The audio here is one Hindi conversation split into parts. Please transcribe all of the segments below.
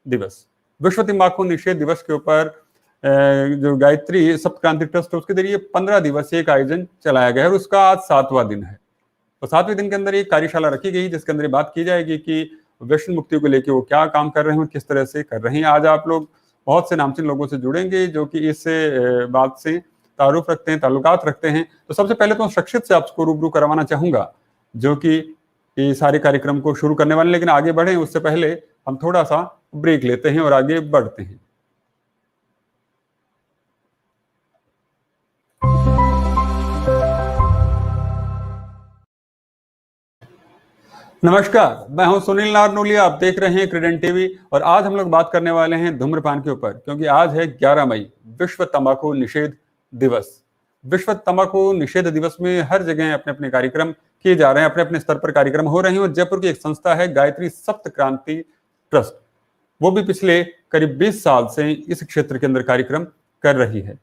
दिवस। विश्व तंबाकू निषेध दिवस के ऊपर जो गायत्री सप्तक्रांति ट्रस्ट है उसके जरिए 15 दिवसीय एक आयोजन चलाया गया है और उसका आज 7वां दिन है। तो 7वें दिन के अंदर एक कार्यशाला रखी गई जिसके अंदर बात की जाएगी कि व्यसन मुक्ति को लेकर वो क्या काम कर रहे हैं और किस तरह से कर रहे हैं। आज आप लोग बहुत से नामचीन लोगों से जुड़ेंगे जो कि इस बात से तारुफ रखते हैं, ताल्लुकात रखते हैं। तो सबसे पहले तो शख्सियत से आपको रूबरू करवाना चाहूंगा जो कि ये सारे कार्यक्रम को शुरू करने वाले। लेकिन आगे बढ़े उससे पहले हम थोड़ा सा ब्रेक लेते हैं और आगे बढ़ते हैं। नमस्कार, मैं हूं सुनील नारनूलिया। आप देख रहे हैं क्रेडेंट टीवी और आज हम लोग बात करने वाले हैं धूम्रपान के ऊपर, क्योंकि आज है 11 मई, विश्व तंबाकू निषेध दिवस। विश्व तंबाकू निषेध दिवस में हर जगह अपने अपने कार्यक्रम किए जा रहे हैं, अपने अपने स्तर पर कार्यक्रम हो रहे हैं। और जयपुर की एक संस्था है गायत्री सप्तक्रांति ट्रस्ट, वो भी पिछले करीब 20 साल से इस क्षेत्र के अंदर कार्यक्रम कर रही है।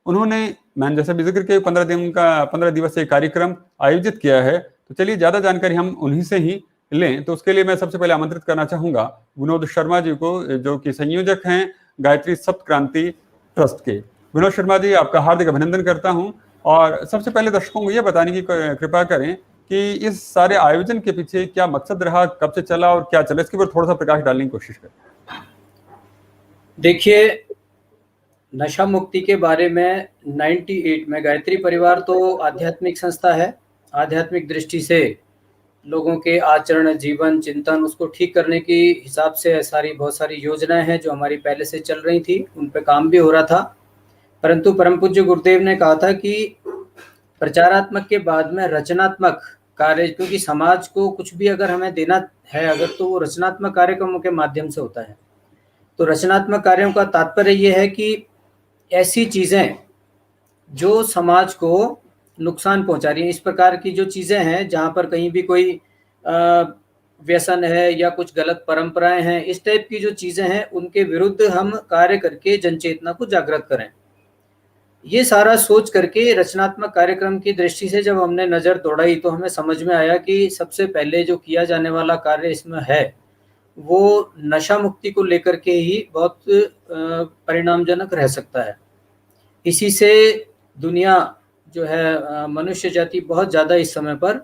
उन्होंने मैंने जैसे भी जिक्र किया 15 दिवसीय कार्यक्रम आयोजित किया है। तो चलिए ज्यादा जानकारी हम उन्हीं से ही लें। तो उसके लिए मैं सबसे पहले आमंत्रित करना चाहूंगा विनोद शर्मा जी को, जो कि संयोजक हैं गायत्री सप्तक्रांति ट्रस्ट के। विनोद शर्मा जी, आपका हार्दिक अभिनंदन करता हूं। और सबसे पहले दर्शकों को यह बताने की कृपा करें कि इस सारे आयोजन के पीछे क्या मकसद रहा, कब से चला और क्या चला, इसके ऊपर थोड़ा सा प्रकाश डालने की कोशिश करें। देखिए, नशा मुक्ति के बारे में 98 में गायत्री परिवार तो आध्यात्मिक संस्था है। आध्यात्मिक दृष्टि से लोगों के आचरण, जीवन, चिंतन उसको ठीक करने की हिसाब से बहुत सारी योजनाएं हैं जो हमारी पहले से चल रही थी, उन पे काम भी हो रहा था। परंतु परम पूज्य गुरुदेव ने कहा था कि प्रचारात्मक के बाद में रचनात्मक कार्य, क्योंकि समाज को कुछ भी अगर हमें देना है अगर, तो वो रचनात्मक कार्यक्रमों के माध्यम से होता है। तो रचनात्मक कार्यों का तात्पर्य ये है कि ऐसी चीजें जो समाज को नुकसान पहुंचा रही है, इस प्रकार की जो चीजें हैं जहां पर कहीं भी कोई व्यसन है या कुछ गलत परंपराएं हैं, इस टाइप की जो चीजें हैं उनके विरुद्ध हम कार्य करके जनचेतना को जागृत करें। ये सारा सोच करके रचनात्मक कार्यक्रम की दृष्टि से जब हमने नजर दौड़ाई तो हमें समझ में आया कि सबसे पहले जो किया जाने वाला कार्य इसमें है वो नशा मुक्ति को लेकर के ही बहुत परिणामजनक रह सकता है। इसी से दुनिया जो है, मनुष्य जाति बहुत ज़्यादा इस समय पर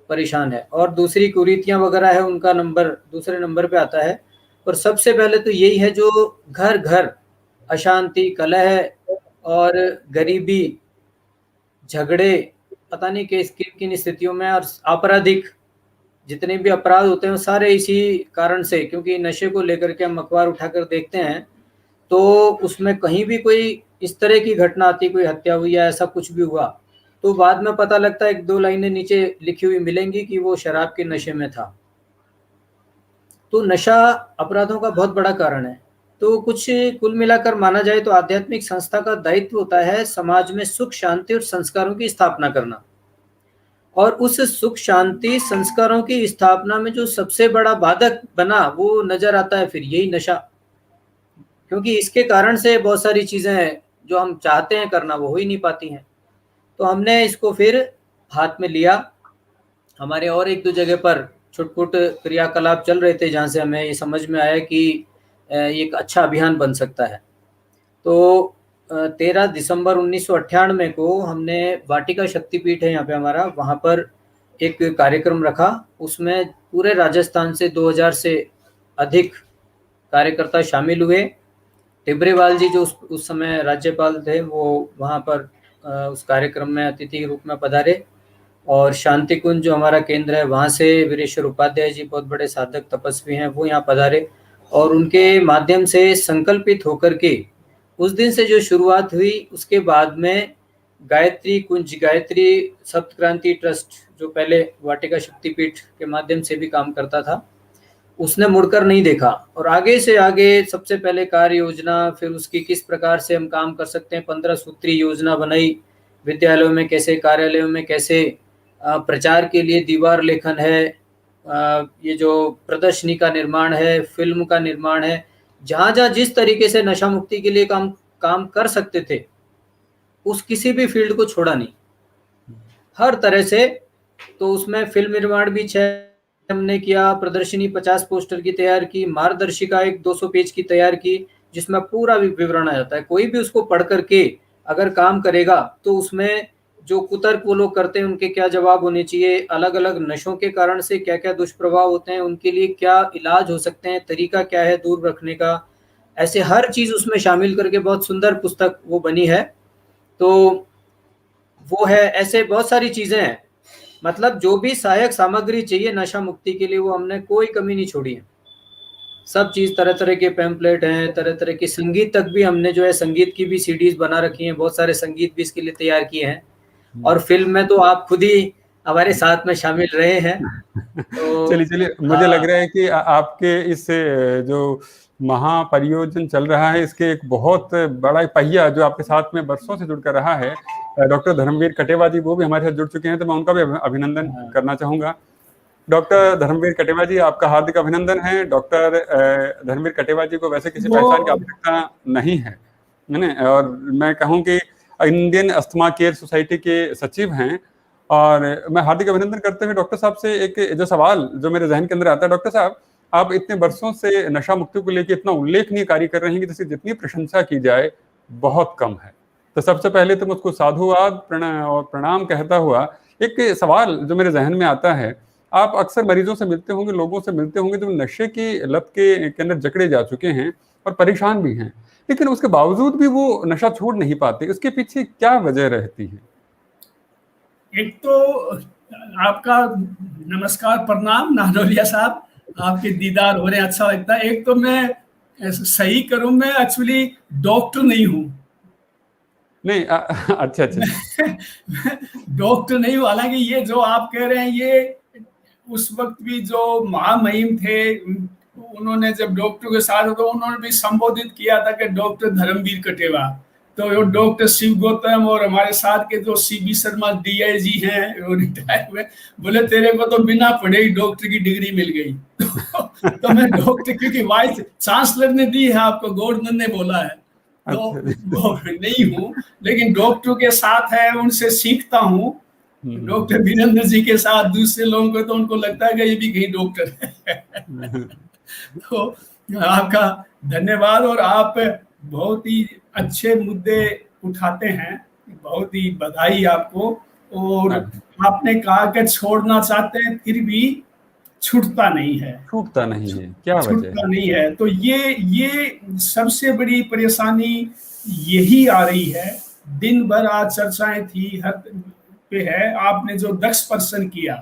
परेशान है और दूसरी कुरीतियां वगैरह है उनका नंबर दूसरे नंबर पे आता है। और सबसे पहले तो यही है जो घर घर अशांति, कलह और गरीबी, झगड़े, पता नहीं किन किन स्थितियों में, और आपराधिक जितने भी अपराध होते हैं वो सारे इसी कारण से, क्योंकि नशे को लेकर के हम अखबार उठाकर देखते हैं तो उसमें कहीं भी कोई इस तरह की घटना आती, कोई हत्या हुई या ऐसा कुछ भी हुआ, तो बाद में पता लगता है 1-2 लाइनें नीचे लिखी हुई मिलेंगी कि वो शराब के नशे में था। तो नशा अपराधों का बहुत बड़ा कारण है। तो कुछ कुल मिलाकर माना जाए तो आध्यात्मिक संस्था का दायित्व होता है समाज में सुख, शांति और संस्कारों की स्थापना करना। और उस सुख, शांति, संस्कारों की स्थापना में जो सबसे बड़ा बाधक बना वो नजर आता है फिर यही नशा, क्योंकि इसके कारण से बहुत सारी चीजें जो हम चाहते हैं करना वो हो ही नहीं पाती हैं। तो हमने इसको फिर हाथ में लिया। हमारे और 1-2 जगह पर छुटपुट क्रियाकलाप चल रहे थे जहाँ से हमें ये समझ में आया कि ये एक अच्छा अभियान बन सकता है। तो 13 दिसंबर 1998 को हमने वाटिका शक्तिपीठ है यहाँ पे हमारा, वहाँ पर एक कार्यक्रम रखा। उसमें पूरे राजस्थान से 2000 से अधिक कार्यकर्ता शामिल हुए। टिब्रेवाल जी जो उस समय राज्यपाल थे वो वहाँ पर उस कार्यक्रम में अतिथि के रूप में पधारे। और शांति कुंज जो हमारा केंद्र है वहाँ से वीरेश्वर उपाध्याय जी, बहुत बड़े साधक तपस्वी हैं, वो यहाँ पधारे और उनके माध्यम से संकल्पित होकर के उस दिन से जो शुरुआत हुई, उसके बाद में गायत्री कुंज, गायत्री सप्तक्रांति ट्रस्ट जो पहले वाटिका शक्तिपीठ के माध्यम से भी काम करता था, उसने मुड़कर नहीं देखा और आगे से आगे सबसे पहले कार्य योजना, फिर उसकी किस प्रकार से हम काम कर सकते हैं, 15 सूत्री योजना बनाई। विद्यालयों में कैसे, कार्यालयों में कैसे, प्रचार के लिए दीवार लेखन है, ये जो प्रदर्शनी का निर्माण है, फिल्म का निर्माण है, जहाँ जहाँ जिस तरीके से नशा मुक्ति के लिए काम कर सकते थे उस किसी भी फील्ड को छोड़ा नहीं, हर तरह से। तो उसमें फिल्म निर्माण भी 6 हमने किया, प्रदर्शनी 50 पोस्टर की तैयार की, मार्गदर्शिका एक 200 पेज की तैयार की, जिसमें पूरा विवरण आ जाता है। कोई भी उसको पढ़ करके अगर काम करेगा तो उसमें जो कुतर्क वो लोग करते हैं उनके क्या जवाब होने चाहिए, अलग अलग नशों के कारण से क्या क्या दुष्प्रभाव होते हैं, उनके लिए क्या इलाज हो सकते हैं, तरीका क्या है दूर रखने का, ऐसे हर चीज उसमें शामिल करके बहुत सुंदर पुस्तक वो बनी है। तो वो है, ऐसे बहुत सारी चीजें हैं, मतलब जो भी सहायक सामग्री चाहिए नशा मुक्ति के लिए वो हमने कोई कमी नहीं छोड़ी है। सब चीज, तरह तरह के पैम्पलेट हैं, तरह तरह के संगीत तक भी हमने जो है संगीत की भी सीडीज बना रखी हैं, बहुत सारे संगीत भी इसके लिए तैयार किए हैं। और फिल्म में तो आप खुद ही हमारे साथ में शामिल रहे हैं। तो चलिए चलिए, मुझे हाँ, लग रहा है कि आपके इस जो महापरियोजन चल रहा है इसके एक बहुत बड़ा पहिया जो आपके साथ में बरसों से जुड़कर रहा है, डॉक्टर धर्मवीर कटेवा जी, वो भी हमारे साथ जुड़ चुके हैं, तो मैं उनका भी अभिनंदन करना चाहूंगा। डॉक्टर धर्मवीर कटेवा जी, आपका हार्दिक अभिनंदन है। डॉक्टर धर्मवीर कटेवा जी को वैसे किसी पहचान की आवश्यकता नहीं है ना, और मैं कहूँ कि इंडियन अस्थमा केयर सोसाइटी के सचिव हैं। और मैं हार्दिक अभिनंदन करते हुए डॉक्टर साहब से एक जो सवाल जो मेरे जहन के अंदर आता है, डॉक्टर साहब आप इतने वर्षों से नशा मुक्ति को लेकर इतना उल्लेखनीय कार्य कर रहे हैं कि जिसकी जितनी प्रशंसा की जाए बहुत कम है। तो सबसे पहले तो मुझको साधुवाद और प्रणाम कहता हुआ एक सवाल जो मेरे जहन में आता है, आप अक्सर मरीजों से मिलते होंगे, लोगों से मिलते होंगे जो नशे की लत के अंदर जकड़े जा चुके हैं और परेशान भी हैं, लेकिन उसके बावजूद भी वो नशा छोड़ नहीं पाते, इसके पीछे क्या वजह रहती है? एक तो आपका नमस्कार, प्रणाम नानोलिया साहब, आपके दीदार हो रहे हैं, अच्छा लगता है। एक तो मैं सही करूं, मैं एक्चुअली डॉक्टर नहीं हूं। नहीं अच्छा अच्छा। डॉक्टर नहीं हूं, हालांकि ये जो आप कह रहे हैं ये उस वक्त भी जो महामहिम थे उन्होंने जब डॉक्टर के साथ तो उन्होंने भी संबोधित किया था कि डॉक्टर धर्मवीर कटेवा। तो डॉक्टर शिव गौतम और हमारे साथ के जो सीबी शर्मा डीआईजी हैं वो रिटायर हुए, बोले तेरे को तो बिना पढ़े ही डॉक्टर की डिग्री मिल गई। तो मैं डॉक्टर, क्योंकि वाइस चांसलर ने दी है आपको, गवर्नर ने बोला है, तो वो नहीं हूँ, लेकिन डॉक्टर के साथ है, उनसे सीखता हूँ। डॉक्टर वीरेंद्र जी के साथ दूसरे लोगों को तो उनको लगता है कि ये भी कहीं डॉक्टर है। तो आपका धन्यवाद, और आप बहुत ही अच्छे मुद्दे उठाते हैं, बहुत ही बधाई आपको। और आपने कहा कि छोड़ना चाहते हैं फिर भी छूटता नहीं है, छूटता नहीं है, क्या वजह छूटता नहीं है। तो ये सबसे बड़ी परेशानी यही आ रही है। दिन भर आज चर्चाएं थी, हर पे है, आपने जो 10% किया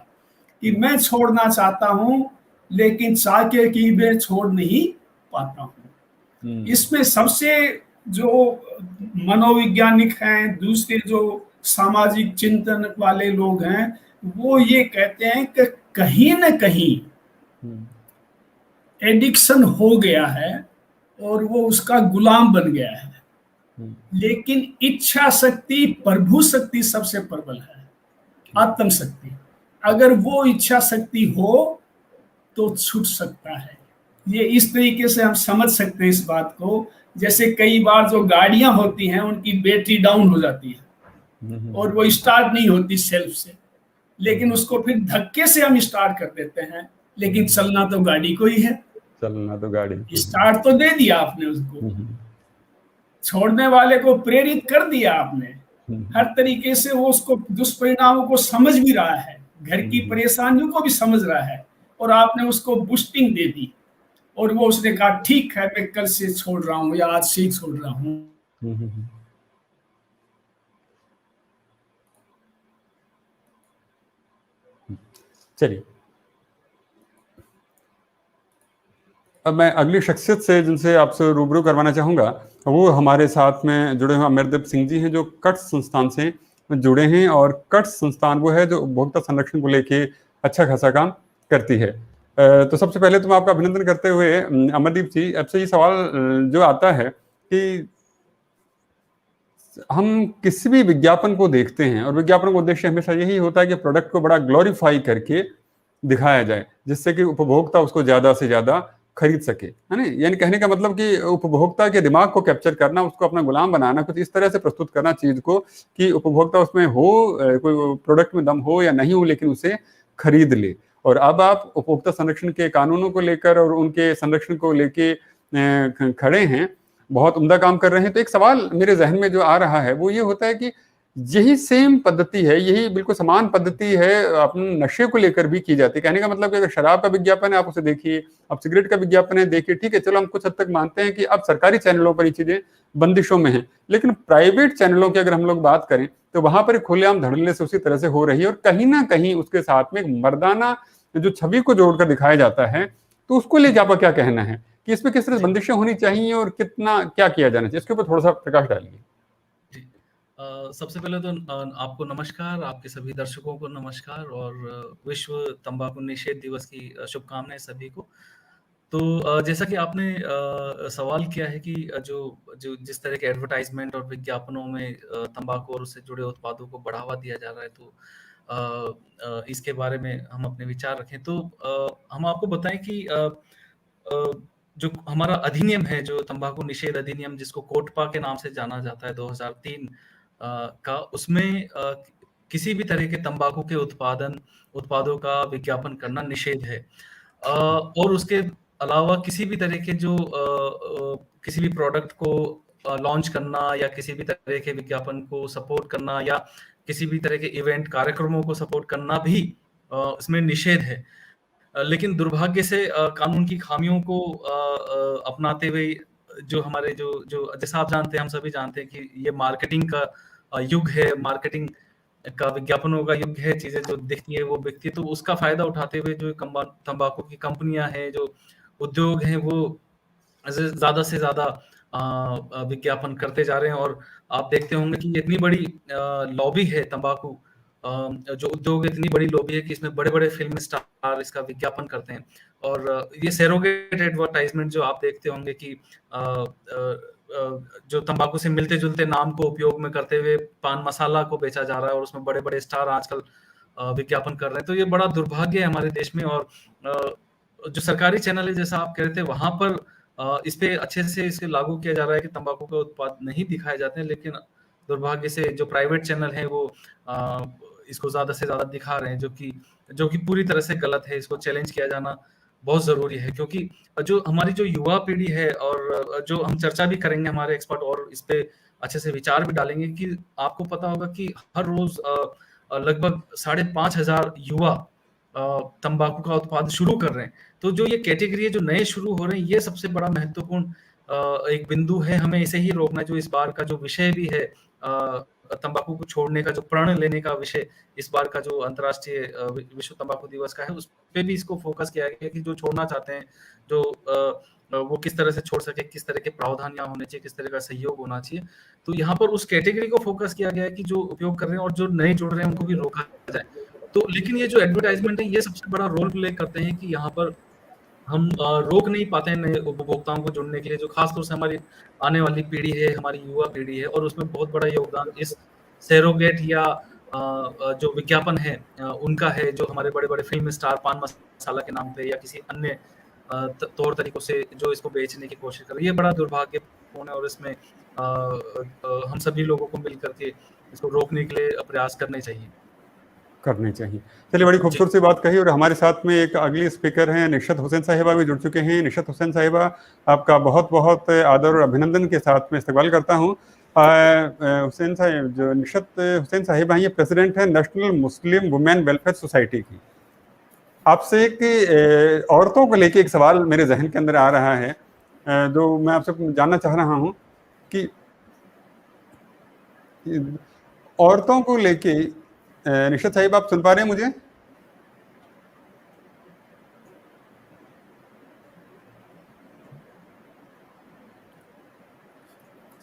कि मैं छोड़ना चाहता हूं लेकिन चाह के कि मैं छोड़ नहीं पाता हूं। इसमें सबसे जो मनोवैज्ञानिक हैं, दूसरे जो सामाजिक चिंतन वाले लोग हैं, वो ये कहते हैं कि कहीं ना कहीं एडिक्शन हो गया है और वो उसका गुलाम बन गया है, लेकिन इच्छा शक्ति, प्रभु शक्ति सबसे प्रबल है, आत्म शक्ति। अगर वो इच्छा शक्ति हो तो छूट सकता है। ये इस तरीके से हम समझ सकते हैं इस बात को, जैसे कई बार जो गाड़ियां होती हैं उनकी बैटरी डाउन हो जाती है और वो स्टार्ट नहीं होती सेल्फ से, लेकिन उसको फिर धक्के से हम स्टार्ट कर देते हैं, लेकिन चलना तो गाड़ी को ही है, चलना तो गाड़ी, स्टार्ट तो दे दिया आपने, उसको छोड़ने वाले को प्रेरित कर दिया आपने, हर तरीके से वो उसको दुष्परिणामों को समझ भी रहा है, घर की परेशानियों को भी समझ रहा है, और आपने उसको बूस्टिंग दे दी और वो उसने कहा ठीक है मैं कल से छोड़ रहा हूँ या आज से ही छोड़ रहा हूँ। चलिए, अब मैं अगली शख्सियत से जिनसे आपसे रूबरू करवाना चाहूँगा, वो हमारे साथ में जुड़े हुए अमरदीप सिंह जी हैं, जो कट्स संस्थान से जुड़े हैं। और कट्स संस्थान वो है जो उपभोक्ता संरक्षण को लेके अच्छा खासा काम करती है। तो सबसे पहले तो मैं आपका अभिनंदन करते हुए अमरदीप जी, आपसे ये सवाल जो आता है कि हम किसी भी विज्ञापन को देखते हैं और विज्ञापन का उद्देश्य हमेशा यही होता है कि प्रोडक्ट को बड़ा ग्लोरीफाई करके दिखाया जाए, जिससे कि उपभोक्ता उसको ज्यादा से ज्यादा खरीद सके, है ना। यानी कहने का मतलब कि उपभोक्ता के दिमाग को कैप्चर करना, उसको अपना गुलाम बनाना, कुछ इस तरह से प्रस्तुत करना चीज को कि उपभोक्ता उसमें हो, कोई प्रोडक्ट में दम हो या नहीं हो, लेकिन उसे खरीद ले। और अब आप उपभोक्ता संरक्षण के कानूनों को लेकर और उनके संरक्षण को लेके खड़े हैं, बहुत उम्दा काम कर रहे हैं। तो एक सवाल मेरे जहन में जो आ रहा है वो ये होता है कि यही सेम पद्धति है, यही बिल्कुल समान पद्धति है अपने नशे को लेकर भी की जाती है। कहने का मतलब कि अगर शराब का विज्ञापन है आप उसे देखिए, अब सिगरेट का विज्ञापन है देखिए, ठीक है चलो हम कुछ हद तक मानते हैं कि अब सरकारी चैनलों पर ये चीजें बंदिशों में हैं, लेकिन प्राइवेट चैनलों की अगर हम लोग बात करें तो वहां पर खुलेआम धड़ल्ले से उसी तरह से हो रही है। और कहीं ना कहीं उसके साथ में एक मर्दाना जो छवि को जोड़कर दिखाया जाता है, तो उसको लेकर आपका क्या कहना है कि इसमें किस तरह बंदिशें होनी चाहिए और कितना क्या किया जाना चाहिए, इसके ऊपर थोड़ा सा प्रकाश डालिए। सबसे पहले तो आपको नमस्कार, आपके सभी दर्शकों को नमस्कार और विश्व तंबाकू निषेध दिवस की शुभकामनाएं सभी को। तो जैसा कि आपने सवाल किया है कि जो जिस तरह के एडवर्टाइजमेंट और विज्ञापनों में तंबाकू और उससे जुड़े उत्पादों को बढ़ावा दिया जा रहा है, तो इसके बारे में हम अपने विचार रखें तो हम आपको बताएं कि जो हमारा अधिनियम है, जो तंबाकू निषेध अधिनियम जिसको कोटपा के नाम से जाना जाता है 2003 का, उसमें किसी भी तरह के तंबाकू के उत्पादों का विज्ञापन करना निषेध है। और उसके अलावा किसी भी तरह के जो किसी भी प्रोडक्ट को लॉन्च करना या किसी भी तरह के विज्ञापन को सपोर्ट करना या किसी भी तरह के इवेंट कार्यक्रमों को सपोर्ट करना भी इसमें निषेध है। लेकिन दुर्भाग्य से कानून की खामियों को अपनाते हुए जो हमारे जो जैसा आप जानते हैं, हम सभी जानते हैं कि ये मार्केटिंग का युग है, मार्केटिंग का विज्ञापनों का युग है, चीजें जो दिखती है वो बिकती है। तो उसका फायदा उठाते हुए जो तंबाकू की कंपनियां हैं, जो उद्योग हैं, वो ज्यादा से ज्यादा विज्ञापन करते जा रहे हैं। और आप देखते होंगे कि इतनी बड़ी लॉबी है तंबाकू जो उद्योग इतनी बड़ी लॉबी है कि इसमें बड़े बड़े फिल्म स्टार इसका विज्ञापन करते हैं। और ये सैरोगेट एडवर्टाइजमेंट जो आप देखते होंगे कि जो तंबाकू से मिलते जुलते नाम को उपयोग में करते हुए पान मसाला को बेचा जा रहा है और उसमें बड़े बड़े स्टार आजकल विज्ञापन कर रहे हैं। तो ये बड़ा दुर्भाग्य है हमारे देश में। और जो सरकारी चैनल है, जैसा आप कह रहे थे, वहां पर इस पे अच्छे से इसे लागू किया जा रहा है कि तंबाकू के उत्पाद नहीं दिखाए जाते हैं, लेकिन दुर्भाग्य से जो प्राइवेट चैनल है वो इसको ज्यादा से ज्यादा दिखा रहे हैं, जो कि पूरी तरह से गलत है। इसको चैलेंज किया जाना बहुत जरूरी है, क्योंकि जो हमारी जो युवा पीढ़ी है, और जो हम चर्चा भी करेंगे हमारे एक्सपर्ट और इस पे अच्छे से विचार भी डालेंगे कि आपको पता होगा कि हर रोज लगभग 5,500 युवा तंबाकू का उत्पाद शुरू कर रहे हैं। तो जो ये कैटेगरी है, जो नए शुरू हो रहे हैं, ये सबसे बड़ा महत्वपूर्ण एक बिंदु है। हमें इसे ही रोकना है। जो इस बार का जो विषय भी है, तंबाकू को छोड़ने का, जो प्रण लेने का विषय इस बार का जो अंतर्राष्ट्रीय विश्व तंबाकू दिवस का है, उस पे भी इसको फोकस किया गया कि जो छोड़ना चाहते हैं, जो वो किस तरह से छोड़ सके, किस तरह के प्रावधान यहाँ होने चाहिए, किस तरह का सहयोग होना चाहिए। तो यहाँ पर उस कैटेगरी को फोकस किया गया है कि जो उपयोग कर रहे हैं और जो नए जुड़ रहे हैं उनको भी रोका जाए। तो लेकिन ये जो एडवर्टाइजमेंट है, ये सबसे बड़ा रोल प्ले करते हैं कि यहाँ पर हम रोक नहीं पाते हैं नए उपभोक्ताओं को जुड़ने के लिए, जो खासतौर से हमारी आने वाली पीढ़ी है, हमारी युवा पीढ़ी है। और उसमें बहुत बड़ा योगदान इस सैरोगेट या जो विज्ञापन है उनका है, जो हमारे बड़े बड़े फिल्म स्टार पान मसाला के नाम पे या किसी अन्य तौर तरीकों से जो इसको बेचने की कोशिश कर रही है। ये बड़ा दुर्भाग्यपूर्ण है और इसमें हम सभी लोगों को मिल करके इसको रोकने के लिए प्रयास करने चाहिए। चलिए, बड़ी खूबसूरत सी बात कही। और हमारे साथ में एक अगली स्पीकर हैं, निशत हुसैन साहिबा भी जुड़ चुके हैं। निशत हुसैन साहिबा, आपका बहुत बहुत आदर और अभिनंदन के साथ में इस्तकबाल करता हूँ। हुसैन साहिब, जो निशत हुसैन साहिबा हैं, ये प्रेसिडेंट है national Muslim women welfare society की। आपसे एक औरतों को लेके एक सवाल मेरे जहन के अंदर आ रहा है, जो मैं आपसे जानना चाह रहा हूँ कि औरतों को लेके, निशत साहिब आप सुन पा रहे हैं मुझे?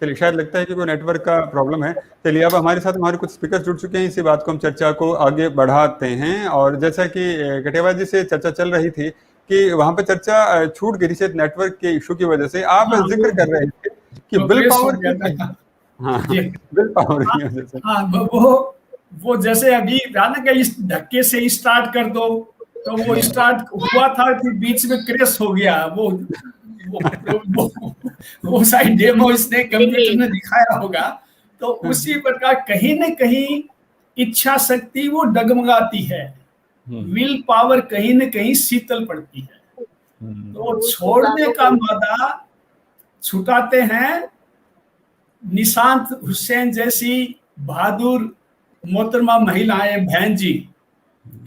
चलिए, शायद लगता है कि कोई नेटवर्क का प्रॉब्लम है। चलिए, अब हमारे साथ हमारे कुछ स्पीकर जुड़ चुके हैं। इसी बात को हम चर्चा को आगे बढ़ाते हैं। और जैसा कि कटेवा जी से चर्चा चल रही थी कि वहां पे चर्चा छूट गई थी नेटवर्क के इशू की वजह से। आप जिक्र कर रहे थे कि विल पावर विल पावर की वजह से, वो जैसे अभी राना का इस धक्के से स्टार्ट कर दो, तो वो स्टार्ट हुआ था कि बीच में क्रैश हो गया। वो साइड डेमो इसने कंप्यूटर में दिखाया होगा। तो उसी प्रकार कहीं न कहीं इच्छा शक्ति वो डगमगाती है। विल पावर कहीं न कहीं शीतल पड़ती है। तो छोड़ने का मादा छुटाते हैं निशांत हुसैन जैसी बहादुर मोहतरमा महिलाएं, बहन जी,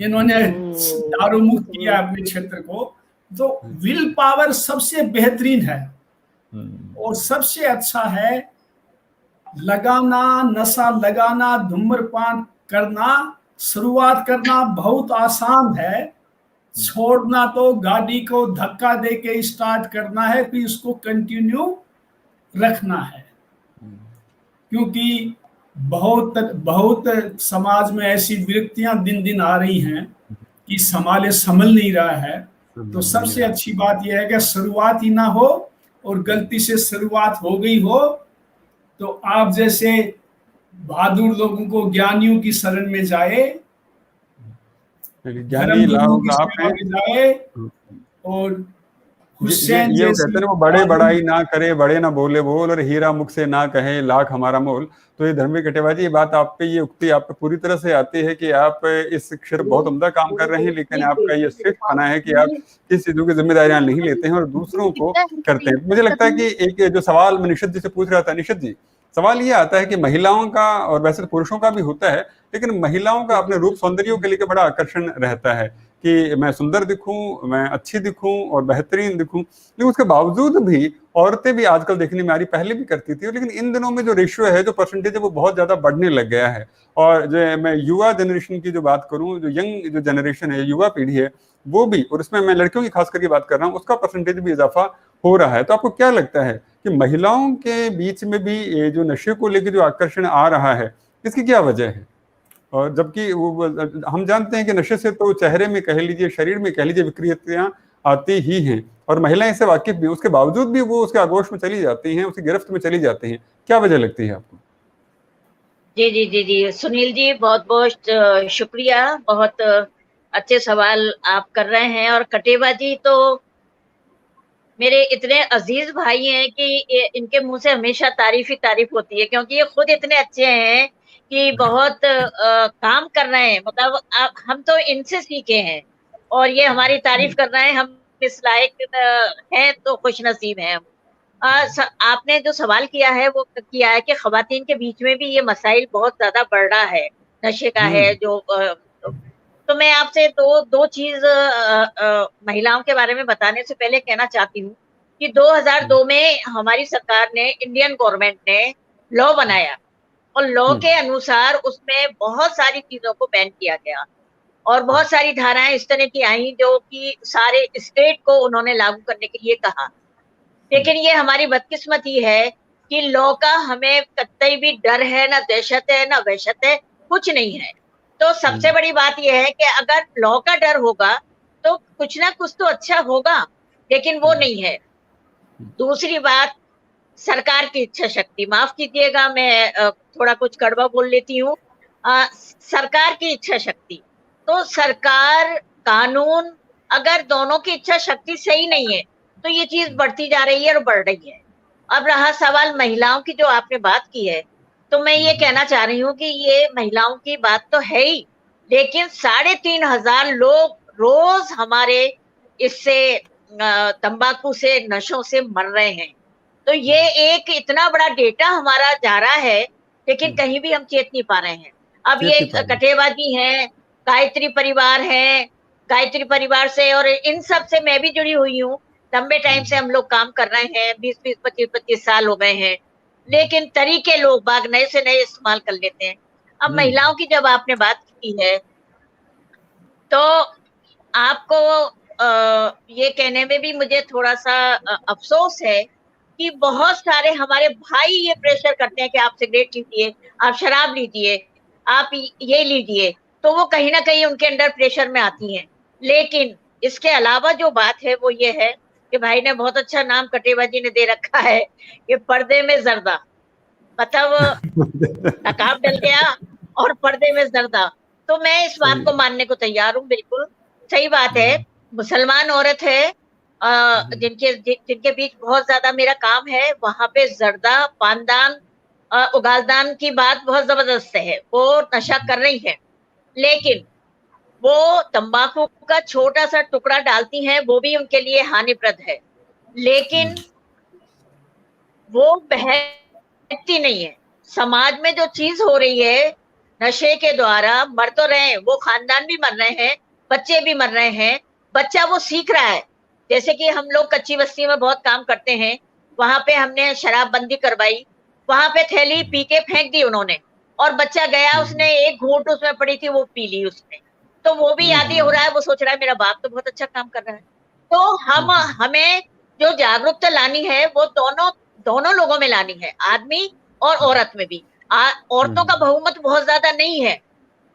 इन्होंने दारू मुक्त किया अपने क्षेत्र को। तो विल पावर सबसे बेहतरीन है और सबसे अच्छा है। लगाना, नशा लगाना, धूम्रपान करना, शुरुआत करना बहुत आसान है, छोड़ना तो गाड़ी को धक्का दे के स्टार्ट करना है, फिर उसको कंटिन्यू रखना है। क्योंकि बहुत बहुत समाज में ऐसी विरक्तियां दिन दिन आ रही हैं कि संभल नहीं रहा है। तो सबसे अच्छी बात यह है कि शुरुआत ही ना हो, और गलती से शुरुआत हो गई हो तो आप जैसे बहादुर लोगों को ज्ञानियों की शरण में जाए, ज्ञानी लोग आप हैं जाए, और हुसैन ये कहते हैं ना, वो बड़े बड़ाई ना करे, बड़े ना बोले बोल, और हीरा मुख से ना कहे लाख हमारा मोल। तो ये धर्मवीर कटेवा जी, ये बात आप पे, ये उक्ति आप पे पूरी तरह से आती है कि आप इस क्षेत्र बहुत उम्दा काम कर रहे हैं, लेकिन आपका ये सिर्फ खाना है कि आप किस चीजों की जिम्मेदारियां नहीं लेते हैं और दूसरों को करते हैं। मुझे लगता है कि एक जो सवाल मैं निशित जी से पूछ रहा था, निशित जी, सवाल ये आता है कि महिलाओं का, और वैसे तो पुरुषों का भी होता है, लेकिन महिलाओं का अपने रूप सौंदर्य के लिए बड़ा आकर्षण रहता है कि मैं सुंदर दिखूं, मैं अच्छी दिखूं और बेहतरीन दिखूं। लेकिन उसके बावजूद भी औरतें भी आजकल देखने में आ रही, पहले भी करती थी, लेकिन इन दिनों में जो रेशियो है, जो परसेंटेज है, वो बहुत ज्यादा बढ़ने लग गया है। और जो मैं युवा जनरेशन की जो बात करूं, जो यंग जो जनरेशन है, युवा पीढ़ी है, वो भी, और इसमें मैं लड़कियों की खास करके बात कर रहा हूँ, उसका परसेंटेज भी इजाफा हो रहा है। तो आपको क्या लगता है कि महिलाओं के बीच में भी ये जो नशे को लेकर जो आकर्षण आ रहा है, इसकी क्या वजह है? और जबकि वो हम जानते हैं कि नशे से तो चेहरे में कह लीजिए, शरीर में कह लीजिए, विकृतियां आती ही हैं, और महिलाएं इससे वाकिफ भी, उसके बावजूद भी वो उसके आगोश में चली जाती हैं, उसकी गिरफ्त में चली जाती हैं। क्या वजह लगती है आपको? जी जी जी जी सुनील जी, बहुत बहुत शुक्रिया। बहुत अच्छे सवाल आप कर रहे हैं। और कटेवा जी तो मेरे इतने अजीज भाई हैं कि इनके मुंह से हमेशा तारीफ ही तारीफ होती है, क्योंकि ये खुद इतने अच्छे हैं कि बहुत काम कर रहे हैं। मतलब हम तो इनसे सीखे हैं और ये हमारी तारीफ कर रहे हैं। हम इस लायक हैं तो खुश नसीब हैं हम। आपने जो सवाल किया है वो किया है कि खवातीन के बीच में भी ये मसाइल बहुत ज्यादा बढ़ रहा है, नशे का है जो तो मैं आपसे दो चीज महिलाओं के बारे में बताने से पहले कहना चाहती हूँ कि 2002 में हमारी सरकार ने, इंडियन गवर्नमेंट ने लॉ बनाया, और लॉ के अनुसार उसमें बहुत सारी चीजों को बैन किया गया, और बहुत सारी धाराएं इस तरह की आई जो कि सारे स्टेट को उन्होंने लागू करने के लिए कहा। लेकिन ये हमारी बदकिस्मती है कि लॉ का हमें कतई भी डर है, ना दहशत है, ना वहशत है, कुछ नहीं है। तो सबसे बड़ी बात यह है कि अगर लॉ का डर होगा तो कुछ ना कुछ तो अच्छा होगा, लेकिन वो नहीं है। दूसरी बात, सरकार की इच्छा शक्ति। माफ कीजिएगा, मैं थोड़ा कुछ कड़वा बोल लेती हूँ। सरकार की इच्छा शक्ति, तो सरकार, कानून, अगर दोनों की इच्छा शक्ति सही नहीं है तो ये चीज बढ़ती जा रही है और बढ़ रही है। अब रहा सवाल महिलाओं की, जो आपने बात की है, तो मैं ये कहना चाह रही हूँ कि ये महिलाओं की बात तो है ही, लेकिन 3,500 लोग रोज हमारे इससे तंबाकू से, नशों से मर रहे हैं। तो ये एक इतना बड़ा डेटा हमारा जा रहा है, लेकिन कहीं भी हम चेत नहीं पा रहे हैं। अब ये कटेवा जी हैं, गायत्री परिवार है, गायत्री परिवार से और इन सब से मैं भी जुड़ी हुई हूँ। लंबे टाइम से हम लोग काम कर रहे हैं, 20-20, 25-25 साल हो गए हैं, लेकिन तरीके लोग बाग नए से नए इस्तेमाल कर लेते हैं। अब महिलाओं की जब आपने बात की है, तो आपको ये कहने में भी मुझे थोड़ा सा अफसोस है कि बहुत सारे हमारे भाई ये प्रेशर करते हैं कि आप सिगरेट लीजिए, आप शराब लीजिए, आप ये लीजिए, तो वो कहीं ना कहीं उनके अंडर प्रेशर में आती हैं। लेकिन इसके अलावा जो बात है वो ये है कि भाई ने बहुत अच्छा नाम कटेवा जी ने दे रखा है कि पर्दे में जर्दा, मतलब नकाब डल गया और पर्दे में जर्दा। तो मैं इस बात को मानने को तैयार हूँ, बिल्कुल सही बात है। मुसलमान औरत है जिनके बीच बहुत ज्यादा मेरा काम है, वहां पे जर्दा, पानदान, उगालदान की बात बहुत जबरदस्त है, वो नशा कर रही है। लेकिन वो तंबाकू का छोटा सा टुकड़ा डालती हैं, वो भी उनके लिए हानिप्रद है, लेकिन वो बहती नहीं है। समाज में जो चीज हो रही है नशे के द्वारा, मर तो रहे हैं, वो खानदान भी मर रहे हैं, बच्चे भी मर रहे हैं, बच्चा वो सीख रहा है। जैसे कि हम लोग कच्ची बस्ती में बहुत काम करते हैं, वहां पे हमने शराबबंदी करवाई, वहां पे थैली पी के फेंक दी उन्होंने, और बच्चा गया, उसने एक घूंट उसमें पड़ी थी, वो पी ली उसने, तो वो भी आदी हो रहा है, वो सोच रहा है मेरा बाप तो बहुत अच्छा काम कर रहा है। तो हमें जो जागरूकता लानी है वो दोनों लोगों में लानी है, आदमी और औरत में भी। औरतों का बहुमत बहुत ज्यादा नहीं है,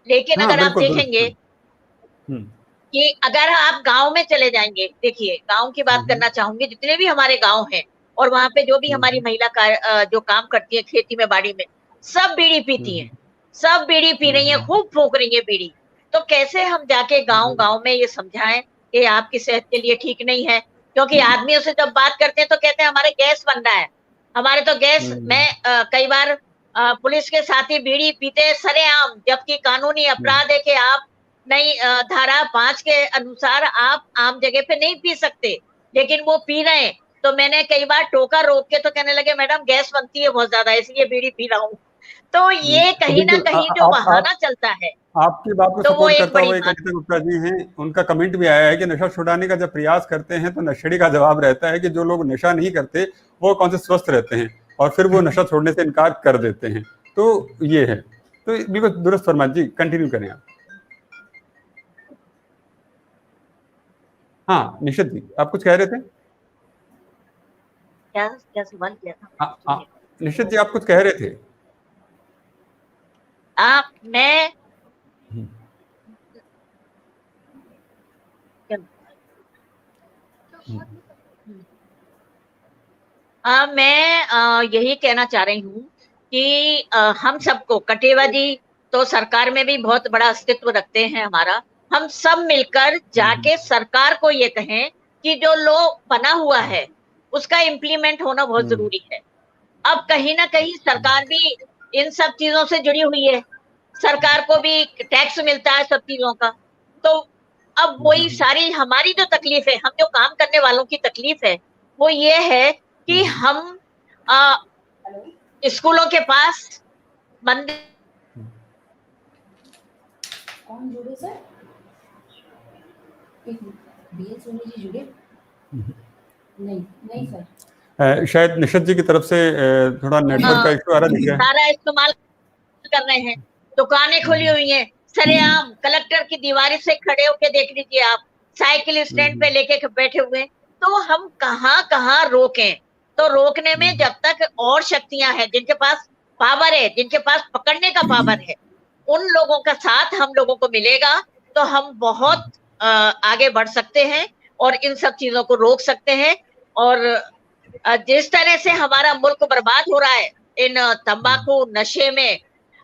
लेकिन हाँ, अगर आप बिल्कुल देखेंगे बिल्कुल। कि अगर आप गांव में चले जाएंगे, देखिए गांव की बात करना चाहूंगी, जितने भी हमारे गांव हैं और वहां पे जो भी हमारी महिला जो काम करती है खेती में बाड़ी में, सब बीड़ी पीती हैं, सब बीड़ी पी रही हैं, खूब फूंक रही है बीड़ी। तो कैसे हम जाके गांव गांव में ये समझाएं कि आपकी सेहत के लिए ठीक नहीं है? क्योंकि आदमियों से जब बात करते हैं तो कहते हैं हमारे गैस बन रहा है, हमारे तो गैस। मैं कई बार पुलिस के साथी बीड़ी पीते सरेआम, जबकि कानूनी अपराध है कि आप नहीं, धारा 5 के अनुसार आप आम जगह पे नहीं पी सकते, लेकिन वो पी रहे हैं। तो मैंने कई बार टोका, रोक के, तो कहने लगे मैडम गैस बनती है बहुत ज्यादा, इसलिए बीड़ी पी रहा हूँ। तो ये कहीं ना कहीं जो बहाना चलता है, आपकी बात को तो वो सपोर्ट एक करता बड़ी हुआ एक बात। अनिता गुप्ता जी हैं, उनका कमेंट भी आया है कि नशा छुड़ाने का जब प्रयास करते हैं तो नशेड़ी का जवाब रहता है कि जो लोग नशा नहीं करते वो कौन से स्वस्थ रहते हैं, और फिर वो नशा छोड़ने से इनकार कर देते हैं। तो ये है, तो बिल्कुल दुरुस्त फरमान जी, कंटिन्यू करें आप। हाँ निशित जी, आप कुछ कह रहे थे? क्या क्या सवाल किया था? निशित जी, आप कुछ कह रहे थे? मैं मैं यही कहना चाह रही हूँ कि हम सबको, कटेवा जी तो सरकार में भी बहुत बड़ा अस्तित्व रखते हैं हमारा, हम सब मिलकर जाके सरकार को ये कहें कि जो लॉ बना हुआ है उसका इम्प्लीमेंट होना बहुत जरूरी है। अब कहीं ना कहीं सरकार भी इन सब चीजों से जुड़ी हुई है, सरकार को भी टैक्स मिलता है सब चीजों का। तो अब वही सारी हमारी जो तकलीफ है, हम जो काम करने वालों की तकलीफ है, वो ये है कि हम स्कूलों के पास मंदिर। कौन जुड़े सर? बीएल सोनी जी जुड़े? नहीं सर। शायद निशित जी की तरफ से थोड़ा नेटवर्क का इशू आ रहा दिख रहा है। सारा इस्तेमाल कर रहे हैं, दुकानें खुली हुई हैं सरेआम, कलेक्टर की दीवार से खड़े होके देख लीजिए आप, साइकिल स्टैंड पे लेके बैठे हुए। तो हम कहाँ कहाँ रोकें? तो रोकने में जब तक और शक्तियां हैं, जिनके पास पावर है, जिनके पास पकड़ने का पावर है, उन लोगों का साथ हम लोगों को मिलेगा तो हम बहुत आगे बढ़ सकते हैं और इन सब चीजों को रोक सकते हैं। और जिस तरह से हमारा मुल्क बर्बाद हो रहा है इन तंबाकू नशे में,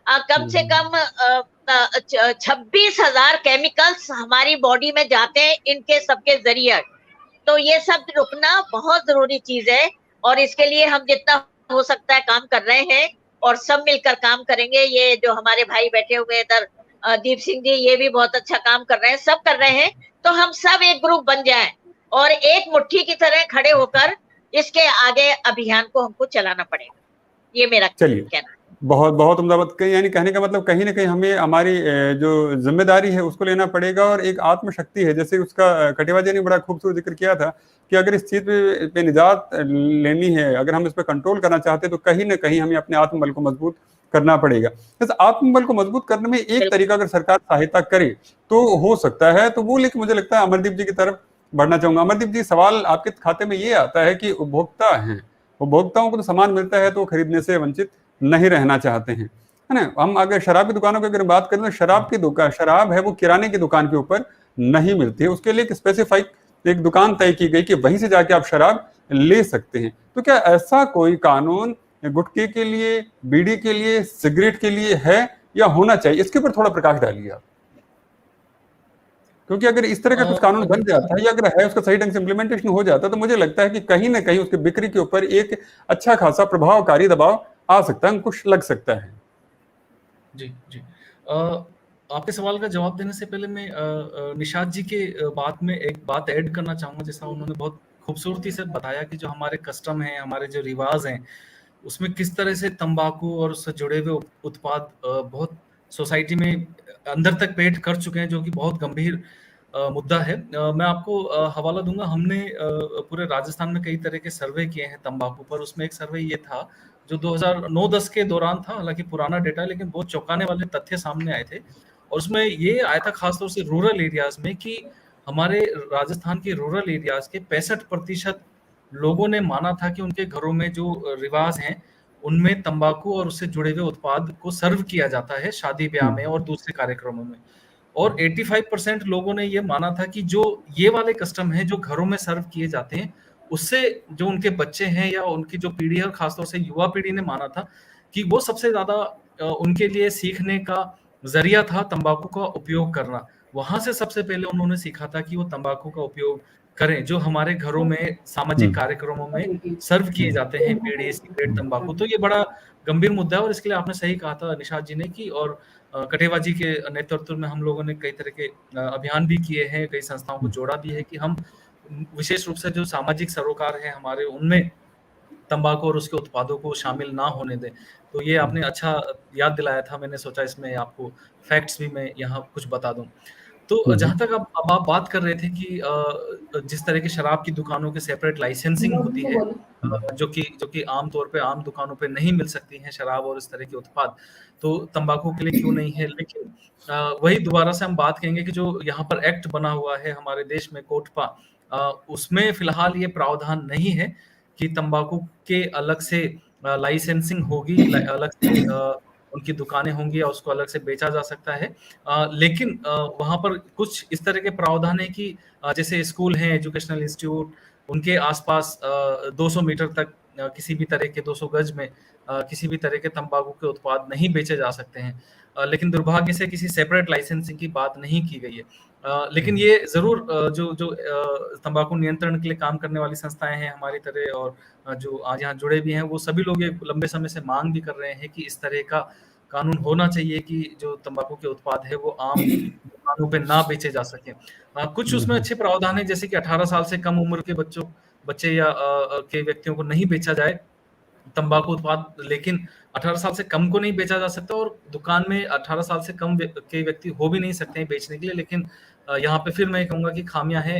कम से कम 26,000 केमिकल्स हमारी बॉडी में जाते हैं इनके सबके जरिए। तो ये सब रुकना बहुत जरूरी चीज है, और इसके लिए हम जितना हो सकता है काम कर रहे हैं और सब मिलकर काम करेंगे। ये जो हमारे भाई बैठे हुए इधर, दीप सिंह जी, ये भी बहुत अच्छा काम कर रहे हैं, सब कर रहे हैं। तो हम सब एक ग्रुप बन जाएं और एक मुट्ठी की तरह खड़े होकर इसके आगे अभियान को हमको चलाना पड़ेगा। ये मेरा कहना है। बहुत बहुत उम्दा बात कही, यानी कहने का मतलब कहीं ना कहीं हमें हमारी जो जिम्मेदारी है उसको लेना पड़ेगा, और एक आत्मशक्ति है, जैसे उसका कटेवा जी ने बड़ा खूबसूरत जिक्र किया था कि अगर इस चीज पे निजात लेनी है, अगर हम इस पर कंट्रोल करना चाहते हैं तो कहीं ना कहीं हमें अपने आत्मबल को मजबूत करना पड़ेगा। बस आत्मबल को मजबूत करने में एक तरीका अगर सरकार सहायता करे तो हो सकता है, तो वो लेकिन मुझे लगता है अमरदीप जी की तरफ बढ़ना चाहूंगा। अमरदीप जी, सवाल आपके खाते में ये आता है कि उपभोक्ता हैं, उपभोक्ताओं को तो सामान मिलता है तो खरीदने से वंचित नहीं रहना चाहते हैं, है ना। हम अगर शराब की दुकानों की अगर बात करें तो शराब है वो किराने की दुकान के ऊपर नहीं मिलती है, उसके लिए एक स्पेसिफाइक एक दुकान तय की गई कि वहीं से जाके आप शराब ले सकते हैं। तो क्या ऐसा कोई कानून गुटखे के लिए, बीड़ी के लिए, सिगरेट के लिए है या होना चाहिए? इसके ऊपर थोड़ा प्रकाश डालिए आप, क्योंकि अगर इस तरह का कुछ कानून बन जाता है या अगर है उसका सही ढंग से इम्प्लीमेंटेशन हो जाता है तो मुझे लगता है कि कहीं ना कहीं उसकी बिक्री के ऊपर एक अच्छा खासा प्रभावकारी दबाव आ सकता है, अंकुश लग सकता है। जी जी। आपके सवाल का जवाब देने से पहले मैं निशात जी के बात में एक बात ऐड करना चाहूंगा। जैसा उन्होंने बहुत खूबसूरती से बताया कि जो हमारे कस्टम हैं, हमारे जो रिवाज हैं, उसमें किस तरह से तंबाकू और उससे जुड़े हुए उत्पाद बहुत सोसाइटी में अंदर तक पेट कर चुके हैं, जो कि बहुत गंभीर मुद्दा है। मैं आपको हवाला दूंगा। हमने पूरे राजस्थान में कई तरह के सर्वे किए हैं तंबाकू पर। उसमें एक सर्वे ये था जो 2009-10 के दौरान था, हालांकि पुराना डेटा, लेकिन बहुत चौंकाने वाले तथ्य सामने आए थे। और उसमें ये आया था खासतौर से रूरल एरियाज में कि हमारे राजस्थान के रूरल एरियाज के 65% लोगों ने माना था कि उनके घरों में जो रिवाज हैं उनमें तंबाकू और उससे जुड़े हुए उत्पाद को सर्व किया जाता है शादी ब्याह में और दूसरे कार्यक्रमों में। और 85% लोगों ने ये माना था कि जो ये वाले कस्टम हैं जो घरों में सर्व किए जाते हैं, उससे जो उनके बच्चे हैं या उनकी जो पीढ़ी है, खासतौर से युवा पीढ़ी ने माना था कि वो सबसे ज्यादा उनके लिए सीखने का जरिया था तंबाकू का उपयोग करना। वहां से सबसे पहले उन्होंने सीखा था कि वो तंबाकू का उपयोग करें जो हमारे घरों में सामाजिक कार्यक्रमों में सर्व किए जाते हैं, बीड़ी, सिगरेट, तंबाकू। तो ये बड़ा गंभीर मुद्दा है और इसके लिए आपने सही कहा था निशात जी ने कि, और कठेवा जी के नेतृत्व में हम लोगों ने कई तरह के अभियान भी किए हैं, कई संस्थाओं को जोड़ा भी है कि हम विशेष रूप से जो सामाजिक सरोकार है हमारे, उनमें तंबाकू और उसके उत्पादों को शामिल ना होने दें। तो ये आपने अच्छा याद दिलाया था, मैंने सोचा इसमें आपको फैक्ट्स भी मैं यहाँ कुछ बता दूं। तो जहां तक अब आप बात कर रहे थे कि जिस तरह की शराब की दुकानों के सेपरेट लाइसेंसिंग होती है, जो कि आमतौर पे आम दुकानों पे नहीं मिल सकती हैं शराब और इस तरह के उत्पाद, तो तंबाकू के लिए क्यों नहीं है। लेकिन वही दोबारा से हम बात करेंगे कि जो यहाँ पर एक्ट बना हुआ है हमारे देश में, कोटपा, उसमें फिलहाल ये प्रावधान नहीं है कि तंबाकू के अलग से लाइसेंसिंग होगी, अलग से उनकी दुकानें होंगी या उसको अलग से बेचा जा सकता है। लेकिन वहां पर कुछ इस तरह के प्रावधान है कि जैसे स्कूल हैं, एजुकेशनल इंस्टीट्यूट, उनके आसपास 200 मीटर तक किसी भी तरह के 200 गज में किसी भी तरह के तंबाकू के उत्पाद नहीं बेचे जा सकते हैं। लेकिन दुर्भाग्य से किसी सेपरेट लाइसेंसिंग की बात नहीं की गई है। लेकिन ये जरूर जो तंबाकू नियंत्रण के लिए काम करने वाली संस्थाएं हैं हमारी तरह, और जो आज यहाँ जुड़े भी हैं, वो सभी लोग एक लंबे समय से मांग भी कर रहे हैं कि इस तरह का कानून होना चाहिए कि जो तंबाकू के उत्पाद है वो आम दुकानों पे ना बेचे जा सके। कुछ उसमें अच्छे प्रावधान है, जैसे कि 18 साल से कम उम्र के बच्चे या के व्यक्तियों को नहीं बेचा जाए तंबाकू उत्पाद, लेकिन 18 साल से कम को नहीं बेचा जा सकता, और दुकान में 18 साल से कम के व्यक्ति हो भी नहीं सकते हैं बेचने के लिए। लेकिन यहाँ पे फिर मैं कहूँगा कि खामियां हैं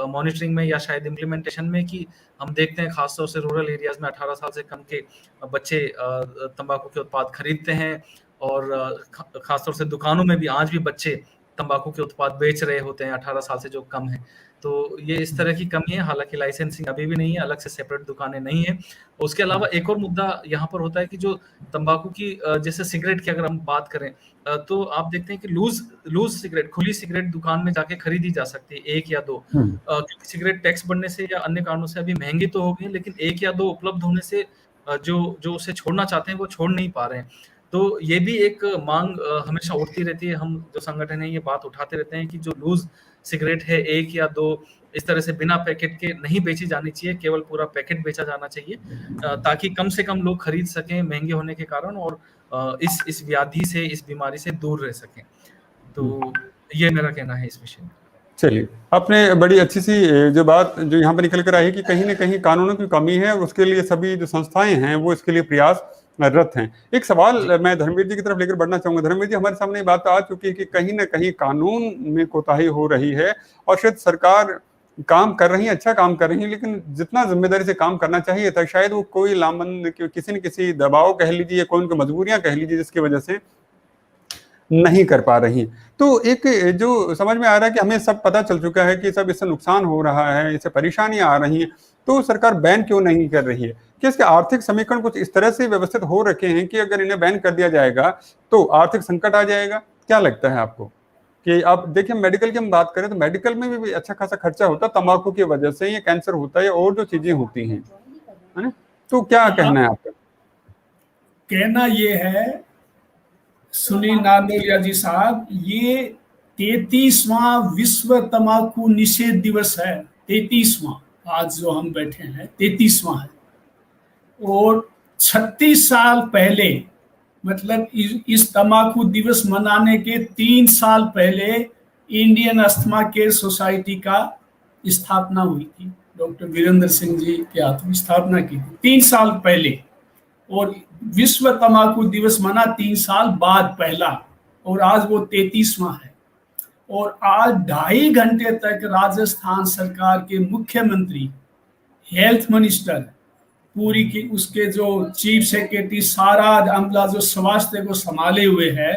मॉनिटरिंग में या शायद इम्प्लीमेंटेशन में, कि हम देखते हैं खासतौर से रूरल एरियाज में 18 साल से कम के बच्चे तंबाकू के उत्पाद खरीदते हैं, और खासतौर से दुकानों में भी आज भी बच्चे तंबाकू के उत्पाद बेच रहे होते हैं 18 साल से जो कम है। तो ये इस तरह की कमी है। हालांकि लाइसेंसिंग अभी भी नहीं है, अलग से सेपरेट दुकानें नहीं है। उसके अलावा एक और मुद्दा यहाँ पर होता है कि जो तंबाकू की जैसे सिगरेट की अगर हम बात करें, तो आप देखते हैं कि लूज सिगरेट, खुली सिगरेट दुकान में जाके खरीदी जा सकती है, एक या दो, क्योंकि सिगरेट टैक्स बढ़ने से या अन्य कारणों से अभी महंगी तो हो गई, लेकिन एक या दो उपलब्ध होने से जो उसे छोड़ना चाहते हैं वो छोड़ नहीं पा रहे हैं। तो ये भी एक मांग हमेशा उठती रहती है। हम जो संगठन है ये बात उठाते रहते हैं कि जो लूज सिगरेट है, एक या दो इस तरह से बिना पैकेट के नहीं बेची जानी चाहिए, केवल पूरा पैकेट बेचा जाना चाहिए, ताकि कम से कम लोग खरीद सकें महंगे होने के कारण, और इस व्याधि से, इस बीमारी से दूर रह सकें। तो ये मेरा कहना है इस विषय में। चलिए, आपने बड़ी अच्छी सी जो बात जो यहाँ पर निकल कर आई कि कहीं ना कहीं कानूनों की कमी है, और उसके लिए सभी जो संस्थाएं हैं वो इसके लिए प्रयासरत हैं। एक सवाल मैं धर्मवीर जी की तरफ लेकर बढ़ना चाहूंगा। धर्मवीर जी, हमारे सामने बात आ चुकी है कि कहीं ना कहीं कानून में कोताही हो रही है, और शायद सरकार काम कर रही है, अच्छा काम कर रही है, लेकिन जितना जिम्मेदारी से काम करना चाहिए था शायद वो कोई लामबंद किसी न किसी दबाव कह लीजिए, कोई उनकी मजबूरियां कह लीजिए, जिसकी वजह से नहीं कर पा रही। तो एक जो समझ में आ रहा है कि हमें सब पता चल चुका है कि सब इससे नुकसान हो रहा है, इससे परेशानियां आ रही हैं, तो सरकार बैन क्यों नहीं कर रही है? कि इसके आर्थिक समीकरण कुछ इस तरह से व्यवस्थित हो रखे हैं कि अगर इन्हें बैन कर दिया जाएगा तो आर्थिक संकट आ जाएगा? क्या लगता है आपको? कि आप देखिए, मेडिकल की हम बात करें तो मेडिकल में भी अच्छा खासा खर्चा होता है तंबाकू की वजह से, ये कैंसर होता है और जो चीजें होती हैं, है ना? तो क्या कहना है आपका? कहना ये है सुनील नांदोलिया जी साहब, ये 33वां विश्व तंबाकू निषेध दिवस है। 33वां, आज जो हम बैठे हैं 33वां है। और 36 साल पहले मतलब इस तंबाकू दिवस मनाने के 3 साल पहले इंडियन अस्थमा केयर सोसाइटी का स्थापना हुई थी। डॉक्टर वीरेंद्र सिंह जी के हाथों स्थापना की थी 3 साल पहले, और विश्व तंबाकू दिवस मना 3 साल बाद पहला, और आज वो 33वां है। और आज 2.5 घंटे तक राजस्थान सरकार के मुख्यमंत्री, हेल्थ मिनिस्टर, पूरी की उसके जो चीफ सेक्रेटरी, सारा अमला जो स्वास्थ्य को संभाले हुए है,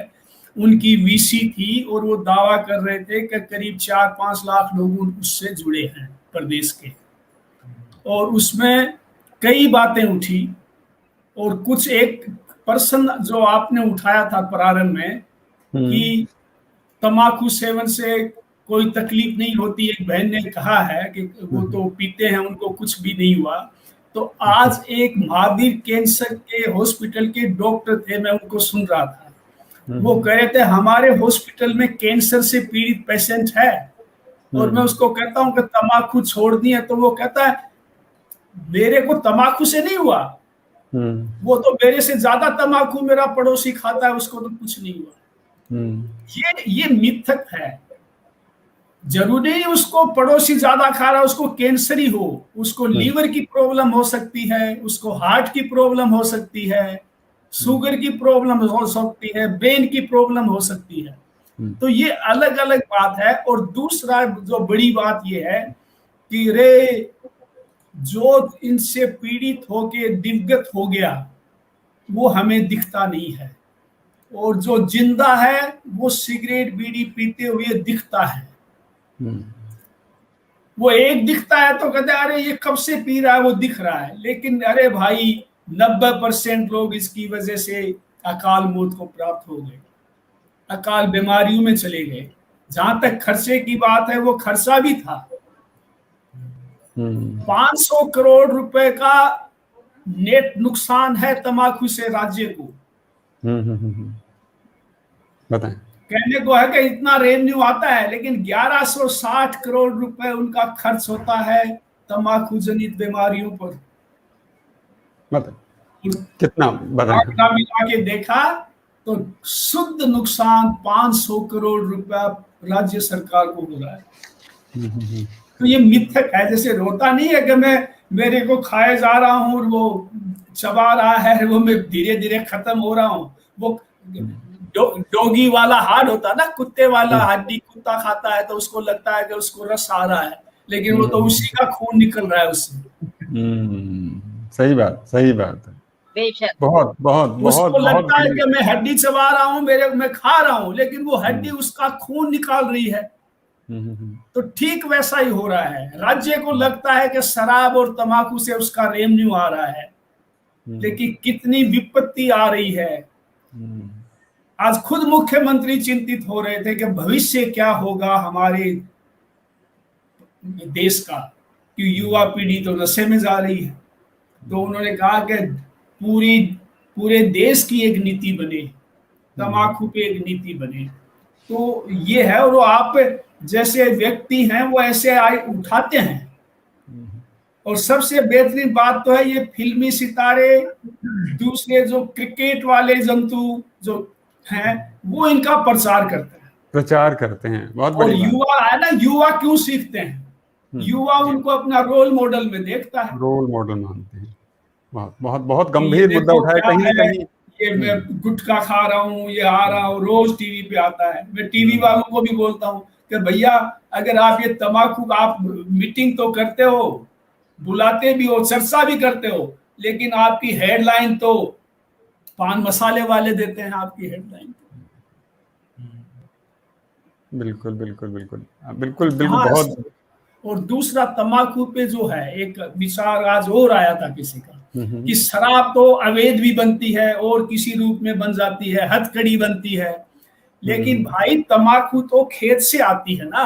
उनकी वीसी थी, और वो दावा कर रहे थे कि करीब 4-5 लाख लोग उससे जुड़े हैं प्रदेश के। और उसमें कई बातें उठी, और कुछ एक प्रश्न जो आपने उठाया था प्रारंभ में कि तंबाकू सेवन से कोई तकलीफ नहीं होती, एक बहन ने कहा है कि वो तो पीते हैं, उनको कुछ भी नहीं हुआ। तो आज एक महावीर कैंसर के हॉस्पिटल के डॉक्टर थे, मैं उनको सुन रहा था, वो कह रहे थे हमारे हॉस्पिटल में कैंसर से पीड़ित पेशेंट है, और मैं उसको कहता हूं कि तंबाकू छोड़ दिए, तो वो कहता है मेरे को तंबाकू से नहीं हुआ, वो तो मेरे से ज्यादा तंबाकू मेरा पड़ोसी खाता है, उसको तो कुछ नहीं हुआ। ये मिथक है। जरूरी नहीं उसको पड़ोसी ज्यादा खा रहा उसको कैंसर ही हो, उसको लीवर की प्रॉब्लम हो सकती है, उसको हार्ट की प्रॉब्लम हो सकती है, शुगर की प्रॉब्लम हो सकती है, ब्रेन की प्रॉब्लम हो सकती है। तो ये अलग अलग बात है। और दूसरा जो बड़ी बात ये है कि रे जो इनसे पीड़ित होके दिवगत हो गया वो हमें दिखता नहीं है, और जो जिंदा है वो सिगरेट बीड़ी पीते हुए दिखता है। वो एक दिखता है तो कहते हैं अरे ये कब से पी रहा है, वो दिख रहा है, लेकिन अरे भाई 90% लोग इसकी वजह से अकाल मौत को प्राप्त हो गए, अकाल बीमारियों में चले गए। जहां तक खर्चे की बात है, वो खर्चा भी था। 500 करोड़ रुपए का नेट नुकसान है तंबाकू से राज्य को। बताएं। कहने को है कि इतना रेवेन्यू आता है, लेकिन 1160 करोड़ रुपए उनका खर्च होता है तंबाकू जनित बीमारियों पर। बताएं कितना, बताएं। आंकड़ा मिला के देखा तो शुद्ध नुकसान 500 करोड़ रुपया राज्य सरकार को हो रहा है। तो ये मिथक है। जैसे रोता नहीं है कि मैं मेरे को खाए जा रहा हूँ और वो चबा रहा है, वो मैं धीरे धीरे खत्म हो रहा हूँ। वो डॉगी वाला हार्ड होता ना, कुत्ते वाला हड्डी, कुत्ता खाता है तो उसको लगता है कि उसको रस आ रहा है, लेकिन वो तो उसी का खून निकल रहा है उससे। सही बात, सही बात है। बेशक। बहुत बहुत बहुत उसको लगता है कि मैं हड्डी चबा रहा हूँ, मैं खा रहा हूँ, लेकिन वो हड्डी उसका खून निकाल रही है। तो ठीक वैसा ही हो रहा है। राज्य को लगता है कि शराब और तंबाकू से उसका रेवेन्यू आ रहा है, लेकिन कितनी विपत्ति आ रही है। आज खुद मुख्यमंत्री चिंतित हो रहे थे कि भविष्य क्या होगा हमारे देश का, कि युवा पीढ़ी तो नशे में जा रही है। तो उन्होंने कहा कि पूरे देश की एक नीति बने, तंबाकू पे एक नीति बने। तो ये है, और वो आप जैसे व्यक्ति हैं वो ऐसे उठाते हैं। और सबसे बेहतरीन बात तो है ये फिल्मी सितारे, दूसरे जो क्रिकेट वाले जंतु जो हैं, वो इनका प्रचार करते हैं। बहुत और युवा है ना, युवा क्यों सीखते हैं? युवा उनको अपना रोल मॉडल में देखता है, रोल मॉडल मानते हैं। बहुत बहुत बहुत गंभीर मुद्दा उठाया कहीं ना कहीं। ये मैं गुटखा खा रहा हूँ, ये आ रहा हूँ, रोज टीवी पे आता है। मैं टीवी वालों को भी बोलता हूँ कि भैया अगर आप ये तंबाकू, आप मीटिंग तो करते हो, बुलाते भी हो, चर्चा भी करते हो, लेकिन आपकी हेडलाइन तो पान मसाले वाले देते हैं आपकी हेडलाइन। बिल्कुल बिल्कुल बिल्कुल बिल्कुल बिल्कुल बहुत। और दूसरा तंबाकू पे जो है एक विचार आज और आया था किसी का कि शराब तो अवैध भी बनती है और किसी रूप में बन जाती है, हथकड़ी बनती है, लेकिन भाई तंबाकू तो खेत से आती है ना,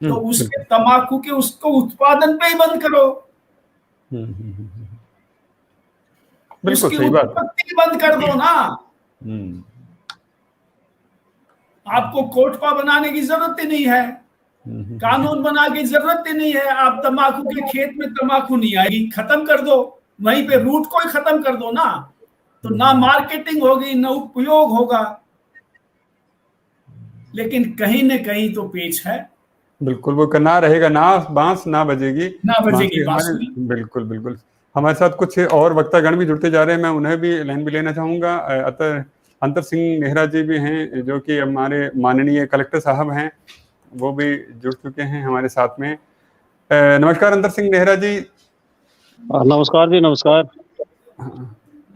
तो उसके तंबाकू के उसको उत्पादन पे ही बंद करो, उसकी उत्पत्ति बंद कर दो ना। आपको कोटपा बनाने की जरूरत ही नहीं है, कानून बना की जरूरत ही नहीं है। आप तंबाकू के खेत में तंबाकू नहीं आएगी, खत्म कर दो, वहीं पे रूट को ही खत्म कर दो ना। तो ना मार्केटिंग होगी, ना उपयोग होगा, लेकिन कहीं न कहीं तो पेच है। बिल्कुल, वो ना रहेगा, ना बांस ना बजेगी ना बजेगी बांसुरी। बांसुरी। बिल्कुल बिल्कुल। हमारे साथ कुछ और वक्तागण भी जुड़ते जा रहे हैं, मैं उन्हें भी लाइन भी लेना चाहूंगा। अंतर सिंह नेहरा जी भी हैं, जो कि हमारे माननीय कलेक्टर साहब हैं, वो भी जुड़ चुके हैं हमारे साथ में। नमस्कार अंतर सिंह नेहरा जी। नमस्कार जी, नमस्कार।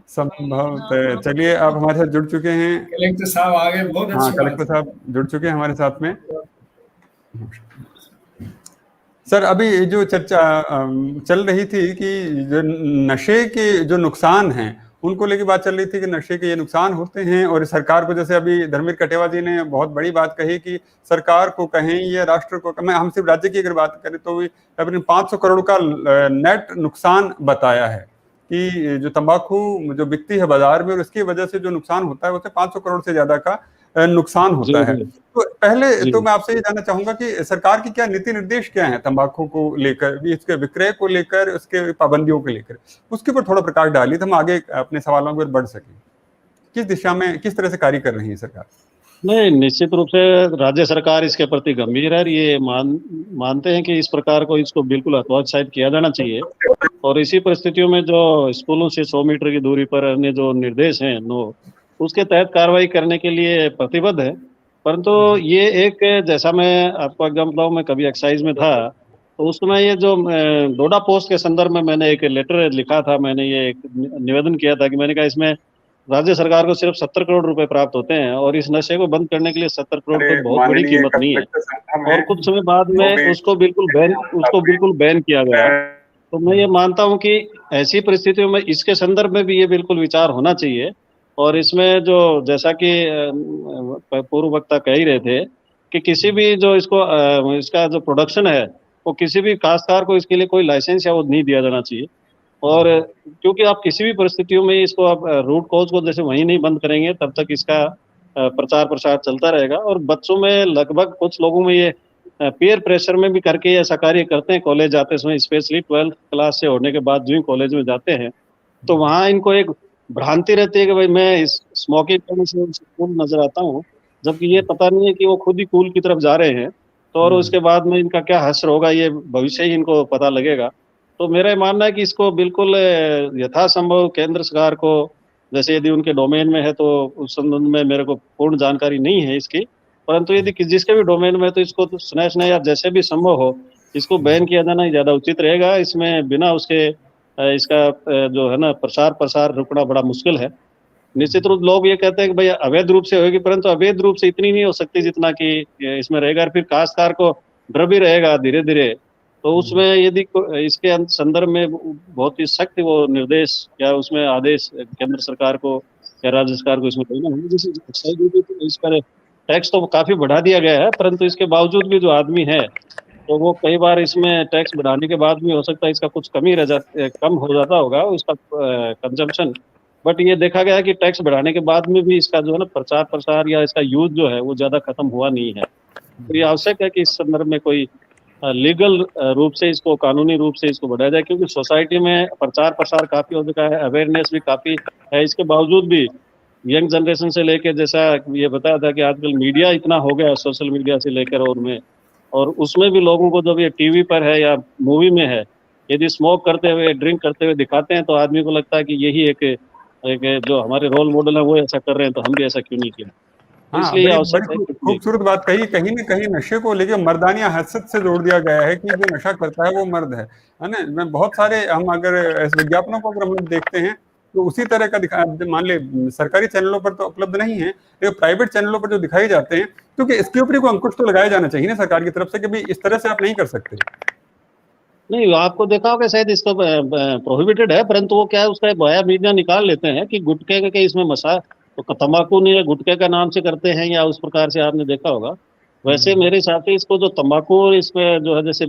संभव चलिए, आप हमारे साथ जुड़ चुके हैं। कलेक्टर साहब आ गए, बहुत हाँ, अच्छी कलेक्टर बात है। साहब जुड़ चुके हैं हमारे साथ में। सर, अभी ये जो चर्चा चल रही थी कि जो नशे के जो नुकसान हैं उनको लेके बात चल रही थी कि नशे के ये नुकसान होते हैं, और सरकार को, जैसे अभी धर्मवीर कटेवा जी ने बहुत बड़ी बात कही कि सरकार को कहें या राष्ट्र को, मैं हम सिर्फ राज्य की अगर बात करें तो भी अपने 500 करोड़ का नेट नुकसान बताया है कि जो तंबाकू जो बिकती है बाजार में और उसकी वजह से जो नुकसान होता है उससे 500 करोड़ से ज्यादा का नुकसान होता है। तो पहले तो मैं आपसे ये जानना चाहूंगा कि सरकार की क्या नीति निर्देश क्या है तंबाकू को लेकर, इसके विक्रय को लेकर, उसके पाबंदियों को लेकर, उसके ऊपर थोड़ा प्रकाश डालिए तो हम आगे अपने सवालों पर बढ़ सकें। किस दिशा में, किस तरह से कार्य कर रही है सरकार? नहीं, निश्चित रूप से राज्य सरकार इसके प्रति गंभीर है। ये मानते हैं कि इस प्रकार को इसको बिल्कुल हतोत्साहित किया जाना चाहिए, और इसी परिस्थितियों में जो स्कूलों से 100 मीटर की दूरी पर अन्य जो निर्देश हैं उसके तहत कार्रवाई करने के लिए प्रतिबद्ध है। परंतु ये एक, जैसा मैं आपको एग्जाम्पल बताऊं, मैं कभी एक्साइज में था तो उस समय ये जो डोडा पोस्ट के संदर्भ में मैंने एक लेटर लिखा था, मैंने ये एक निवेदन किया था कि मैंने कहा इसमें राज्य सरकार को सिर्फ 70 करोड़ रुपए प्राप्त होते हैं, और इस नशे को बंद करने के लिए 70 करोड़ कोई बहुत बड़ी कीमत नहीं है। और कुछ समय बाद में उसको बिल्कुल बैन किया गया। तो मैं ये मानता हूं कि ऐसी परिस्थितियों में इसके संदर्भ में भी ये बिल्कुल विचार होना चाहिए। और इसमें जो, जैसा कि पूर्व वक्ता कह ही रहे थे कि किसी भी जो इसका जो प्रोडक्शन है वो किसी भी काश्तकार को इसके लिए कोई लाइसेंस या वो नहीं दिया जाना चाहिए। और क्योंकि आप किसी भी परिस्थितियों में इसको आप रूट कॉज को जैसे वहीं नहीं बंद करेंगे तब तक इसका प्रचार प्रसार चलता रहेगा। और बच्चों में लगभग कुछ लोगों में ये पीयर प्रेशर में भी करके ऐसा कार्य करते हैं। कॉलेज जाते समय, स्पेशली 12th क्लास से होने के बाद जो ही कॉलेज में जाते हैं तो वहाँ इनको एक भ्रांति रहती है कि भाई मैं इस स्मोकिंग करने से कूल नजर आता हूँ, जबकि ये पता नहीं है कि वो खुद ही कूल की तरफ जा रहे हैं। तो और उसके बाद में इनका क्या हश्र होगा ये भविष्य ही इनको पता लगेगा। तो मेरा मानना है कि इसको बिल्कुल यथासंभव केंद्र सरकार को, जैसे यदि उनके डोमेन में है तो उस संबंध में मेरे को पूर्ण जानकारी नहीं है इसकी, परंतु यदि जिसके भी डोमेन में है तो इसको तो स्नैच या जैसे भी संभव हो इसको बैन किया जाना ज्यादा उचित रहेगा। इसमें बिना उसके इसका जो है ना प्रसार प्रसार रुकना बड़ा मुश्किल है। निश्चित रूप लोग ये कहते हैं कि भाई अवैध रूप से होगी, परंतु अवैध रूप से इतनी नहीं हो सकती जितना कि इसमें रहेगा। फिर काश्तकार को डर भी रहेगा धीरे धीरे। तो उसमें यदि इसके संदर्भ में बहुत ही सख्त वो निर्देश या उसमें आदेश केंद्र सरकार को या राज्य सरकार को इसमें देना होगा। जैसे एक्साइज ड्यूटी तो इस पर टैक्स तो काफी बढ़ा दिया गया है, परंतु इसके बावजूद भी जो आदमी है तो वो कई बार इसमें टैक्स बढ़ाने के बाद भी हो सकता है इसका कुछ कम हो जाता होगा उसका कंजम्पशन। बट ये देखा गया है कि टैक्स बढ़ाने के बाद में भी इसका जो है ना प्रचार प्रसार या इसका यूज जो है वो ज्यादा खत्म हुआ नहीं है। तो ये आवश्यक है कि इस संदर्भ में कोई लीगल रूप से इसको, कानूनी रूप से इसको बढ़ाया जाए, क्योंकि सोसाइटी में प्रचार प्रसार काफी हो चुका है, अवेयरनेस भी काफी है। इसके बावजूद भी यंग जनरेशन से लेकर, जैसा ये बताया था कि आजकल मीडिया इतना हो गया, सोशल मीडिया से लेकर और उसमें भी लोगों को जब ये टीवी पर है या मूवी में है, यदि स्मोक करते हुए, ड्रिंक करते हुए दिखाते हैं तो आदमी को लगता है कि यही एक जो हमारे रोल मॉडल है वो ऐसा कर रहे हैं तो हम भी ऐसा क्यों नहीं किया। हाँ, इसलिए बड़ी खूबसूरत बात कही। कहीं न कहीं नशे को लेके मर्दानिया हैसियत से जोड़ दिया गया है कि जो नशा करता है वो मर्द है ना। मैं बहुत सारे, हम अगर ऐसे विज्ञापनों को अगर हम देखते हैं तो उसी तरह का मान ले सरकारी चैनलों पर तो उपलब्ध नहीं है, लेकिन प्राइवेट चैनलों पर जो दिखाई जाते हैं, क्योंकि इसके ऊपर को अंकुश तो लगाया जाना चाहिए ना सरकार की तरफ से कि भाई इस तरह से आप नहीं कर सकते। नहीं, आपको देखा होगा शायद इसको प्रोहिबिटेड है, परंतु वो क्या है उसका बया मीडिया निकाल लेते हैं कि गुटखे के इसमें मसा तो तंबाकू नहीं, गुटखे का नाम से करते हैं या उस प्रकार से आपने देखा होगा। वैसे मेरे हिसाब से इसको जो तंबाकू इसमें जो है जैसे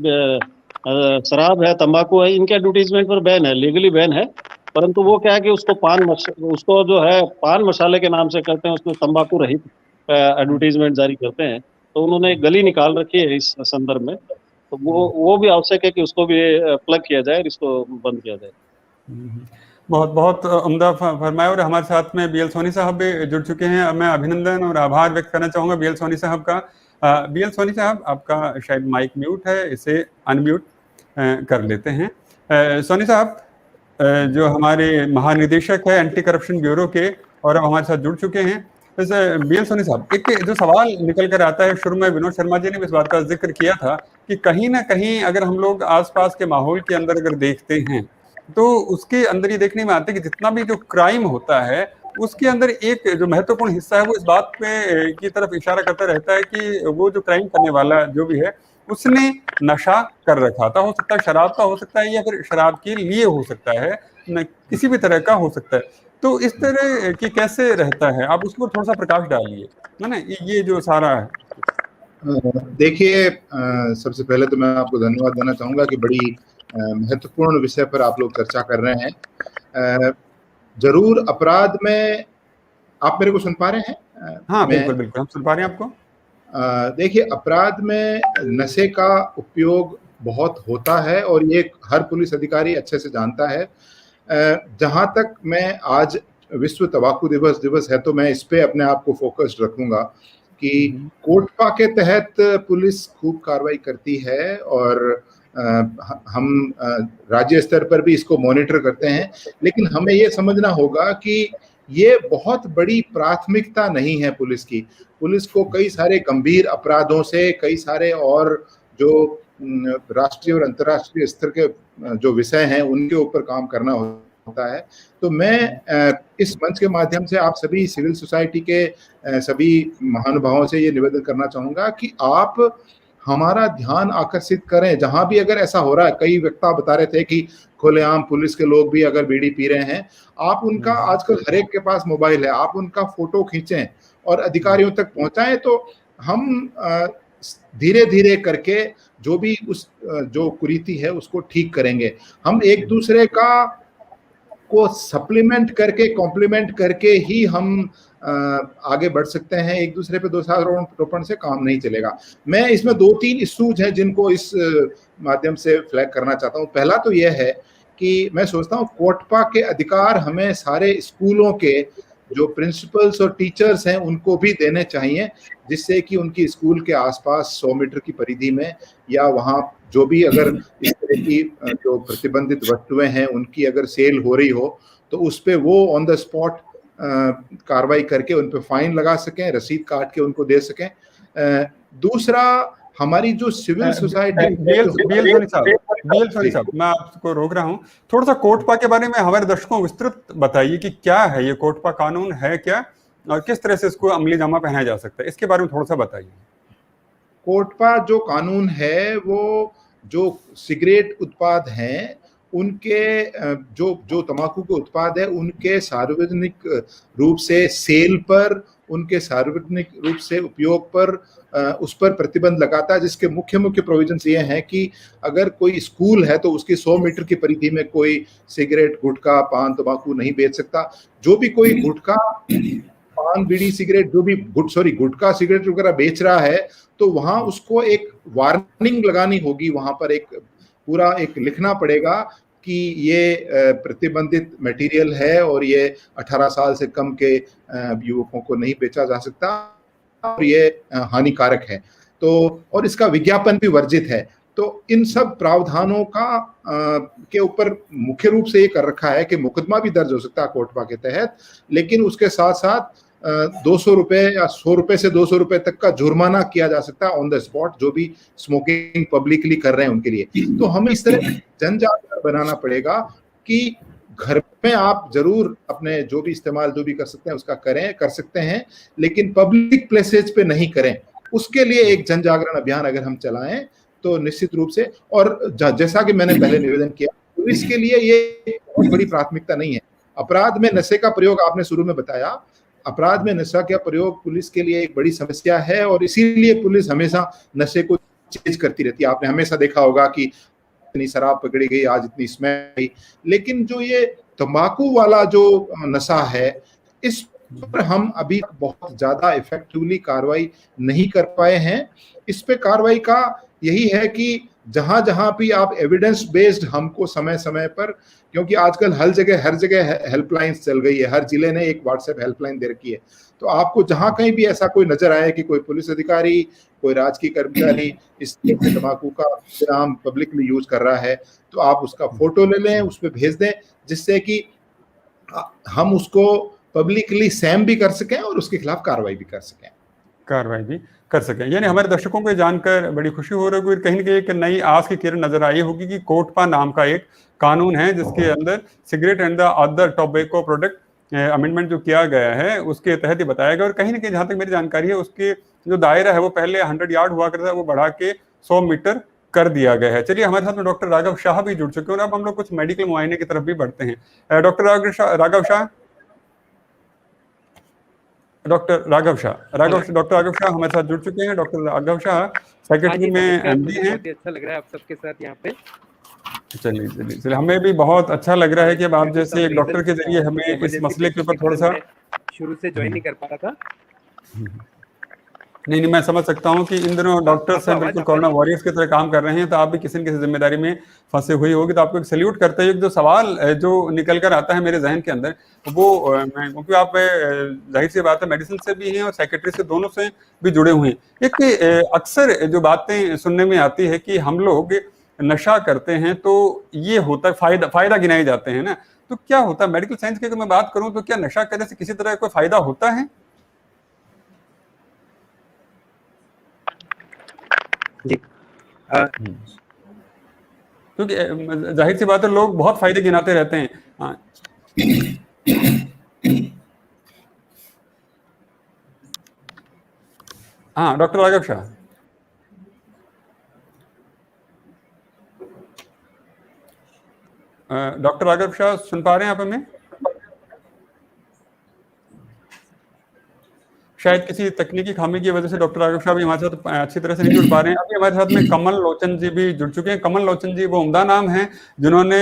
शराब है, तंबाकू है, इनके एडवर्टीजमेंट पर बैन है, लीगली बैन है। परंतु वो क्या है कि उसको जो है पान मसाले के नाम से करते हैं, उसमें तंबाकू रहित एडवर्टीजमेंट जारी करते हैं। तो उन्होंने एक गली निकाल रखी है इस संदर्भ में। तो वो भी आवश्यक है कि उसको भी प्लग किया जाए और इसको बंद किया जाए। बहुत बहुत उम्दा फरमाया। और हमारे साथ में बीएल सोनी साहब भी जुड़ चुके हैं। मैं अभिनंदन और आभार व्यक्त करना चाहूंगा बीएल सोनी साहब का। बीएल सोनी साहब, आपका शायद माइक म्यूट है, इसे अनम्यूट कर लेते हैं। सोनी साहब जो हमारे महानिदेशक है एंटी करप्शन ब्यूरो के, और हमारे साथ जुड़ चुके हैं। बीएल सोनी साहब, एक जो सवाल निकल कर आता है, शुरू में विनोद शर्मा जी ने भी इस बात का जिक्र किया था कि कहीं ना कहीं अगर हम लोग आसपास के माहौल के अंदर अगर देखते हैं तो उसके अंदर ये देखने में आता है कि जितना भी जो क्राइम होता है उसके अंदर एक जो महत्वपूर्ण हिस्सा है वो इस बात पे की तरफ इशारा करता रहता है कि वो जो क्राइम करने वाला जो भी है उसने नशा कर रखा था। हो सकता है शराब का हो सकता है, या फिर शराब के लिए हो सकता है, न किसी भी तरह का हो सकता है। तो इस तरह की कैसे रहता है, आप उसको थोड़ा सा प्रकाश डालिए, है ना, ये जो सारा है। देखिए, सबसे पहले तो मैं आपको धन्यवाद देना चाहूंगा कि बड़ी महत्वपूर्ण विषय पर आप लोग चर्चा कर रहे हैं। जरूर अपराध में, आप मेरे को सुन पा रहे हैं? हाँ बिल्कुल बिल्कुल, हम सुन पा रहे हैं आपको। देखिए, अपराध में नशे का उपयोग बहुत होता है और ये हर पुलिस अधिकारी अच्छे से जानता है। जहां तक मैं आज विश्व तंबाकू दिवस है तो मैं इस पे अपने आप को फोकस्ड रखूंगा कि कोटपा के तहत पुलिस खूब कार्रवाई करती है और हम राज्य स्तर पर भी इसको मॉनिटर करते हैं। लेकिन हमें ये समझना होगा कि ये बहुत बड़ी प्राथमिकता नहीं है पुलिस की। पुलिस को कई सारे गंभीर अपराधों से, कई सारे और जो राष्ट्रीय और अंतर्राष्ट्रीय स्तर के जो विषय हैं उनके ऊपर काम करना होता है। तो मैं इस मंच के माध्यम से आप सभी सिविल सोसाइटी के सभी महानुभावों से ये निवेदन करना चाहूंगा कि आप हमारा ध्यान आकर्षित करें जहां भी अगर ऐसा हो रहा है। कई वक्ता बता रहे थे कि खुलेआम पुलिस के लोग भी अगर बीड़ी पी रहे हैं, आप उनका, आजकल हर एक के पास मोबाइल है, आप उनका फोटो खींचें और अधिकारियों तक पहुंचाएं। तो हम धीरे धीरे करके जो भी उस जो कुरीति है उसको ठीक करेंगे। हम एक दूसरे का को सप्लीमेंट करके, कॉम्प्लीमेंट करके ही हम आगे बढ़ सकते हैं। एक दूसरे पे दोषारोपण से काम नहीं चलेगा। मैं इसमें 2-3 इश्यूज हैं जिनको इस माध्यम से फ्लैग करना चाहता हूं। पहला तो यह है कि मैं सोचता हूं कोटपा के अधिकार हमें सारे स्कूलों के जो प्रिंसिपल्स और टीचर्स हैं उनको भी देने चाहिए, जिससे कि उनकी स्कूल के आसपास 100 मीटर की परिधि में या वहाँ जो भी अगर इस तरह की जो प्रतिबंधित वस्तुएं हैं उनकी अगर सेल हो रही हो तो उस पे वो ऑन द स्पॉट कार्रवाई करके उन पे फाइन लगा सकें, रसीद काट के उनको दे सकें। दूसरा, हमारी जो सिविल सोसाइटी, बीएल सोनी साहब, मैं आपको रोक रहा हूँ। थोड़ा सा कोटपा के बारे में हमारे दर्शकों को विस्तृत बताइए कि क्या है ये कोटपा कानून, है क्या और किस तरह से इसको अमली जामा पहनाया जा सकता है, इसके बारे में थोड़ा सा बताइए। कोटपा जो कानून है वो जो सिगरेट उत्पाद हैं उनके जो तंबाकू के उत्पाद है उनके सार्वजनिक रूप से सेल पर, उनके सार्वजनिक रूप से उपयोग पर उस पर प्रतिबंध लगाता है, जिसके मुख्य प्रोविजंस ये हैं कि अगर कोई स्कूल है तो उसकी 100 मीटर की परिधि में कोई सिगरेट, गुटखा, पान, तंबाकू नहीं बेच सकता। जो भी कोई गुटखा, पान, बीड़ी, सिगरेट, जो भी गुटखा, सिगरेट वगैरह बेच रहा है तो वहां उसको एक वार्निंग लगानी होगी। वहां पर एक पूरा एक लिखना पड़ेगा कि ये प्रतिबंधित मटेरियल है और ये 18 साल से कम के युवकों को नहीं बेचा जा सकता और ये हानिकारक है। तो और इसका विज्ञापन भी वर्जित है। तो इन सब प्रावधानों का के ऊपर मुख्य रूप से ये कर रखा है कि मुकदमा भी दर्ज हो सकता है कोटपा के तहत, लेकिन उसके साथ साथ 200 रुपए या 100 रुपए से 200 रुपए तक का जुर्माना किया जा सकता है ऑन द स्पॉट, जो भी स्मोकिंग पब्लिकली कर रहे हैं उनके लिए। तो हमें इस तरह जन जागरण बनाना पड़ेगा कि घर में आप जरूर अपने जो भी इस्तेमाल जो भी कर सकते हैं उसका कर सकते हैं, लेकिन पब्लिक प्लेसेज पे नहीं करें। उसके लिए एक जन जागरण अभियान अगर हम चलाएं तो निश्चित रूप से, और जैसा कि मैंने पहले निवेदन किया, पुलिस के लिए ये बहुत बड़ी प्राथमिकता नहीं है। अपराध में नशे का प्रयोग आपने शुरू में बताया, अपराध में नशा का प्रयोग पुलिस के लिए एक बड़ी समस्या है और इसीलिए पुलिस हमेशा नशे को चेंज करती रहती है। आपने हमेशा देखा होगा कि इतनी शराब पकड़ी गई, आज इतनी स्मेल आई, लेकिन जो ये तंबाकू वाला जो नशा है इस पर हम अभी बहुत ज्यादा इफेक्टिवली कार्रवाई नहीं कर पाए हैं। इस पे कार्रवाई का यही है कि जहां जहां भी आप एविडेंस बेस्ड हमको समय समय पर, क्योंकि आजकल हर जगह हेल्पलाइंस चल गई है, हर जिले ने एक व्हाट्सएप हेल्पलाइन दे रखी है, तो आपको जहां कहीं भी ऐसा कोई नजर आए कि कोई पुलिस अधिकारी, कोई राजकीय कर्मचारी इस तंबाकू का नाम पब्लिकली यूज कर रहा है, तो आप उसका फोटो ले लें, उस पर भेज दें, जिससे कि हम उसको पब्लिकली सैम भी कर सकें और उसके खिलाफ कार्रवाई भी कर सकें। यानी हमारे दर्शकों को जानकर बड़ी खुशी हो रही है, कहीं ना कहीं एक नई आस की किरण नजर आई होगी कि कोटपा नाम का एक कानून है जिसके अंदर cigarette and the other tobacco product amendment जो किया गया है उसके तहत ही बताया गया, और कहीं ना कहीं जहां तक मेरी जानकारी है उसके जो दायरा है वो पहले 100 यार्ड हुआ करता है, वो बढ़ा के 100 मीटर कर दिया गया है। चलिए, हमारे साथ में डॉक्टर राघव शाह भी जुड़ चुके हैं और अब हम लोग कुछ मेडिकल मुआयने की तरफ भी बढ़ते हैं। डॉक्टर राघव शाह डॉक्टर राघव शाह हमारे साथ जुड़ चुके हैं। डॉक्टर राघव शाह सेक्रेटरी में एमडी हैं। अच्छा लग रहा है आप सबके साथ यहाँ पे। चलिए, हमें भी बहुत अच्छा लग रहा है कि अब आप जैसे एक डॉक्टर के जरिए हमें इस मसले के ऊपर थोड़ा सा शुरू से ज्वाइन नहीं कर पा रहा था। नहीं, मैं समझ सकता हूँ कि इन दिनों डॉक्टर्स हैं बिल्कुल कोरोना वॉरियर्स की तरह काम कर रहे हैं, तो आप भी किसी न किसी जिम्मेदारी में फंसे हुए होगी, तो आपको एक सैल्यूट करते हुए जो सवाल जो निकल कर आता है मेरे जहन के अंदर वो, क्योंकि आप जाहिर सी बात है मेडिसिन से भी हैं और सेक्रेटरी से, दोनों से भी जुड़े हुए हैं। एक अक्सर जो बातें सुनने में आती है कि हम लोग नशा करते हैं तो ये होता है फायदा गिनाए जाते हैं ना, तो क्या होता है मेडिकल साइंस की अगर मैं बात करूं तो क्या नशा करने से किसी तरह कोई फायदा होता है? क्योंकि जाहिर सी बात है लोग बहुत फायदे गिनाते रहते हैं। हाँ, डॉक्टर राघव शाह। डॉक्टर राघव शाह सुन पा रहे हैं आप हमें? शायद किसी तकनीकी खामी की वजह से डॉक्टर राघव शाह भी हमारे साथ अच्छी तरह से नहीं जुड़ पा रहे हैं। अभी हमारे साथ में कमल लोचन जी भी जुड़ चुके हैं। कमल लोचन जी वो उम्दा नाम है जिन्होंने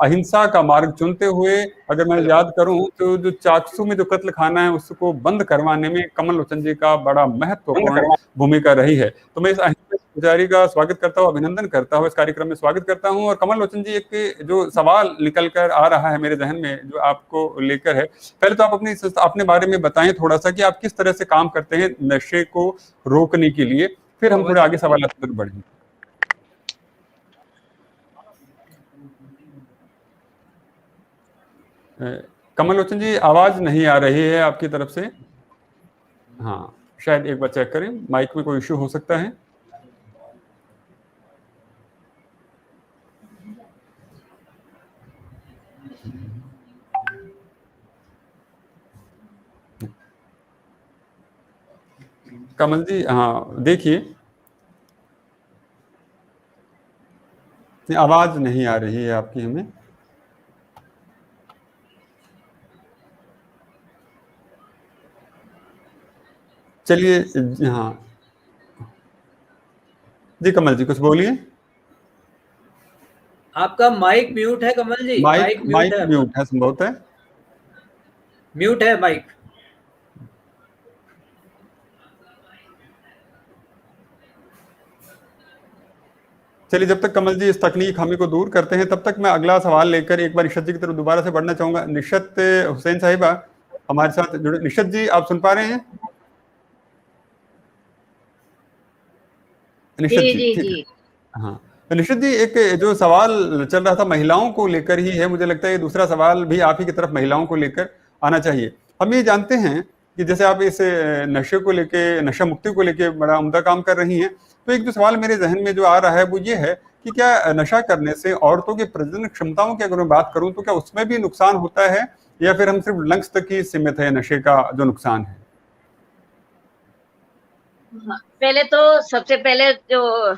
अहिंसा का मार्ग चुनते हुए, अगर मैं याद करूं तो जो चाकसू में जो कत्ल खाना है उसको बंद करवाने में कमल लोचन जी का बड़ा महत्वपूर्ण भूमिका रही है। तो मैं इस अहिंसा पुजारी का स्वागत करता हूं, अभिनंदन करता हूं, इस कार्यक्रम में स्वागत करता हूं। और कमल लोचन जी, एक जो सवाल निकल कर आ रहा है मेरे जहन में जो आपको लेकर है, पहले तो आप अपने बारे में बताएं थोड़ा सा कि आप किस तरह से काम करते हैं नशे को रोकने के लिए, फिर हम थोड़े आगे सवाल तक बढ़ेंगे। कमल लोचन जी, आवाज नहीं आ रही है आपकी तरफ से। हाँ, शायद एक बार चेक करें, माइक में कोई इश्यू हो सकता है। कमल जी, हाँ देखिए, आवाज नहीं आ रही है आपकी हमें। चलिए, हाँ जी, कमल जी कुछ बोलिए। आपका माइक म्यूट है कमल जी। माइक म्यूट है संभवतः। म्यूट है माइक। चलिए, जब तक कमल जी इस तकनीकी खामी को दूर करते हैं तब तक मैं अगला सवाल लेकर एक बार निशत जी की तरफ दोबारा से बढ़ना चाहूंगा। निशत हुसैन साहिबा हमारे साथ जुड़े। निशत जी, आप सुन पा रहे हैं? निशत जी, हाँ निशत जी, एक जो सवाल चल रहा था महिलाओं को लेकर ही है, मुझे लगता है दूसरा सवाल भी आप ही की तरफ महिलाओं को लेकर आना चाहिए। हम ये जानते हैं कि जैसे आप इस नशे को लेके, नशा मुक्ति को लेके बड़ा उम्दा काम कर रही हैं, तो एक जो सवाल मेरे जहन में जो आ रहा है वो ये है कि क्या नशा करने से औरतों की प्रजनन क्षमताओं की अगर मैं बात करूं तो क्या उसमें भी नुकसान होता है, या फिर हम सिर्फ लंग्स तक ही सीमित है नशे का जो नुकसान है? पहले तो सबसे पहले जो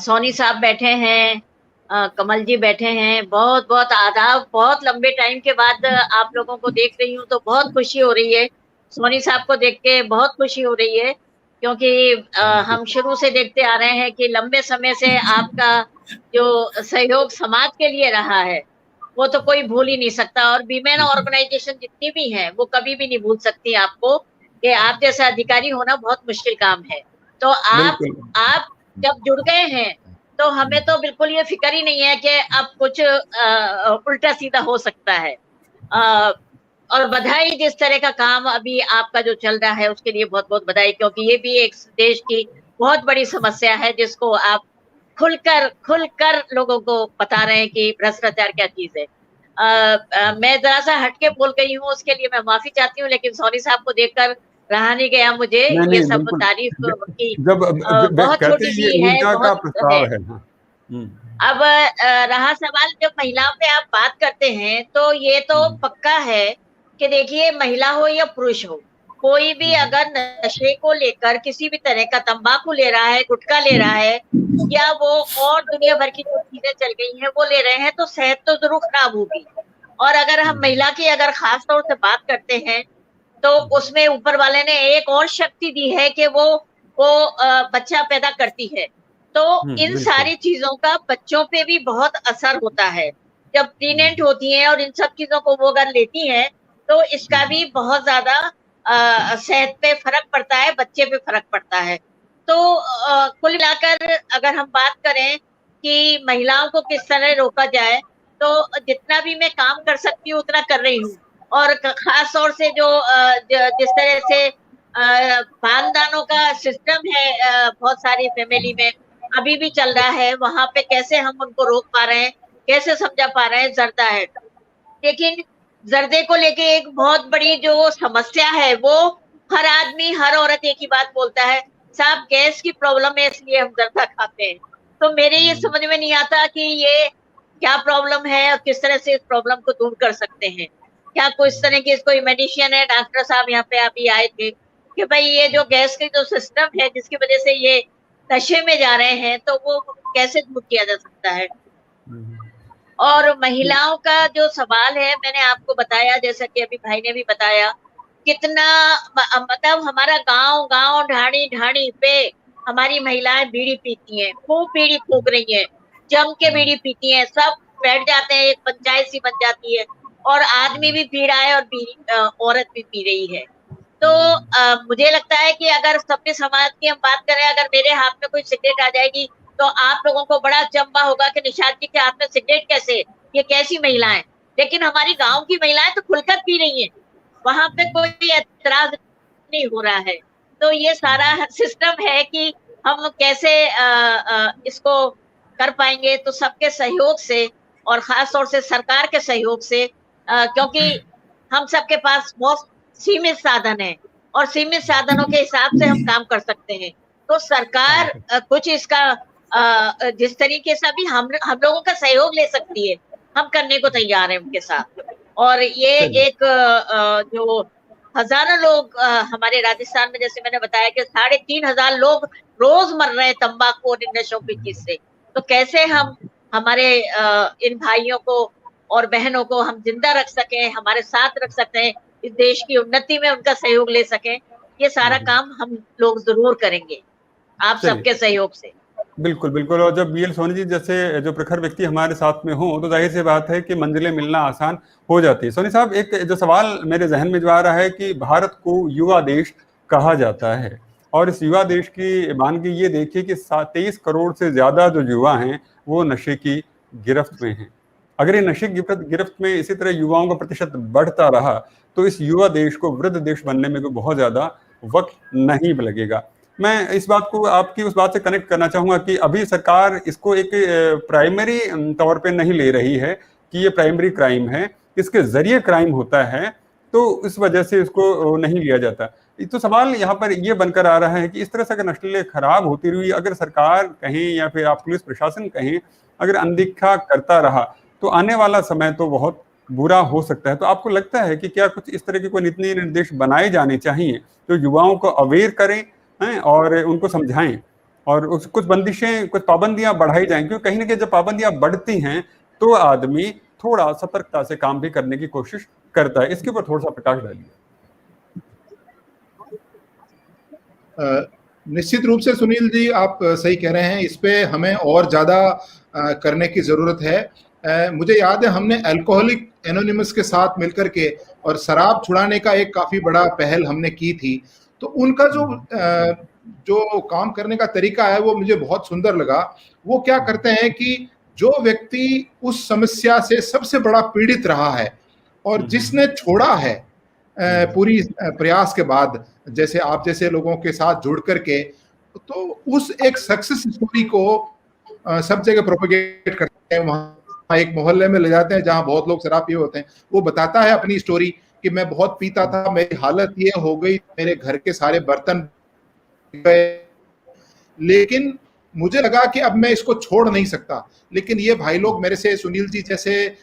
सोनी साहब बैठे हैं, कमल जी बैठे हैं, बहुत बहुत आदाब। बहुत लंबे टाइम के बाद आप लोगों को देख रही हूँ तो बहुत खुशी हो रही है। सोनी साहब को देख के बहुत खुशी हो रही है, क्योंकि हम शुरू से देखते आ रहे हैं कि लंबे समय से आपका जो सहयोग समाज के लिए रहा है वो तो कोई भूल ही नहीं सकता। और वीमेन ऑर्गेनाइजेशन जितनी भी हैं वो कभी भी नहीं भूल सकती आपको, कि आप जैसा अधिकारी होना बहुत मुश्किल काम है। तो आप बिल्कुल जब जुड़ गए हैं तो हमें तो बिल्कुल ये फिक्र ही नहीं है कि अब कुछ उल्टा सीधा हो सकता है। और बधाई, जिस तरह का काम अभी आपका जो चल रहा है उसके लिए बहुत बहुत बधाई, क्योंकि ये भी एक देश की बहुत बड़ी समस्या है जिसको आप खुलकर लोगों को बता रहे हैं कि भ्रष्टाचार क्या चीज है। मैं जरा सा हटके बोल गई हूँ, उसके लिए मैं माफी चाहती हूँ, लेकिन सोनी साहब को देखकर रहा नहीं गया मुझे। नहीं, ये सब बिल्कुल। तारीफ की जब बहुत कहते छोटी हैं सी ये है, ऊर्जा का बहुत प्रस्ताव है। है। हाँ। अब रहा सवाल, जब महिलाओं पे आप बात करते हैं तो ये तो पक्का है कि देखिए, महिला हो या पुरुष हो, कोई भी अगर नशे को लेकर किसी भी तरह का तंबाकू ले रहा है, गुटखा ले रहा है, या वो और दुनिया भर की जो चीजें चल गई हैं वो ले रहे हैं, तो सेहत तो जरूर खराब होगी। और अगर हम महिला की अगर खास तौर से बात करते हैं तो उसमें ऊपर वाले ने एक और शक्ति दी है कि वो बच्चा पैदा करती है। तो इन सारी चीजों का बच्चों पे भी बहुत असर होता है। जब प्रेग्नेंट होती हैं और इन सब चीजों को वो अगर लेती हैं तो इसका भी बहुत ज्यादा सेहत पे फर्क पड़ता है, बच्चे पे फर्क पड़ता है। तो कुल मिलाकर अगर हम बात करें कि महिलाओं को किस तरह रोका जाए, तो जितना भी मैं काम कर सकती हूँ उतना कर रही हूँ। और खास तौर से जो जिस तरह से खानदानों का सिस्टम है बहुत सारी फैमिली में अभी भी चल रहा है, वहां पे कैसे हम उनको रोक पा रहे हैं, कैसे समझा पा रहे हैं, जर्दा है। लेकिन जर्दे को लेके एक बहुत बड़ी जो समस्या है, वो हर आदमी हर औरत एक ही बात बोलता है, साहब गैस की प्रॉब्लम है इसलिए हम जर्दा खाते हैं। तो मेरे ये समझ में नहीं आता कि ये क्या प्रॉब्लम है और किस तरह से इस प्रॉब्लम को दूर कर सकते हैं। क्या कुछ तरह की कोई मेडिसिन है? डॉक्टर साहब यहाँ पे अभी आए थे कि भाई ये जो गैस की जो सिस्टम है जिसकी वजह से ये नशे में जा रहे हैं, तो वो कैसे दूर किया जा सकता है। और महिलाओं का जो सवाल है, मैंने आपको बताया, जैसा कि अभी भाई ने भी बताया, कितना मतलब हमारा गांव ढाणी ढाणी पे हमारी महिलाएं बीड़ी पीती हैं, खूब बीड़ी फूक रही हैं, जम के बीड़ी पीती हैं, सब बैठ जाते हैं, एक पंचायत सी बन जाती है, और आदमी भी पी रहा है और औरत भी पी रही है। तो मुझे लगता है कि अगर सभ्य समाज की हम बात करें, अगर मेरे हाथ में कोई सिगरेट आ जाएगी तो आप लोगों को बड़ा अचंभा होगा कि निशाद जी के हाथ में सिगरेट कैसे, ये कैसी महिलाएं। लेकिन हमारी गांव की महिलाएं तो खुलकर पी रही हैं, वहां पे कोई एतराज नहीं हो रहा है। तो ये सारा सिस्टम है कि हम कैसे इसको कर पाएंगे, तो सबके सहयोग से और खास तौर से सरकार के सहयोग से, क्योंकि हम सबके पास बहुत सीमित साधन है और सीमित साधनों के हिसाब से हम काम कर सकते हैं। तो सरकार कुछ इसका जिस तरीके से भी हम लोगों का सहयोग ले सकती है, हम करने को तैयार हैं उनके साथ। और ये एक जो हजारों लोग हमारे राजस्थान में, जैसे मैंने बताया कि 3,500 लोग रोज मर रहे हैं तंबाकू और इन नशों की चीज से, तो कैसे हम हमारे इन भाइयों को और बहनों को हम जिंदा रख सकें, हमारे साथ रख सकते हैं, इस देश की उन्नति में उनका सहयोग ले सकें, ये सारा काम हम लोग जरूर करेंगे आप सबके सहयोग से। बिल्कुल बिल्कुल। और जब BL सोनी जी जैसे जो प्रखर व्यक्ति हमारे साथ में हो, तो जाहिर सी बात है कि मंजिलें मिलना आसान हो जाती है। सोनी साहब, एक जो सवाल मेरे जहन में जो आ रहा है कि भारत को युवा देश कहा जाता है, और इस युवा देश की मान के ये देखिए कि 23 करोड़ से ज्यादा जो युवा हैं वो नशे की गिरफ्त में हैं। अगर ये नशे की गिरफ्त में इसी तरह युवाओं का प्रतिशत बढ़ता रहा तो इस युवा देश को वृद्ध देश बनने में कोई बहुत ज्यादा वक्त नहीं लगेगा। मैं इस बात को आपकी उस बात से कनेक्ट करना चाहूंगा कि अभी सरकार इसको एक प्राइमरी तौर पे नहीं ले रही है कि ये प्राइमरी क्राइम है, इसके जरिए क्राइम होता है, तो इस वजह से इसको नहीं लिया जाता। तो सवाल यहाँ पर ये बनकर आ रहा है कि इस तरह से अगर नस्लें खराब होती रही, अगर सरकार कहें या फिर आप पुलिस प्रशासन कहें, अगर अनदेखा करता रहा तो आने वाला समय तो बहुत बुरा हो सकता है। तो आपको लगता है कि क्या कुछ इस तरह के कोई नीति निर्देश बनाए जाने चाहिए जो युवाओं को अवेयर करें और उनको समझाएं, और कुछ बंदिशें, कुछ पाबंदियां बढ़ाई जाएं, क्योंकि कहीं ना कहीं जब पाबंदियां बढ़ती हैं तो आदमी थोड़ा सतर्कता से काम भी करने की कोशिश करता है। इसके ऊपर थोड़ा सा प्रकाश डालिए। निश्चित रूप से सुनील जी आप सही कह रहे हैं, इस पे हमें और ज्यादा करने की जरूरत है। मुझे याद है हमने अल्कोहलिक एनोनिमस के साथ मिलकर के और शराब छुड़ाने का एक काफी बड़ा पहल हमने की थी। तो उनका जो जो काम करने का तरीका है वो मुझे बहुत सुंदर लगा। वो क्या करते हैं कि जो व्यक्ति उस समस्या से सबसे बड़ा पीड़ित रहा है और जिसने छोड़ा है पूरी प्रयास के बाद, जैसे आप जैसे लोगों के साथ जुड़ करके, तो उस एक सक्सेस स्टोरी को सब जगह प्रोपेगेट करते हैं। वहां एक मोहल्ले में ले जाते हैं जहां बहुत लोग शराब पिए होते हैं, वो बताता है अपनी स्टोरी कि मैं बहुत पीता था, मेरी हालत ये हो गई, मेरे घर के सारे बर्तन गए, लेकिन मुझे लगा कि अब मैं इसको छोड़ नहीं सकता। लेकिन ये भाई लोग मेरे से, सुनील जी जैसे,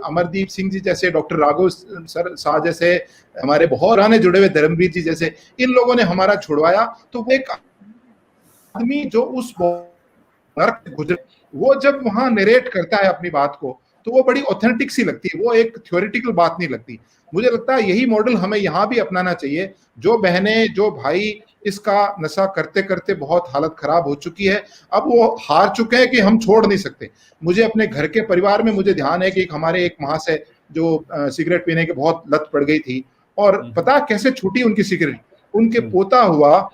अमरदीप सिंह जी जैसे, डॉक्टर राघव सर शाह जैसे, हमारे बहुत पुराने जुड़े हुए धर्मवीर जी जैसे, इन लोगों ने हमारा छुड़वाया। तो वो एक आदमी जो उस नर्क गुजरे, वो जब वहां नरेट करता है अपनी बात को, तो वो बड़ी ऑथेंटिक सी लगती है, वो एक थ्योरेटिकल बात नहीं लगती। मुझे लगता है यही मॉडल हमें यहाँ भी अपनाना चाहिए। जो बहनें, जो भाई इसका नशा करते करते बहुत हालत खराब हो चुकी है, अब वो हार चुके हैं कि हम छोड़ नहीं सकते। मुझे अपने घर के परिवार में मुझे ध्यान है कि हमारे एक महाशय जो सिगरेट पीने के बहुत लत पड़ गई थी, और पता कैसे छूटी उनकी सिगरेट, उनके पोता हुआ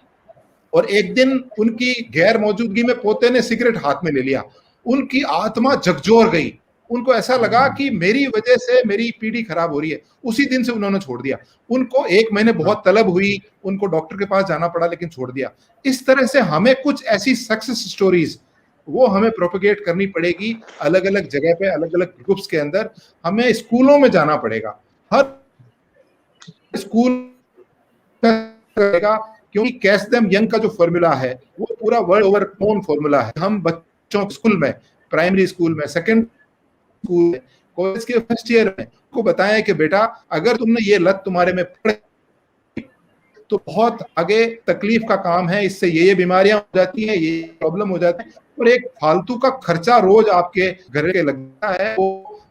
और एक दिन उनकी गैर मौजूदगी में पोते ने सिगरेट हाथ में ले लिया। उनकी आत्मा झकझोर गई, उनको ऐसा लगा कि मेरी वजह से मेरी पीढ़ी खराब हो रही है। उसी दिन से उन्होंने छोड़ दिया। उनको 1 महीने बहुत तलब हुई, उनको डॉक्टर के पास जाना पड़ा, लेकिन छोड़ दिया। इस तरह से हमें कुछ ऐसी सक्सेस स्टोरीज वो हमें प्रोपेगेट करनी पड़ेगी अलग अलग जगह पे, अलग अलग ग्रुप्स के अंदर। हमें स्कूलों में जाना पड़ेगा, हर स्कूल करेगा, क्योंकि कैच देम यंग का जो फॉर्मूला है वो पूरा वर्ल्ड ओवर नोन फॉर्मूला है। हम बच्चों स्कूल में, प्राइमरी स्कूल में, सेकेंड स्कूल में, कॉलेज के फर्स्ट ईयर में को बताया कि बेटा अगर तुमने ये लत तुम्हारे में पड़े तो बहुत आगे तकलीफ का काम है, इससे ये बीमारियां हो जाती हैं, ये प्रॉब्लम हो जाती है, और एक फालतू का खर्चा रोज आपके घर के लगता है, वो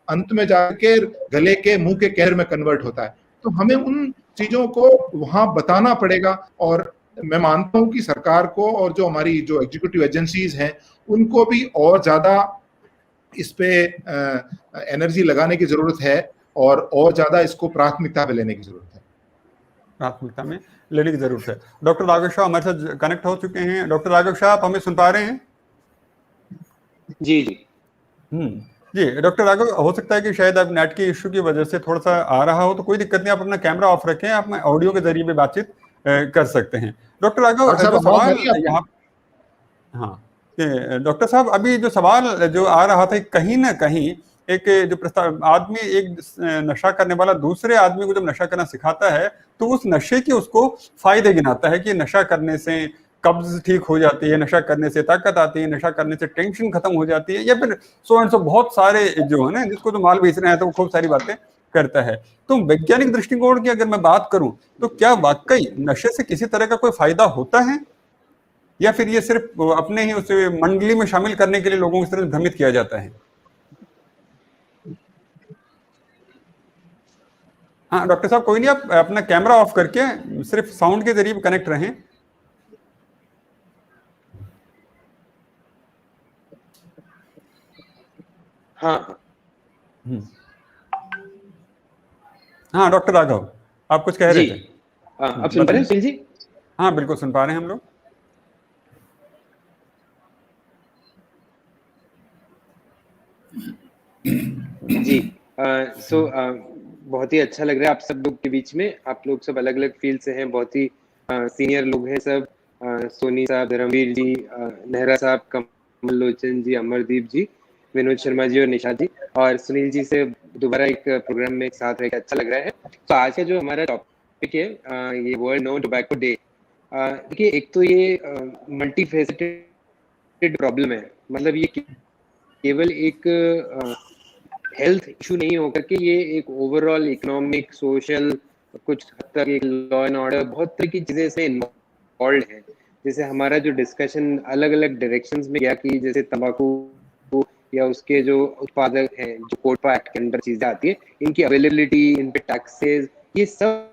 अंत में जाके गले के मुंह के कैंसर में कन्वर्ट होता है। तो हमें उन चीजों को वहां बताना पड़ेगा। और मैं मानता हूं कि सरकार को और जो हमारी जो एग्जीक्यूटिव एजेंसीज हैं उनको भी और ज्यादा इस पे एनर्जी लगाने की जरूरत है, और ज्यादा इसको प्राथमिकता पे लेने की जरूरत है। प्राथमिकता में लेने की जरूरत है। डॉक्टर राघव शाह हमारे साथ कनेक्ट हो चुके हैं। डॉक्टर राघव शाह, आप हमें सुन पा रहे हैं? जी जी जी डॉक्टर राघव, हो सकता है कि शायद आप नेट की इश्यू की वजह से थोड़ा सा आ रहा हो, तो कोई दिक्कत नहीं, आप अपना कैमरा ऑफ रखें, आप ऑडियो के जरिए भी बातचीत कर सकते हैं। डॉक्टर राघव, जो सवाल यहाँ, हाँ डॉक्टर साहब, अभी जो सवाल जो आ रहा था, कहीं ना कहीं एक जो प्रस्ताव, आदमी एक नशा करने वाला दूसरे आदमी को जब नशा करना सिखाता है तो उस नशे के उसको फायदे गिनाता है कि नशा करने से कब्ज ठीक हो जाती है, नशा करने से ताकत आती है, नशा करने से टेंशन खत्म हो जाती है, या फिर सो एंड सो बहुत सारे जो है ना, जिसको तो माल बेच रहे हैं तो वो खूब सारी बातें करता है। तो वैज्ञानिक दृष्टिकोण की अगर मैं बात करूं तो क्या वाकई नशे से किसी तरह का कोई फायदा होता है, या फिर ये सिर्फ अपने ही उसे मंडली में शामिल करने के लिए लोगों को इस तरह भ्रमित किया जाता है? हाँ डॉक्टर साहब, कोई नहीं, आप अपना कैमरा ऑफ करके सिर्फ साउंड के जरिए कनेक्ट रहें। हाँ हाँ डॉक्टर राघव, आप कुछ कह रहे थे? आप सुन पा रहे हैं सुनील जी? हाँ बिल्कुल सुन पा रहे हैं हम लोग। जी सो बहुत ही अच्छा लग रहा है आप सब लोग के बीच में। आप लोग सब अलग अलग फील्ड से हैं, बहुत ही सीनियर लोग हैं सब। सोनी साहब, धर्मवीर जी, नेहरा साहब, कमल लोचन जी, अमरदीप जी, विनोद शर्मा जी और निशा जी, और सुनील जी से दोबारा एक प्रोग्राम में एक साथ रहकर अच्छा लग रहा है। तो आज का जो हमारा टॉपिक है, ये वर्ल्ड नो टोबैको डे। देखिए, एक तो ये मल्टी फेसेटेड प्रॉब्लम है, मतलब ये केवल एक हेल्थ इशू नहीं होकर के ये एक ओवरऑल इकोनॉमिक, सोशल, कुछ हद तक एक लॉ एंड ऑर्डर, बहुत तरह की चीजें इसमें इन्वॉल्व है। जैसे हमारा जो डिस्कशन अलग अलग डायरेक्शंस में गया कि जैसे तंबाकू या उसके जो उत्पादक हैं, जो कोटपा एक्ट के अंदर चीजें आती है, इनकी अवेलेबिलिटी, इन पे टैक्सेस, ये सब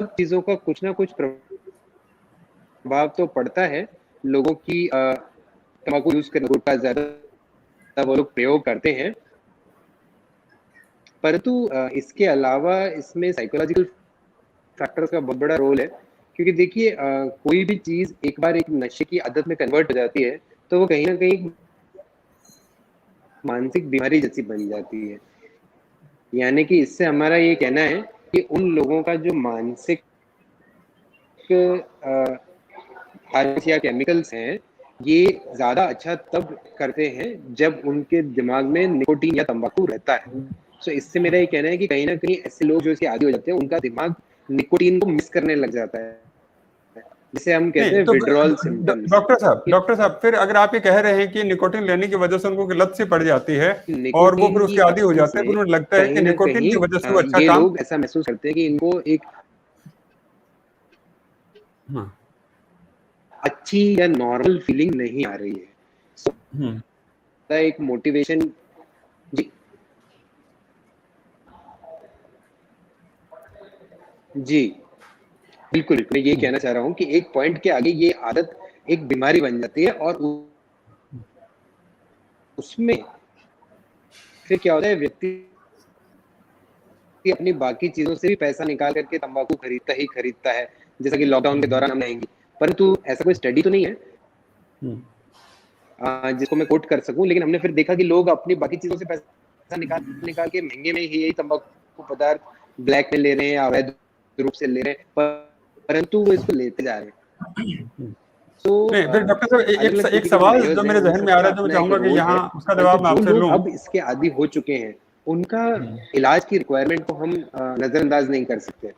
चीजों का कुछ ना कुछ प्रभाव तो पड़ता है। लोगों की तंबाकू यूज करने, गुटखा ज्यादा वो लोग प्रयोग करते हैं, परंतु इसके अलावा इसमें साइकोलॉजिकल फैक्टर्स का बहुत बड़ा रोल है, क्योंकि देखिए कोई भी चीज एक बार एक नशे की आदत में कन्वर्ट हो जाती है तो वो कहीं ना कहीं मानसिक बीमारी जैसी बन जाती है। यानी कि इससे हमारा ये कहना है कि उन लोगों का जो मानसिक हार्मोन्स या केमिकल्स हैं, ये ज्यादा अच्छा तब करते हैं जब उनके दिमाग में निकोटीन या तंबाकू रहता है। सो इससे मेरा ये कहना है कि कहीं ना कहीं ऐसे लोग जो इसके आदी हो जाते हैं, उनका दिमाग निकोटीन को मिस करने लग जाता है, जिसे हम कहते हैं नहीं, तो विड्रॉल सिम्टम्स। डॉक्टर साहब फिर अगर आप ये कह रहे हैं कि निकोटीन लेने की वजह से उनको लत सी पड़ जाती है और वो फिर उसके आदी हो जाते हैं, फिर उन्हें लगता है कि निकोटीन की वजह से वो अच्छा ये काम, लोग ऐसा महसूस करते हैं कि इनको एक अच्छी या नॉर्मल फीलिंग नहीं आ रही है, एक मोटिवेशन। जी जी बिल्कुल, मैं ये कहना चाह रहा हूँ कि एक पॉइंट के आगे ये आदत एक बीमारी बन जाती है और उसमें फिर क्या होता है, व्यक्ति अपनी बाकी चीजों से भी पैसा निकाल करके तंबाकू खरीदता है, जैसा कि लॉकडाउन के दौरान हम देखेंगे। परंतु ऐसा कोई स्टडी तो नहीं है जिसको मैं कोट कर सकूं, लेकिन हमने फिर देखा कि लोग अपनी बाकी चीजों से पैसा निकाल के महंगे में ही यही तंबाकू पदार्थ ब्लैक में ले रहे हैं, अवैध रूप से ले रहे हैं, परंतु वो इसको लेते जा रहे हैं। नहीं, फिर डॉक्टर साहब एक सवाल जो मेरे जहन में आ रहा है, जो मैं चाहूंगा कि यहाँ उसका जवाब मैं आपसे लूं। अब इसके आदी हो चुके हैं, उनका इलाज की रिक्वायरमेंट को हम नजरअंदाज नहीं कर सकते।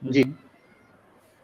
जी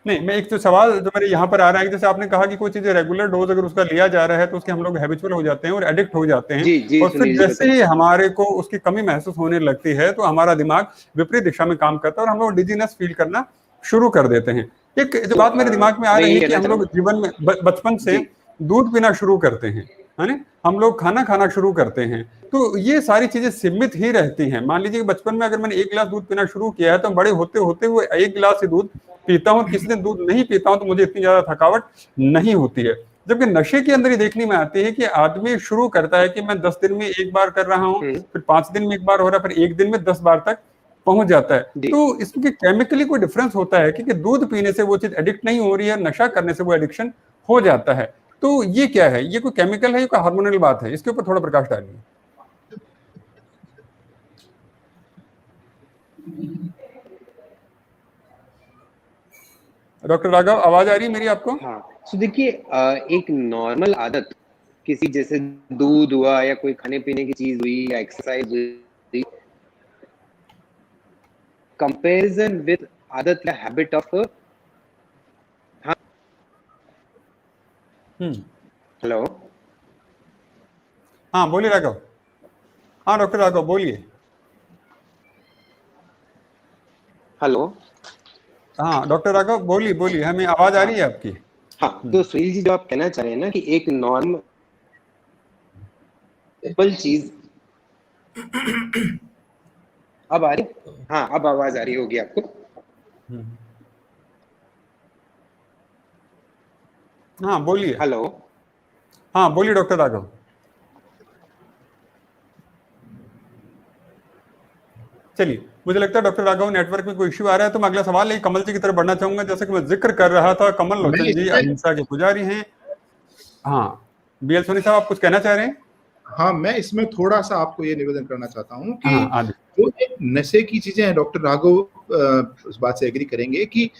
नहीं, मैं एक तो सवाल जो मेरे यहाँ पर आ रहा है, जैसे आपने कहा कि कोई चीज रेगुलर डोज अगर उसका लिया जा रहा है तो उसके हम लोग हैबिचुअल हो जाते हैं और एडिक्ट हो जाते हैं। जी, और फिर जैसे ही हमारे को उसकी कमी महसूस होने लगती है तो हमारा दिमाग विपरीत दिशा में काम करता है और हम लोग डिजीनेस फील करना शुरू कर देते हैं। एक जो बात मेरे दिमाग में आ रही है कि हम लोग जीवन में बचपन से दूध पीना शुरू करते हैं, है ना, हम लोग खाना खाना शुरू करते हैं, तो ये सारी चीजें सीमित ही रहती हैं। मान लीजिए कि बचपन में अगर मैंने 1 गिलास दूध पीना शुरू किया है तो बड़े होते होते हुए 1 गिलास ही दूध पीता हूँ, किसी दिन दूध नहीं पीता हूँ तो मुझे इतनी ज्यादा थकावट नहीं होती है। जबकि नशे के अंदर ही देखने में आती है कि आदमी शुरू करता है कि मैं 10 दिन में 1 बार कर रहा हूँ, फिर 5 दिन में 1 बार हो रहा है, फिर 1 दिन में 10 बार तक पहुंच जाता है। तो इसमें केमिकली कोई डिफरेंस होता है, क्योंकि दूध पीने से वो चीज एडिक्ट नहीं हो रही है, नशा करने से वो एडिक्शन हो जाता है। तो ये क्या है, ये कोई केमिकल है या कोई हार्मोनल बात है? इसके ऊपर थोड़ा प्रकाश डालिए। डॉक्टर राघव, आवाज आ रही है मेरी आपको? हाँ, तो देखिए एक नॉर्मल आदत किसी, जैसे दूध हुआ या कोई खाने पीने की चीज हुई या एक्सरसाइज हुई, कंपैरिजन विद आदत या हैबिट ऑफ हेलो, हाँ बोलिए राघव। हाँ डॉक्टर राघव बोलिए। हेलो, हाँ डॉक्टर राघव बोलिए बोलिए, हमें आवाज आ रही है आपकी। हाँ, तो सुनील जी जो आप कहना चाह रहे हैं ना कि एक नॉर्मल चीज, अब आ रही? हाँ, अब आवाज आ रही होगी आपको। हाँ बोलिए। हेलो, हाँ बोलिए डॉक्टर राघव। चलिए, मुझे लगता है डॉक्टर राघव नेटवर्क में कोई इश्यू आ रहा है, तो मैं अगला सवाल लेके कमल जी की तरफ बढ़ना चाहूंगा। जैसे कि मैं जिक्र कर रहा था, कमल लोचन जी अहिंसा के पुजारी हैं। हाँ, बीएल सोनी साहब, आप कुछ कहना चाह रहे हैं? हाँ, मैं इसमें थोड़ा सा आपको ये निवेदन करना चाहता हूँ कि जो नशे की चीजें हैं, डॉक्टर राघव उस बात से एग्री करेंगे कि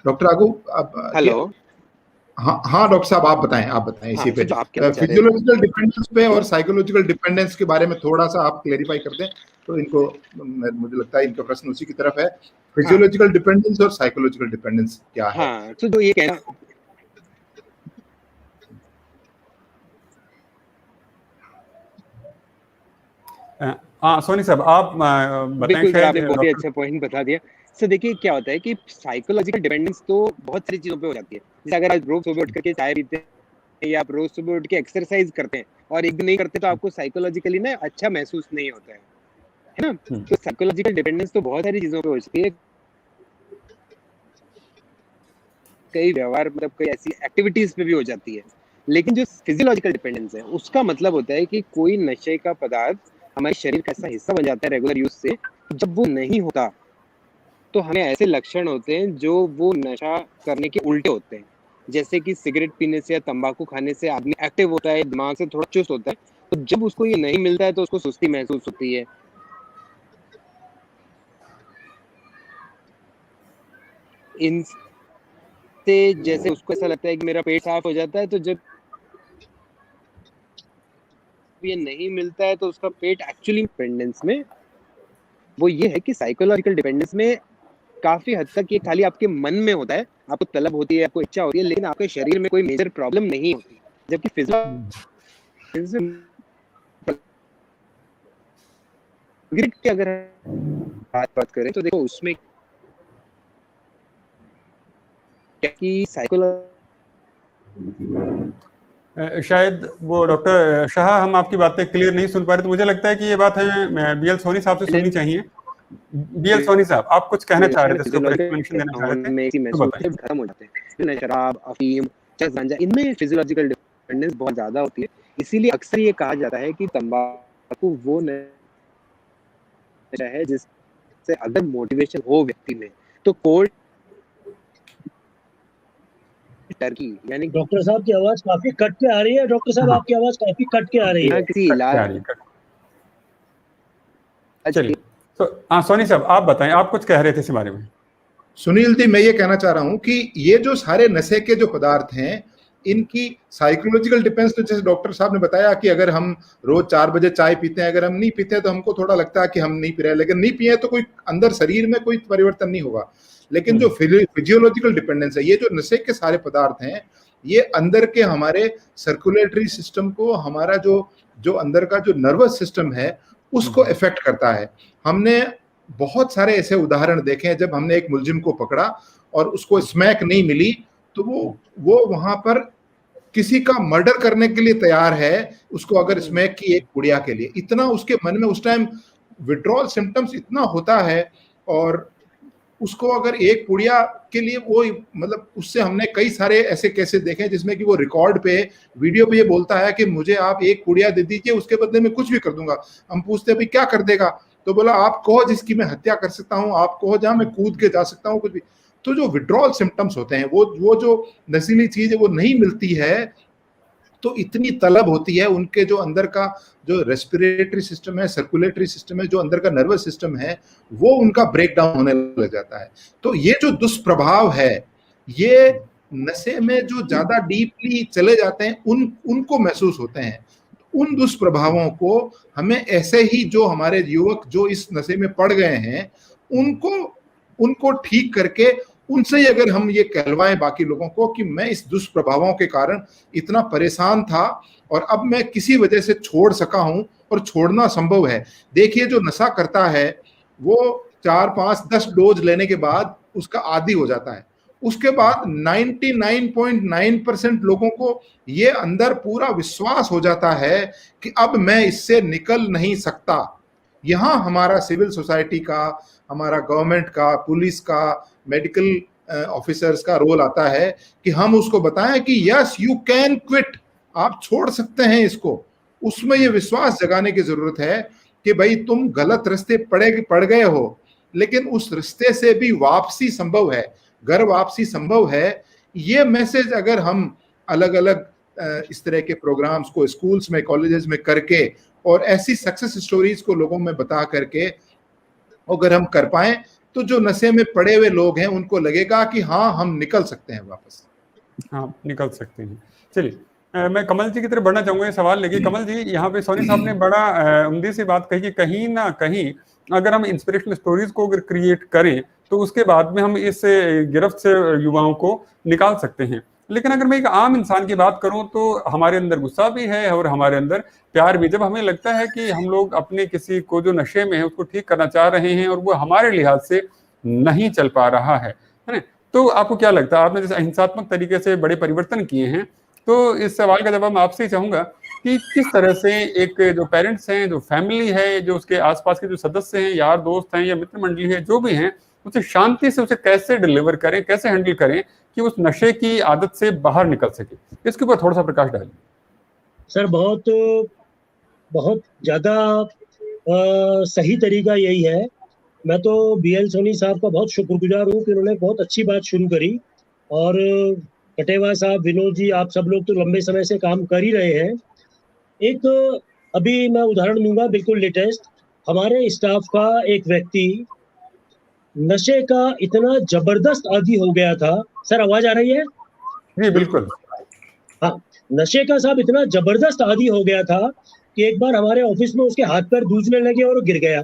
डॉक्टर राघव। हेलो, हाँ डॉक्टर साहब, आप बताएं इसी पे फिजियोलॉजिकल डिपेंडेंस पे और साइकोलॉजिकल डिपेंडेंस के बारे में थोड़ा सा आप क्लेरिफाई कर दें तो इनको, मुझे लगता है इनका प्रश्न उसी की तरफ है। फिजियोलॉजिकल डिपेंडेंस और साइकोलॉजिकल डिपेंडेंस क्या है? हाँ, तो जो ये कहना, हाँ सोनी साहब आप बताएं। शायद आपने बहुत ही अच्छा पॉइंट बता दिया। सो देखिए क्या होता है कि साइकोलॉजिकल डिपेंडेंस तो बहुत सारी चीजों पे हो जाती है। जैसे अगर आप रोज सुबह उठ करके चाय पीते हैं या आप रोज सुबह उठ के एक्सरसाइज करते हैं और एक दिन नहीं करते तो आपको साइकोलॉजिकली ना अच्छा महसूस नहीं होता है ना। तो साइकोलॉजिकल डिपेंडेंस तो बहुत सारी चीजों पे हो सकती है, कई व्यवहार मतलब कई ऐसी एक्टिविटीज पे भी हो जाती है। लेकिन जो फिजियोलॉजिकल डिपेंडेंस है उसका मतलब होता है कि कोई नशे का पदार्थ हमारे शरीर का ऐसा हिस्सा बन जाता है रेगुलर यूज से, जब वो नहीं होता तो हमें ऐसे लक्षण होते हैं जो वो नशा करने के उल्टे होते हैं, जैसे कि सिगरेट पीने से या तंबाकू खाने से आदमी एक्टिव होता है, दिमाग से थोड़ा चुस्त होता है, तो जब उसको ये नहीं मिलता है तो उसको सुस्ती महसूस होती है। इनसे जैसे उसको ऐसा लगता है कि मेरा पेट साफ हो जाता है, तो जब ये नहीं मिलता है तो उसका पेट एक्चुअली डिपेंडेंस में वो ये है कि साइकोलॉजिकल डिपेंडेंस में काफी हद तक ये खाली आपके मन में होता है, आपको तलब होती है, आपको इच्छा होती है, लेकिन आपके शरीर में कोई मेजर प्रॉब्लम नहीं होती। जबकि फिजिकल की अगर बात करें तो देखो उसमें कि शायद वो डॉक्टर शाह हम आपकी बातें क्लियर नहीं सुन पा रहे, तो मुझे लगता है कि ये बात हमें बीएल सोनी साहब से सुननी चाहिए। बीएल सोनी साहब, आप कुछ कहना चाह रहे थे, इसके ऊपर एक्सप्लेनेशन देना चाह रहे थे, तो बताइए। खत्म हो जाते हैं। शराब, अफीम, चरस, गांजा, इनमें फिजियोलॉजिकल डिपेंडेंस बहुत ज्यादा होती है। इसीलिए अक्सर ये कहा जाता है कि तंबाकू वो नशा है जिससे अगर मोटिवेशन हो व्यक्ति में तो कोल्ड टर्की यानी डॉक्टर साहब की आवाज काफी कट के आ रही है। डॉक्टर साहब आपकी आवाज काफी कट के आ रही है। किसी इलाज चलिए, तो सोनी साहब आप बताएं, आप कुछ कह रहे थे इस बारे में। सुनील जी, मैं ये कहना चाह रहा हूं कि ये जो सारे नशे के जो पदार्थ हैं, इनकी साइकोलॉजिकल डिपेंडेंस, तो जैसे डॉक्टर साहब ने बताया कि अगर हम रोज 4 बजे चाय पीते हैं, अगर हम नहीं पीते हैं तो हमको थोड़ा लगता है कि हम नहीं पी रहे हैं, लेकिन नहीं पिए तो कोई अंदर शरीर में कोई परिवर्तन नहीं होगा। लेकिन जो फिजियोलॉजिकल डिपेंडेंस है, ये जो नशे के सारे पदार्थ हैं, ये अंदर के हमारे सर्कुलेटरी सिस्टम को, हमारा जो अंदर का जो नर्वस सिस्टम है उसको इफेक्ट करता है। हमने बहुत सारे ऐसे उदाहरण देखे हैं, जब हमने एक मुलजिम को पकड़ा और उसको स्मैक नहीं मिली तो वो वहां पर किसी का मर्डर करने के लिए तैयार है, उसको अगर स्मैक की एक पुड़िया के लिए। इतना उसके मन में उस टाइम विड्रॉल सिम्टम्स इतना होता है, और उसको अगर एक पुड़िया के लिए वो, मतलब उससे हमने कई सारे ऐसे केसेस देखे हैं जिसमें कि वो रिकॉर्ड पे, वीडियो पे ये बोलता है कि मुझे आप एक पुड़िया दे दीजिए, उसके बदले में कुछ भी कर दूंगा। हम पूछते हैं भाई क्या कर देगा, तो बोला आप कहो जिसकी मैं हत्या कर सकता हूँ, आप कहो जहां मैं कूद के जा सकता हूँ, कुछ भी। तो जो विड्रॉल सिम्टम्स होते हैं, वो जो नशीली चीज है वो नहीं मिलती है, तो इतनी तलब होती है, उनके जो अंदर का जो रेस्पिरेटरी सिस्टम है, सर्कुलेटरी सिस्टम है, जो अंदर का नर्वस सिस्टम है, वो उनका ब्रेक डाउन होने लग जाता है। तो ये जो दुष्प्रभाव है, ये नशे में जो ज्यादा डीपली चले जाते हैं उनको महसूस होते हैं। उन दुष्प्रभावों को हमें ऐसे ही, जो हमारे युवक जो इस नशे में पड़ गए हैं, उनको ठीक करके उनसे ही अगर हम ये कहलवाएं बाकी लोगों को कि मैं इस दुष्प्रभावों के कारण इतना परेशान था और अब मैं किसी वजह से छोड़ सका हूं, और छोड़ना संभव है। देखिए, जो नशा करता है वो 4, 5, 10 डोज लेने के बाद उसका आदी हो जाता है। उसके बाद 99.9% लोगों को ये अंदर पूरा विश्वास हो जाता है कि अब मैं इससे निकल नहीं सकता। यहाँ हमारा सिविल सोसाइटी का, हमारा गवर्नमेंट का, पुलिस का, मेडिकल ऑफिसर्स का रोल आता है कि हम उसको बताएं कि यस यू कैन क्विट, आप छोड़ सकते हैं इसको। उसमें ये विश्वास जगाने की जरूरत है कि भाई तुम गलत रास्ते पड़ गए हो, लेकिन उस रास्ते से भी वापसी संभव है, घर वापसी संभव है। ये मैसेज अगर हम अलग अलग इस तरह के प्रोग्राम्स को स्कूल्स में, कॉलेजेस में करके, और ऐसी सक्सेस स्टोरीज को लोगों में बता करके अगर हम कर पाएं, तो जो नशे में पड़े हुए लोग हैं उनको लगेगा कि हाँ, हम निकल सकते हैं वापस। हाँ, निकल सकते हैं। चलिए, मैं कमल जी की तरफ बढ़ना चाहूंगा ये सवाल लेके। कमल जी, यहाँ पे सोनी साहब ने बड़ा उम्दी सी बात कही कि कहीं ना कहीं अगर हम इंस्पिरेशनल स्टोरीज को अगर क्रिएट करें तो उसके बाद में हम इस गिरफ्त से युवाओं को निकाल सकते हैं। लेकिन अगर मैं एक आम इंसान की बात करूं तो हमारे अंदर गुस्सा भी है और हमारे अंदर प्यार भी। जब हमें लगता है कि हम लोग अपने किसी को जो नशे में है उसको ठीक करना चाह रहे हैं और वो हमारे लिहाज से नहीं चल पा रहा है ना, तो आपको क्या लगता है? आपने जैसे अहिंसात्मक तरीके से बड़े परिवर्तन किए हैं, तो इस सवाल का जवाब मैं आपसे ही चाहूंगा कि किस तरह से एक जो पेरेंट्स हैं, जो फैमिली है, जो उसके आसपास के जो सदस्य हैं, यार दोस्त हैं या मित्र मंडली है, जो भी हैं, उसे शांति से उसे कैसे डिलीवर करें, कैसे हैंडल करें कि उस नशे की आदत से बाहर निकल सके। इसके ऊपर थोड़ा सा प्रकाश डालिए। सर, बहुत ज़्यादा सही तरीका यही है मैं तो BL सोनी साहब का बहुत शुक्रगुजार हूँ कि उन्होंने बहुत अच्छी बात शुरू करी। और कटेवा साहब, विनोद जी, आप सब लोग तो लंबे समय से काम कर ही रहे हैं। एक अभी मैं उदाहरण दूंगा बिल्कुल लेटेस्ट। हमारे स्टाफ का एक व्यक्ति नशे का इतना जबरदस्त आदी हो गया था। सर आवाज आ रही है? जी बिल्कुल। हाँ, नशे का साहब इतना जबरदस्त आदी हो गया था कि एक बार हमारे ऑफिस में उसके हाथ पैर दूजने लगे और वो गिर गया।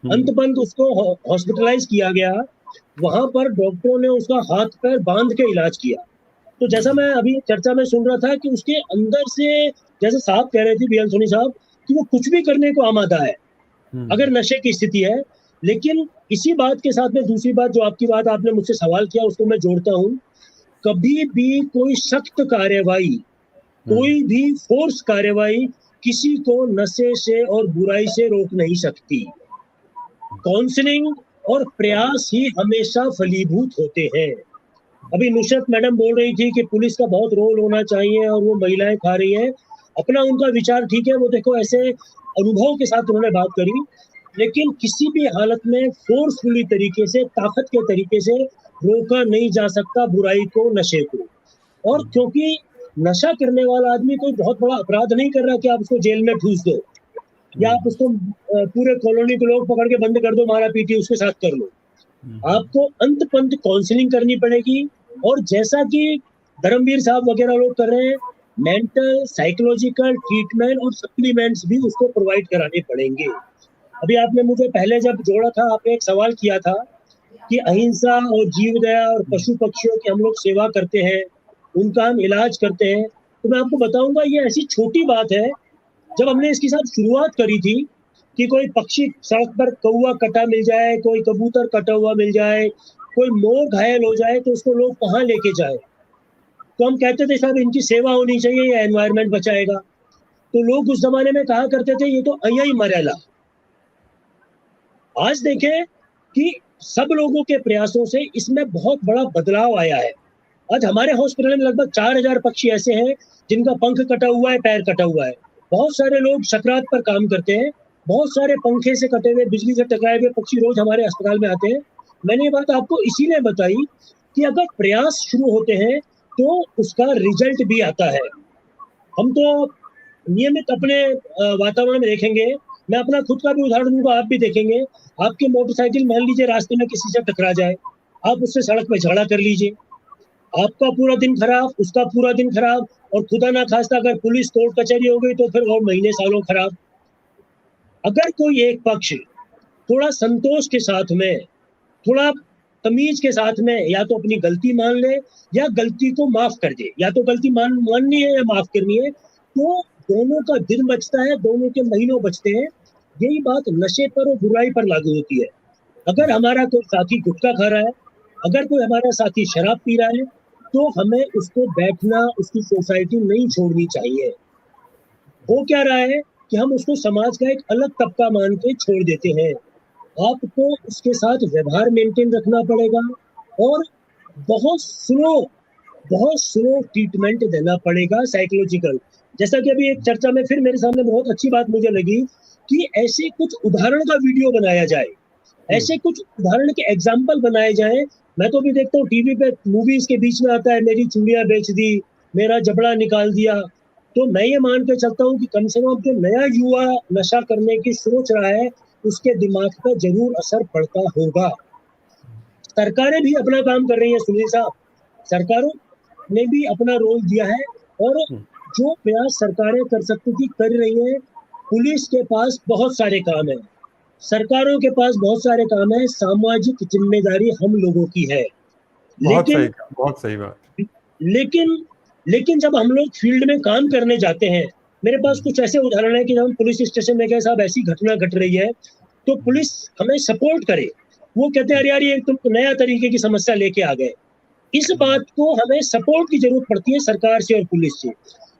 अंतपंत उसको हॉस्पिटलाइज किया गया। वहां पर डॉक्टरों ने उसका हाथ पैर बांध के इलाज किया। तो जैसा मैं अभी चर्चा में सुन रहा था कि उसके अंदर से, जैसे साहब कह रहे थे, BL सोनी साहब, कि वो कुछ भी करने को आमादा है अगर नशे की स्थिति है। लेकिन इसी बात के साथ में दूसरी बात, जो आपकी बात आपने मुझसे सवाल किया, उसको मैं जोड़ता हूँ। कभी भी कोई सख्त कार्यवाही, कोई भी फोर्स कार्यवाही किसी को नशे से और बुराई से रोक नहीं सकती। काउंसलिंग और प्रयास ही हमेशा फलीभूत होते हैं। अभी नुसरत मैडम बोल रही थी कि पुलिस का बहुत रोल होना चाहिए और वो महिलाएं खा रही हैं। अपना उनका विचार ठीक है, वो देखो ऐसे अनुभव के साथ उन्होंने बात करी। लेकिन किसी भी हालत में फोर्सफुली तरीके से, ताकत के तरीके से रोका नहीं जा सकता बुराई को, नशे को। और क्योंकि नशा करने वाला आदमी कोई बहुत बड़ा अपराध नहीं कर रहा कि आप उसको जेल में ठूस दो या आप उसको पूरे कॉलोनी के लोग पकड़ के बंद कर दो, मारा पीटी उसके साथ कर लो। आपको अंत पंत काउंसलिंग करनी पड़ेगी। और जैसा कि धर्मवीर साहब वगैरह लोग कर रहे हैं, मेंटल साइकोलॉजिकल ट्रीटमेंट और सप्लीमेंट्स भी उसको प्रोवाइड कराने पड़ेंगे। अभी आपने मुझे पहले जब जोड़ा था, आपने एक सवाल किया था कि अहिंसा और जीव दया और पशु पक्षियों की हम लोग सेवा करते हैं, उनका हम इलाज करते हैं। तो मैं आपको बताऊंगा, ये ऐसी छोटी बात है। जब हमने इसके साथ शुरुआत करी थी कि कोई पक्षी सड़क पर कौवा कटा मिल जाए, कोई कबूतर कटा हुआ मिल जाए, कोई मोर घायल हो जाए, तो उसको लोग कहाँ लेके जाए? तो हम कहते थे साहब इनकी सेवा होनी चाहिए, ये एनवायरनमेंट बचाएगा। तो लोग उस जमाने में कहा करते थे ये तो अय्या ही मरेला। आज देखें कि सब लोगों के प्रयासों से इसमें बहुत बड़ा बदलाव आया है। आज हमारे हॉस्पिटल में लगभग 4000 पक्षी ऐसे हैं जिनका पंख कटा हुआ है, पैर कटा हुआ है। बहुत सारे लोग सकरात पर काम करते हैं। बहुत सारे पंखे से कटे हुए, बिजली से टकराए हुए पक्षी रोज हमारे अस्पताल में आते हैं। मैंने ये बात आपको इसीलिए बताई कि अगर प्रयास शुरू होते हैं तो उसका रिजल्ट भी आता है। हम तो नियमित अपने वातावरण में देखेंगे, मैं अपना खुद का भी उदाहरण दूंगा, आप भी देखेंगे। आपकी मोटरसाइकिल मान लीजिए रास्ते में किसी से टकरा जाए, आप उससे सड़क पे झगड़ा कर लीजिए, आपका पूरा दिन खराब, उसका पूरा दिन खराब, और खुदा ना खास्ता अगर पुलिस कोर्ट कचहरी हो गई तो फिर और महीने सालों खराब। अगर कोई एक पक्ष थोड़ा संतोष के साथ में, थोड़ा तमीज के साथ में या तो अपनी गलती मान ले या गलती को माफ कर दे, या तो गलती माननी है या माफ करनी है, तो दोनों का दिन बचता है, दोनों के महीनों बचते हैं। यही बात नशे पर और बुराई पर लागू होती है। अगर हमारा कोई साथी गुटखा खा रहा है, अगर कोई हमारा साथी शराब पी रहा है, तो हमें उसको बैठना, उसकी सोसाइटी नहीं छोड़नी चाहिए। वो क्या रहा है कि हम उसको समाज का एक अलग तबका मान के छोड़ देते हैं। आपको उसके साथ व्यवहार मेंटेन रखना पड़ेगा और बहुत स्लो ट्रीटमेंट देना पड़ेगा, साइकोलॉजिकल। जैसा कि अभी एक चर्चा में फिर मेरे सामने बहुत अच्छी बात मुझे लगी कि ऐसे कुछ उदाहरण का वीडियो बनाया जाए, ऐसे कुछ उदाहरण के एग्जाम्पल बनाए जाए। मैं तो भी देखता हूँ टीवी पे मूवीज के बीच में आता है, मेरी चूड़ियां बेच दी, मेरा जबड़ा निकाल दिया। तो मैं ये मान के चलता हूँ कि कम से कम जो नया युवा नशा करने की सोच रहा है, उसके दिमाग पर जरूर असर पड़ता होगा। सरकारें भी अपना काम कर रही हैं सुनील साहब, सरकारों ने भी अपना रोल दिया है और जो प्रयास सरकारें कर सकती थी कर रही हैं। पुलिस के पास बहुत सारे काम है, सरकारों के पास बहुत सारे काम है, सामाजिक जिम्मेदारी हम लोगों की है। बहुत सही बात। लेकिन जब हम लोग फील्ड में काम करने जाते हैं, मेरे पास कुछ ऐसे उदाहरण है कि जब हम पुलिस स्टेशन में गए, साहब ऐसी घटना घट रही है, तो पुलिस हमें सपोर्ट करे। वो कहते हैं अरे यार ये तुम नया तरीके की समस्या लेके आ गए। इस बात को हमें सपोर्ट की जरूरत पड़ती है सरकार से और पुलिस से।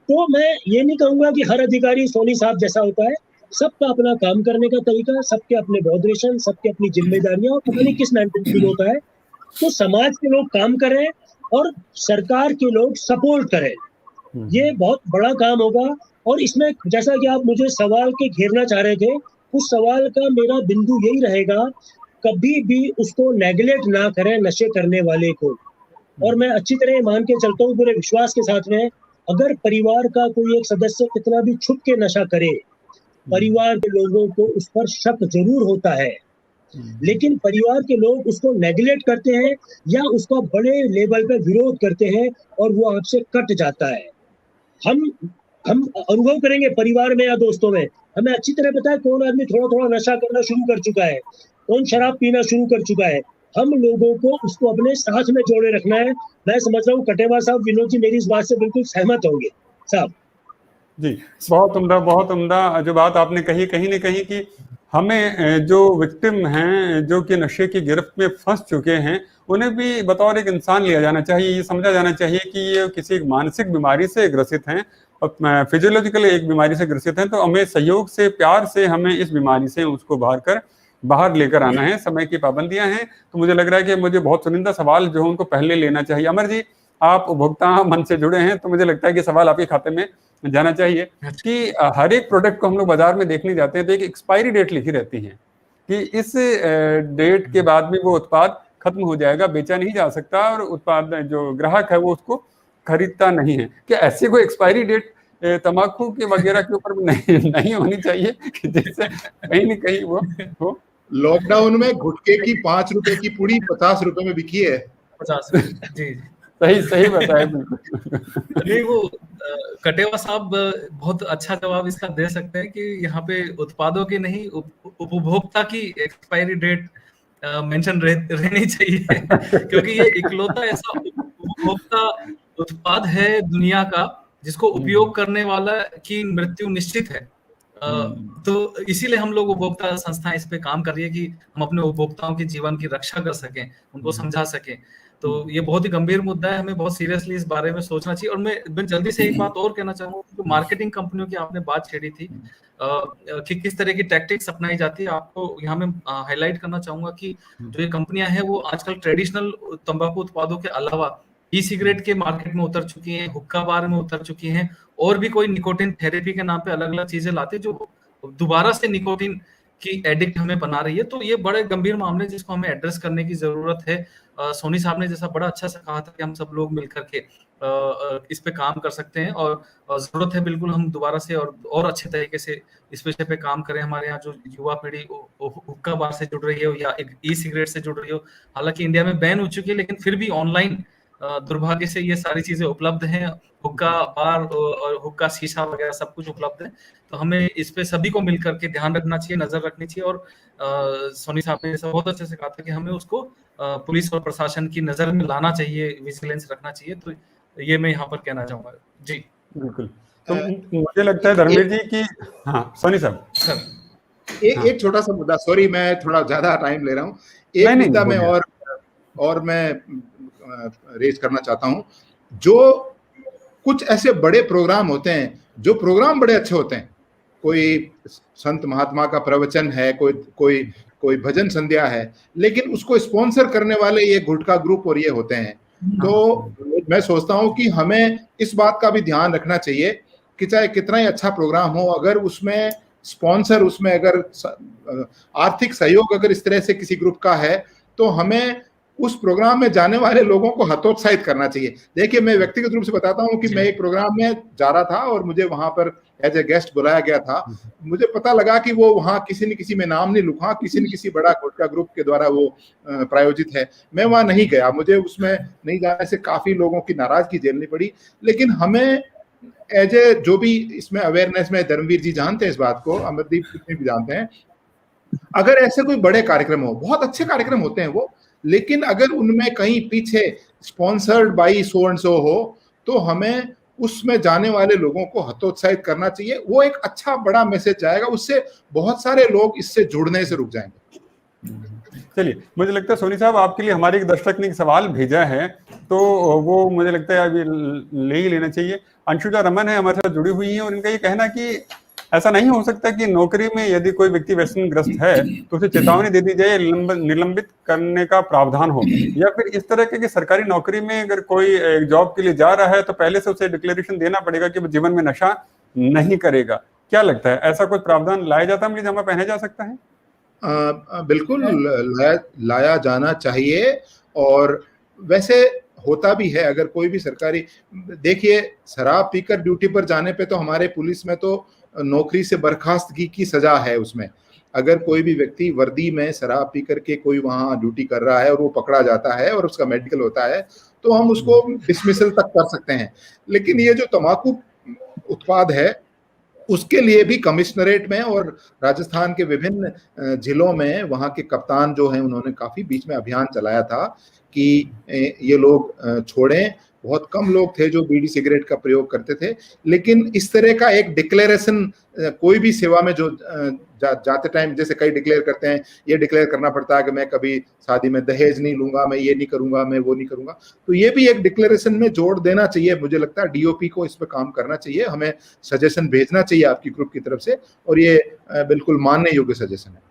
तो मैं ये नहीं कहूंगा कि हर अधिकारी सोनी साहब जैसा होता है, सबका अपना काम करने का तरीका, सबके अपने बॉडरेशन, सबके अपनी जिम्मेदारियां और पता नहीं किस मेंटल होता है। तो समाज के लोग काम करें और सरकार के लोग सपोर्ट करें, ये बहुत बड़ा काम होगा। और इसमें जैसा कि आप मुझे सवाल के घेरना चाह रहे थे, उस सवाल का मेरा बिंदु यही रहेगा, कभी भी उसको नेगलेक्ट ना करें नशे करने वाले को। और मैं अच्छी तरह मान के चलता हूँ पूरे विश्वास के साथ में, अगर परिवार का कोई एक सदस्य कितना भी छुप के नशा करे, परिवार के लोगों को उस पर शक जरूर होता है, लेकिन परिवार के लोग उसको नेगलेक्ट करते हैं या उसका बड़े लेवल पे विरोध करते हैं और वो आपसे कट जाता है। हम अनुभव करेंगे परिवार में या दोस्तों में, हमें अच्छी तरह पता है कौन आदमी थोड़ा थोड़ा नशा करना शुरू कर चुका है, कौन शराब पीना शुरू कर चुका है। हम लोगों को उसको अपने साथ में जोड़े रखना है। मैं समझ रहा हूँ कटेवा साहब, विनोद जी मेरी इस बात से बिल्कुल सहमत होंगे साहब। जी, बहुत उम्दा जो बात आपने कही, कहीं न कहीं कि हमें जो विक्टिम हैं, जो कि नशे की गिरफ्त में फंस चुके हैं, उन्हें भी बतौर एक इंसान लिया जाना चाहिए। ये समझा जाना चाहिए कि ये किसी मानसिक बीमारी से ग्रसित हैं और फिजियोलॉजिकल एक बीमारी से ग्रसित हैं, तो हमें सहयोग से, प्यार से हमें इस बीमारी से उसको बाहर लेकर आना है। समय की पाबंदियां हैं, तो मुझे लग रहा है कि मुझे बहुत चुनिंदा सवाल जो है उनको पहले लेना चाहिए। अमर जी, आप उपभोक्ता मन से जुड़े हैं, तो मुझे लगता है कि सवाल आपके खाते में जाना चाहिए कि हर एक प्रोडक्ट को हम लोग बाजार में देखने जाते हैं तो एक एक्सपायरी डेट लिखी रहती है कि इस डेट के बाद में वो उत्पाद खत्म हो जाएगा, बेचा नहीं जा सकता और उत्पाद जो ग्राहक है वो उसको खरीदता नहीं है। क्या ऐसी कोई एक्सपायरी डेट तंबाकू के वगैरह के ऊपर नहीं होनी चाहिए कि जिससे कहीं न कहीं वो हो? लॉकडाउन में गुटखे की 5 रुपए की पुड़ी 50 रुपए में बिकी है। 50 जी सही बताया बिल्कुल। नहीं, वो कटेवा साहब बहुत अच्छा जवाब इसका दे सकते हैं कि यहाँ पे उत्पादों की नहीं, उपभोक्ता की एक्सपायरी डेट मेंशन रहनी चाहिए क्योंकि ये इकलौता ऐसा उपभोक्ता उत्पाद है दुनिया का जिसको उपयोग करने वाला की मृत्यु निश्चित है। तो इसीलिए हम लोग उपभोक्ता संस्थाएं इस पे काम कर रही है कि हम अपने उपभोक्ताओं के जीवन की रक्षा कर सकें, उनको समझा सकें। तो ये बहुत ही गंभीर मुद्दा है, हमें बहुत सीरियसली इस बारे में सोचना चाहिए। और मैं जल्दी से एक बात और कहना चाहूंगा, तो मार्केटिंग कंपनियों की आपने बात छेड़ी थी कि किस तरह की टैक्टिक्स अपनाई जाती है, आपको यहाँ में हाईलाइट करना चाहूंगा कि जो ये कंपनियां हैं वो आजकल ट्रेडिशनल तंबाकू उत्पादों के अलावा ई सिगरेट के मार्केट में उतर चुकी हैं, हुक्का बार में उतर चुकी हैं, और भी कोई निकोटिन थेरेपी के नाम पे अलग अलग चीजें लाते हैं जो दोबारा से निकोटिन की एडिक्ट हमें बना रही है। तो ये बड़े गंभीर मामले जिसको हमें एड्रेस करने की जरूरत है। सोनी साहब ने जैसा बड़ा अच्छा सा कहा था कि हम सब लोग मिलकर के इस पे काम कर सकते हैं और जरूरत है बिल्कुल हम दोबारा से और अच्छे तरीके से इस विषय पे काम करें। हमारे यहाँ जो युवा पीढ़ी हुक्का बार से जुड़ रही है या एक ई सिगरेट से जुड़ रही हो, हालांकि इंडिया में बैन हो चुकी है, लेकिन फिर भी ऑनलाइन दुर्भाग्य से ये सारी चीजें उपलब्ध हैं, हुक्का बार और हुक्का शीशा वगैरह सब कुछ उपलब्ध है। तो हमें इस पे सभी को मिलकर के ध्यान रखना चाहिए, नजर रखनी चाहिए। और सोनी साहब ने जैसा बहुत अच्छे से कहा था कि हमें उसको पुलिस और प्रशासन की नजर में लाना चाहिए, विजिलेंस रखना चाहिए। तो ये मैं यहाँ पर कहना चाहूंगा। जी बिल्कुल। तो मुझे लगता है धर्मवीर जी की, हाँ सोनी साहब सर एक छोटा सा मुद्दा, सॉरी मैं थोड़ा ज्यादा टाइम ले रहा हूँ, एक मुद्दा में और मैं रेज करना चाहता हूँ। जो कुछ ऐसे बड़े प्रोग्राम होते हैं, जो प्रोग्राम बड़े अच्छे होते हैं, कोई संत महात्मा का प्रवचन है, कोई भजन संध्या है, लेकिन उसको स्पॉन्सर करने वाले ये गुटखा ग्रुप और ये होते हैं। तो मैं सोचता हूँ कि हमें इस बात का भी ध्यान रखना चाहिए कि चाहे कितना ही अच्छा प्रोग्राम हो, अगर उसमें स्पॉन्सर, उसमें अगर आर्थिक सहयोग अगर इस तरह से किसी ग्रुप का है, तो हमें उस प्रोग्राम में जाने वाले लोगों को हतोत्साहित करना चाहिए। देखिए, मैं व्यक्तिगत रूप से बताता हूँ कि मैं एक प्रोग्राम में जा रहा था और मुझे वहां पर एज ए गेस्ट बुलाया गया था। मुझे पता लगा कि वो वहां किसी न किसी में नाम नहीं लिखा, किसी न किसी बड़ा गुटखा ग्रुप के द्वारा वो प्रायोजित है। मैं वहां नहीं गया, मुझे उसमें नहीं जाने से काफी लोगों की नाराजगी झेलनी पड़ी। लेकिन हमें एज ए जो भी इसमें अवेयरनेस में, धर्मवीर जी जानते हैं इस बात को, अमरदीप भी जानते हैं, अगर ऐसे कोई बड़े कार्यक्रम हो, बहुत अच्छे कार्यक्रम होते हैं वो, लेकिन अगर उनमें कहीं पीछे sponsored by so and so हो, तो हमें उसमें जाने वाले लोगों को हतोत्साहित करना चाहिए। वो एक अच्छा बड़ा मैसेज जाएगा, उससे बहुत सारे लोग इससे जुड़ने से रुक जाएंगे। चलिए, मुझे लगता है सोनी साहब आपके लिए हमारे एक दर्शक ने एक सवाल भेजा है, तो वो मुझे लगता है अभी ले ही लेना चाहिए। अंशुजा रमन है, हमारे साथ जुड़ी हुई है, और इनका ये कहना कि ऐसा नहीं हो सकता कि नौकरी में यदि कोई व्यक्ति व्यसन ग्रस्त है तो उसे चेतावनी दे दी जाए, निलंबित करने का प्रावधान हो, या फिर इस तरह के कि सरकारी नौकरी में अगर कोई जॉब के लिए जा रहा है तो पहले से उसे डिक्लेरेशन देना पड़ेगा कि वो जीवन में नशा नहीं करेगा। क्या लगता है, ऐसा कोई प्रावधान लाया जाता है, मुझे जमा पहना जा सकता है? बिल्कुल लाया जाना चाहिए। और वैसे होता भी है, अगर कोई भी सरकारी, देखिए शराब पीकर ड्यूटी पर जाने पे तो हमारे पुलिस में तो नौकरी से बर्खास्तगी की सजा है उसमें। अगर कोई भी व्यक्ति वर्दी में शराब पी करके कोई वहां ड्यूटी कर रहा है और वो पकड़ा जाता है और उसका मेडिकल होता है तो हम उसको डिसमिसल तक कर सकते हैं। लेकिन ये जो तंबाकू उत्पाद है उसके लिए भी कमिश्नरेट में और राजस्थान के विभिन्न जिलों में वहां के कप्तान जो हैं उन्होंने काफी बीच में अभियान चलाया था कि ये लोग छोड़ें। बहुत कम लोग थे जो बीड़ी सिगरेट का प्रयोग करते थे, लेकिन इस तरह का एक डिक्लेरेशन कोई भी सेवा में जो जाते टाइम, जैसे कई डिक्लेयर करते हैं, ये डिक्लेयर करना पड़ता है कि मैं कभी शादी में दहेज नहीं लूंगा, मैं ये नहीं करूंगा, मैं वो नहीं करूंगा, तो ये भी एक डिक्लेरेशन में जोड़ देना चाहिए। मुझे लगता है डीओपी को इस पर काम करना चाहिए, हमें सजेशन भेजना चाहिए आपकी ग्रुप की तरफ से, और ये बिल्कुल मानने योग्य सजेशन है।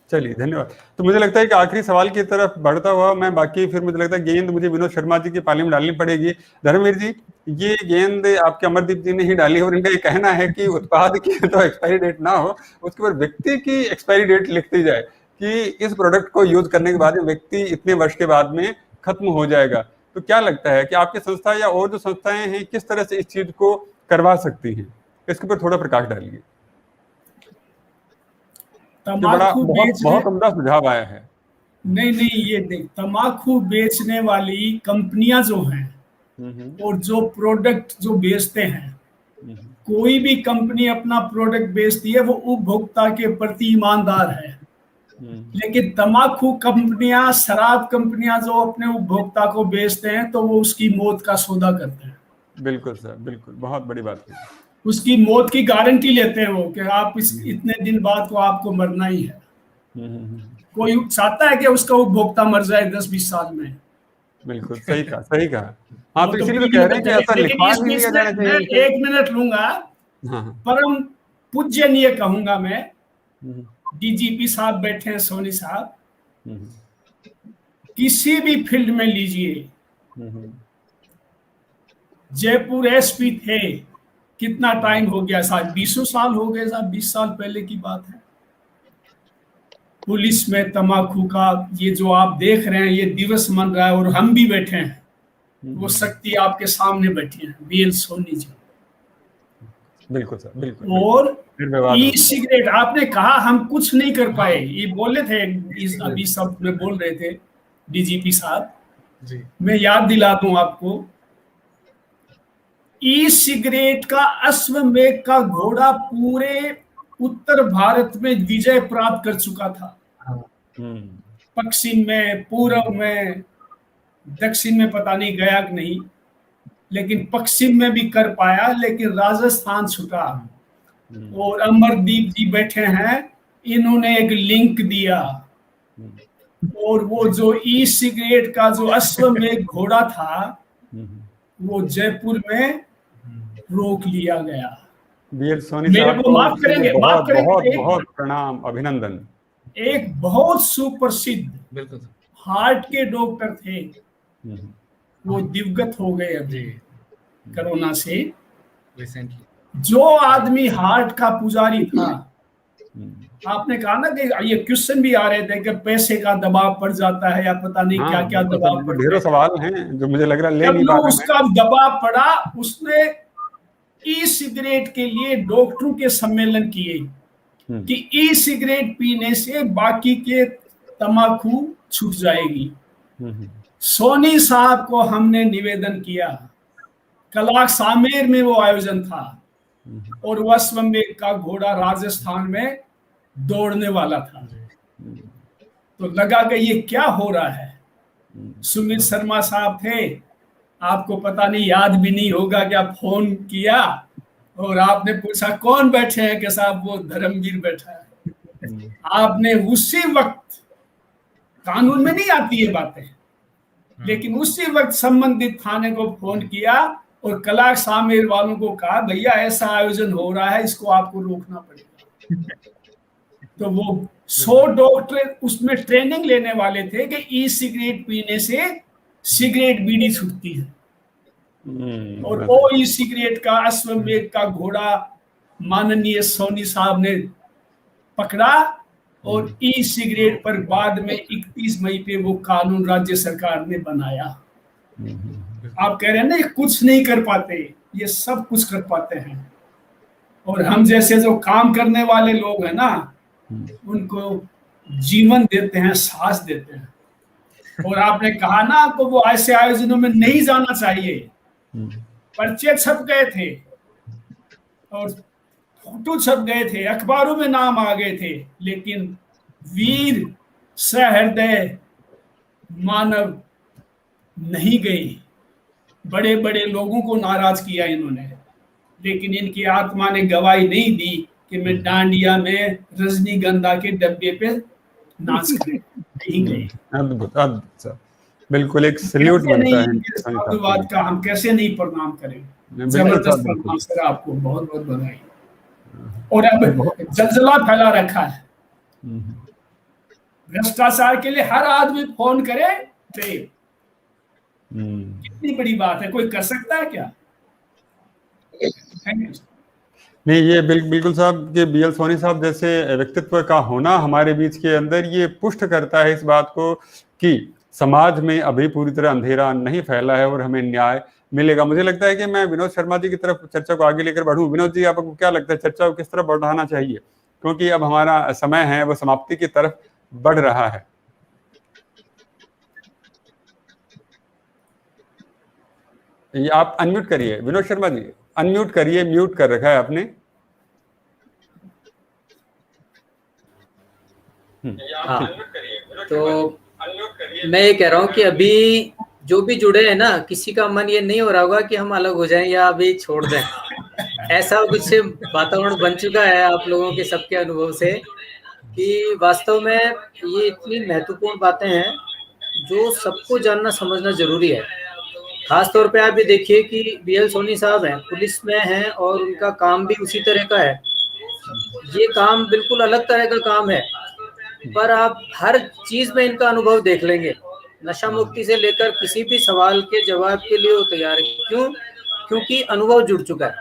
चलिए धन्यवाद। तो मुझे लगता है कि आखिरी सवाल की तरफ बढ़ता हुआ मैं बाकी फिर मुझे लगता है गेंद मुझे विनोद शर्मा जी की पाली में डालनी पड़ेगी। धर्मवीर जी, ये गेंद आपके अमरदीप जी ने ही डाली है और इनका ये कहना है कि उत्पाद की तो एक्सपायरी डेट ना हो, उसके ऊपर व्यक्ति की एक्सपायरी डेट लिख दी जाए कि इस प्रोडक्ट को यूज करने के बाद व्यक्ति इतने वर्ष के बाद में खत्म हो जाएगा। तो क्या लगता है कि आपकी संस्था या और जो संस्थाएं हैं किस तरह से इस चीज को करवा सकती हैं? इसके ऊपर थोड़ा प्रकाश डालिए। तंबाकू बहुत उम्दा सुझाव आया है। नहीं, ये देख, तंबाकू बेचने वाली कंपनियां जो हैं और जो प्रोडक्ट जो बेचते हैं, कोई भी कंपनी अपना प्रोडक्ट बेचती है वो उपभोक्ता के प्रति ईमानदार है। लेकिन तंबाकू कंपनियां, शराब कंपनियां जो अपने उपभोक्ता को बेचते हैं तो वो उसकी मौत का सौदा करते हैं। बिल्कुल सर, बिल्कुल, बहुत बड़ी बात है। उसकी मौत की गारंटी लेते हैं वो कि आप इतने दिन बाद तो आपको मरना ही है। कोई चाहता है कि उसका उपभोक्ता मर जाए 10-20 साल में? बिल्कुल सही कहा, सही कहा। हाँ, तो इसीलिए तो कह रहे हैं कि ऐसा लिखवा नहीं लिया जाना चाहिए। मैं 1 मिनट लूंगा। परम पूजनीय कहूंगा मैं, डीजीपी साहब बैठे हैं, सोनी साहब, किसी भी फील्ड में लीजिए, जयपुर एसपी थे, कितना टाइम हो गया, शायद 20 साल हो गए साहब, 20 साल पहले की बात है। पुलिस में तंबाकू का ये जो आप देख रहे हैं ये दिवस मन रहा है और हम भी बैठे हैं, वो शक्ति आपके सामने बैठी है, बीएल सोनी जी। बिल्कुल सर, बिल्कुल। और ई सिगरेट आपने कहा हम कुछ नहीं कर पाए, ये बोले थे अभी सब में बोल रहे थे डीजीपी साहब जी, मैं याद दिला दूं आपको, ई सिगरेट का अश्वमेध का घोड़ा पूरे उत्तर भारत में विजय प्राप्त कर चुका था। पश्चिम में, पूर्व में, दक्षिण में पता नहीं गया कि नहीं, लेकिन पश्चिम में भी कर पाया, लेकिन राजस्थान छूटा। और अमरदीप जी बैठे हैं, इन्होंने एक लिंक दिया और वो जो ई सिगरेट का जो अश्वमेध घोड़ा था वो जयपुर में रोक लिया गया। बीएल सोनी साहब को माफ करेंगे, बहुत बहुत प्रणाम, अभिनंदन। एक बहुत सुप्रसिद्ध हार्ट के डॉक्टर थे, वो दिवगत हो गए अभी कोरोना से रिसेंटली। जो आदमी हार्ट का पुजारी था, आपने कहा ना कि ये क्वेश्चन भी आ रहे थे कि पैसे का दबाव पड़ जाता है या पता नहीं क्या क्या दबाव पड़ता है, ढेरों सवाल हैं जो मुझे लग रहा है ले नहीं पा रहे हैं। उसका दबाव पड़ा, उसने ई सिगरेट के लिए डॉक्टरों के सम्मेलन किए कि ई सिगरेट पीने से बाकी के तंबाकू छूट जाएगी। सोनी साहब को हमने निवेदन किया, कला सामेर में वो आयोजन था और वह अश्वमेध का घोड़ा राजस्थान में दौड़ने वाला था। तो लगा कि ये क्या हो रहा है। सुमित शर्मा साहब थे, आपको पता नहीं, याद भी नहीं होगा कि आप फोन किया और आपने पूछा कौन बैठे हैं, कि साहब वो धर्मवीर बैठा है। आपने उसी वक्त, कानून में नहीं आती ये बातें, लेकिन उसी वक्त संबंधित थाने को फोन किया और कला सामेर वालों को कहा भैया ऐसा आयोजन हो रहा है, इसको आपको रोकना पड़ेगा। तो वो 100 डॉक्टर उसमें ट्रेनिंग लेने वाले थे कि ई सिगरेट पीने से सिगरेट बीड़ी छूटती है, और वो ई सिगरेट का अश्वमेध का घोड़ा माननीय सोनी साहब ने पकड़ा और ई सिगरेट पर बाद में 31 मई पे वो कानून राज्य सरकार ने बनाया। आप कह रहे हैं ना ये कुछ नहीं कर पाते, ये सब कुछ कर पाते हैं। और हम जैसे जो काम करने वाले लोग हैं ना, उनको जीवन देते हैं, सांस देते हैं। और आपने कहा ना आपको वो ऐसे आयोजनों में नहीं जाना चाहिए, पर्चे छप गए थे और फोटो छप गए थे, अखबारों में नाम आ गए थे, लेकिन वीर सहृदय मानव नहीं गए। बड़े बड़े लोगों को नाराज किया इन्होंने, लेकिन इनकी आत्मा ने गवाही नहीं दी कि मैं डांडिया में रजनीगंधा के डब्बे पे नाच कर नहीं गए। अद्भुत अद्भुत सर, बिल्कुल एक सल्यूट बनता है साधुवाद का हम कैसे नहीं प्रणाम करें। जबरदस्त प्रणाम सर, आपको बहुत बहुत बधाई। और अब जलजला फैला रखा है भ्रष्टाचार के लिए, हर आदमी फोन करे तो कितनी बड़ी बात है, कोई कर सकता है क्या? Thank you. नहीं, ये बिल्कुल साहब कि बीएल सोनी साहब जैसे व्यक्तित्व का होना हमारे बीच के अंदर ये पुष्ट करता है इस बात को कि समाज में अभी पूरी तरह अंधेरा नहीं फैला है और हमें न्याय मिलेगा। मुझे लगता है कि मैं विनोद शर्मा जी की तरफ चर्चा को आगे लेकर बढ़ूं। विनोद जी, आपको क्या लगता है चर्चा को किस तरफ बढ़ाना चाहिए, क्योंकि अब हमारा समय है वो समाप्ति की तरफ बढ़ रहा है। ये आप अनम्यूट करिए विनोद शर्मा जी, अनम्यूट करिए, म्यूट कर रखा है आपने। हाँ, तो मैं ये कह रहा हूँ कि अभी जो भी जुड़े हैं ना, किसी का मन ये नहीं हो रहा होगा कि हम अलग हो जाएं या अभी छोड़ दें। ऐसा कुछ वातावरण बन चुका है आप लोगों के सबके अनुभव से कि वास्तव में ये इतनी महत्वपूर्ण बातें हैं जो सबको जानना समझना जरूरी है। खास तौर पे आप भी देखिए कि बीएल सोनी साहब हैं, पुलिस में हैं और उनका काम भी उसी तरह का है। ये काम बिल्कुल अलग तरह का काम है, पर आप हर चीज में इनका अनुभव देख लेंगे। नशा मुक्ति से लेकर किसी भी सवाल के जवाब के लिए वो तैयार है। क्यों? क्योंकि अनुभव जुड़ चुका है,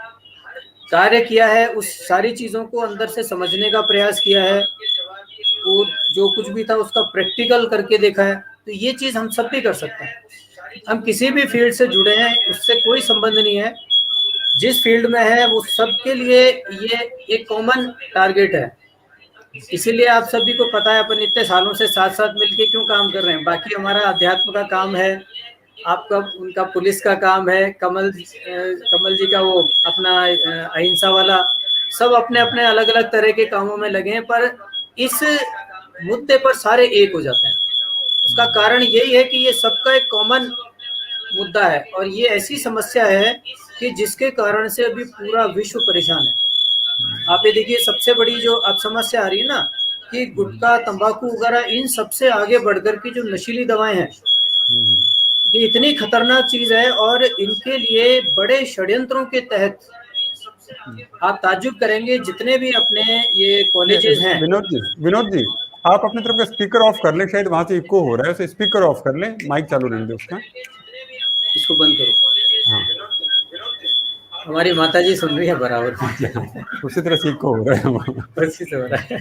कार्य किया है, उस सारी चीजों को अंदर से समझने का प्रयास किया है, वो जो कुछ भी था उसका प्रैक्टिकल करके देखा है। तो ये चीज हम सब भी कर सकते हैं। हम किसी भी फील्ड से जुड़े हैं, उससे कोई संबंध नहीं है, जिस फील्ड में है वो सबके लिए ये एक कॉमन टारगेट है। इसीलिए आप सभी को पता है अपन इतने सालों से साथ साथ मिलके क्यों काम कर रहे हैं। बाकी हमारा अध्यात्म का काम है, आपका उनका पुलिस का काम है, कमल जी का वो अपना अहिंसा वाला, सब अपने अपने अलग अलग तरह के कामों में लगे हैं, पर इस मुद्दे पर सारे एक हो जाते हैं। उसका कारण यही है कि ये सबका एक कॉमन मुद्दा है और ये ऐसी समस्या है कि जिसके कारण से अभी पूरा विश्व परेशान है। आप ये देखिए, सबसे बड़ी जो अब समस्या आ रही है ना कि गुटखा, तंबाकू वगैरह, इन सबसे आगे बढ़कर की जो नशीली दवाएं हैं, ये इतनी खतरनाक चीज है और इनके लिए बड़े षड्यंत्रों के तहत आप ताज्जुब करेंगे जितने भी अपने ये कॉलेजेस हैं। विनोद जी आप अपनी तरफ का स्पीकर ऑफ कर लें, शायद वहां से इको हो रहा है, उसे स्पीकर ऑफ कर लें, माइक चालू रहने दे उसका, इसको बंद करो। हाँ, हमारी माता जी सुन रही है बराबर। उसी तरह से इको हो रहा है, उसी से हो रहा है।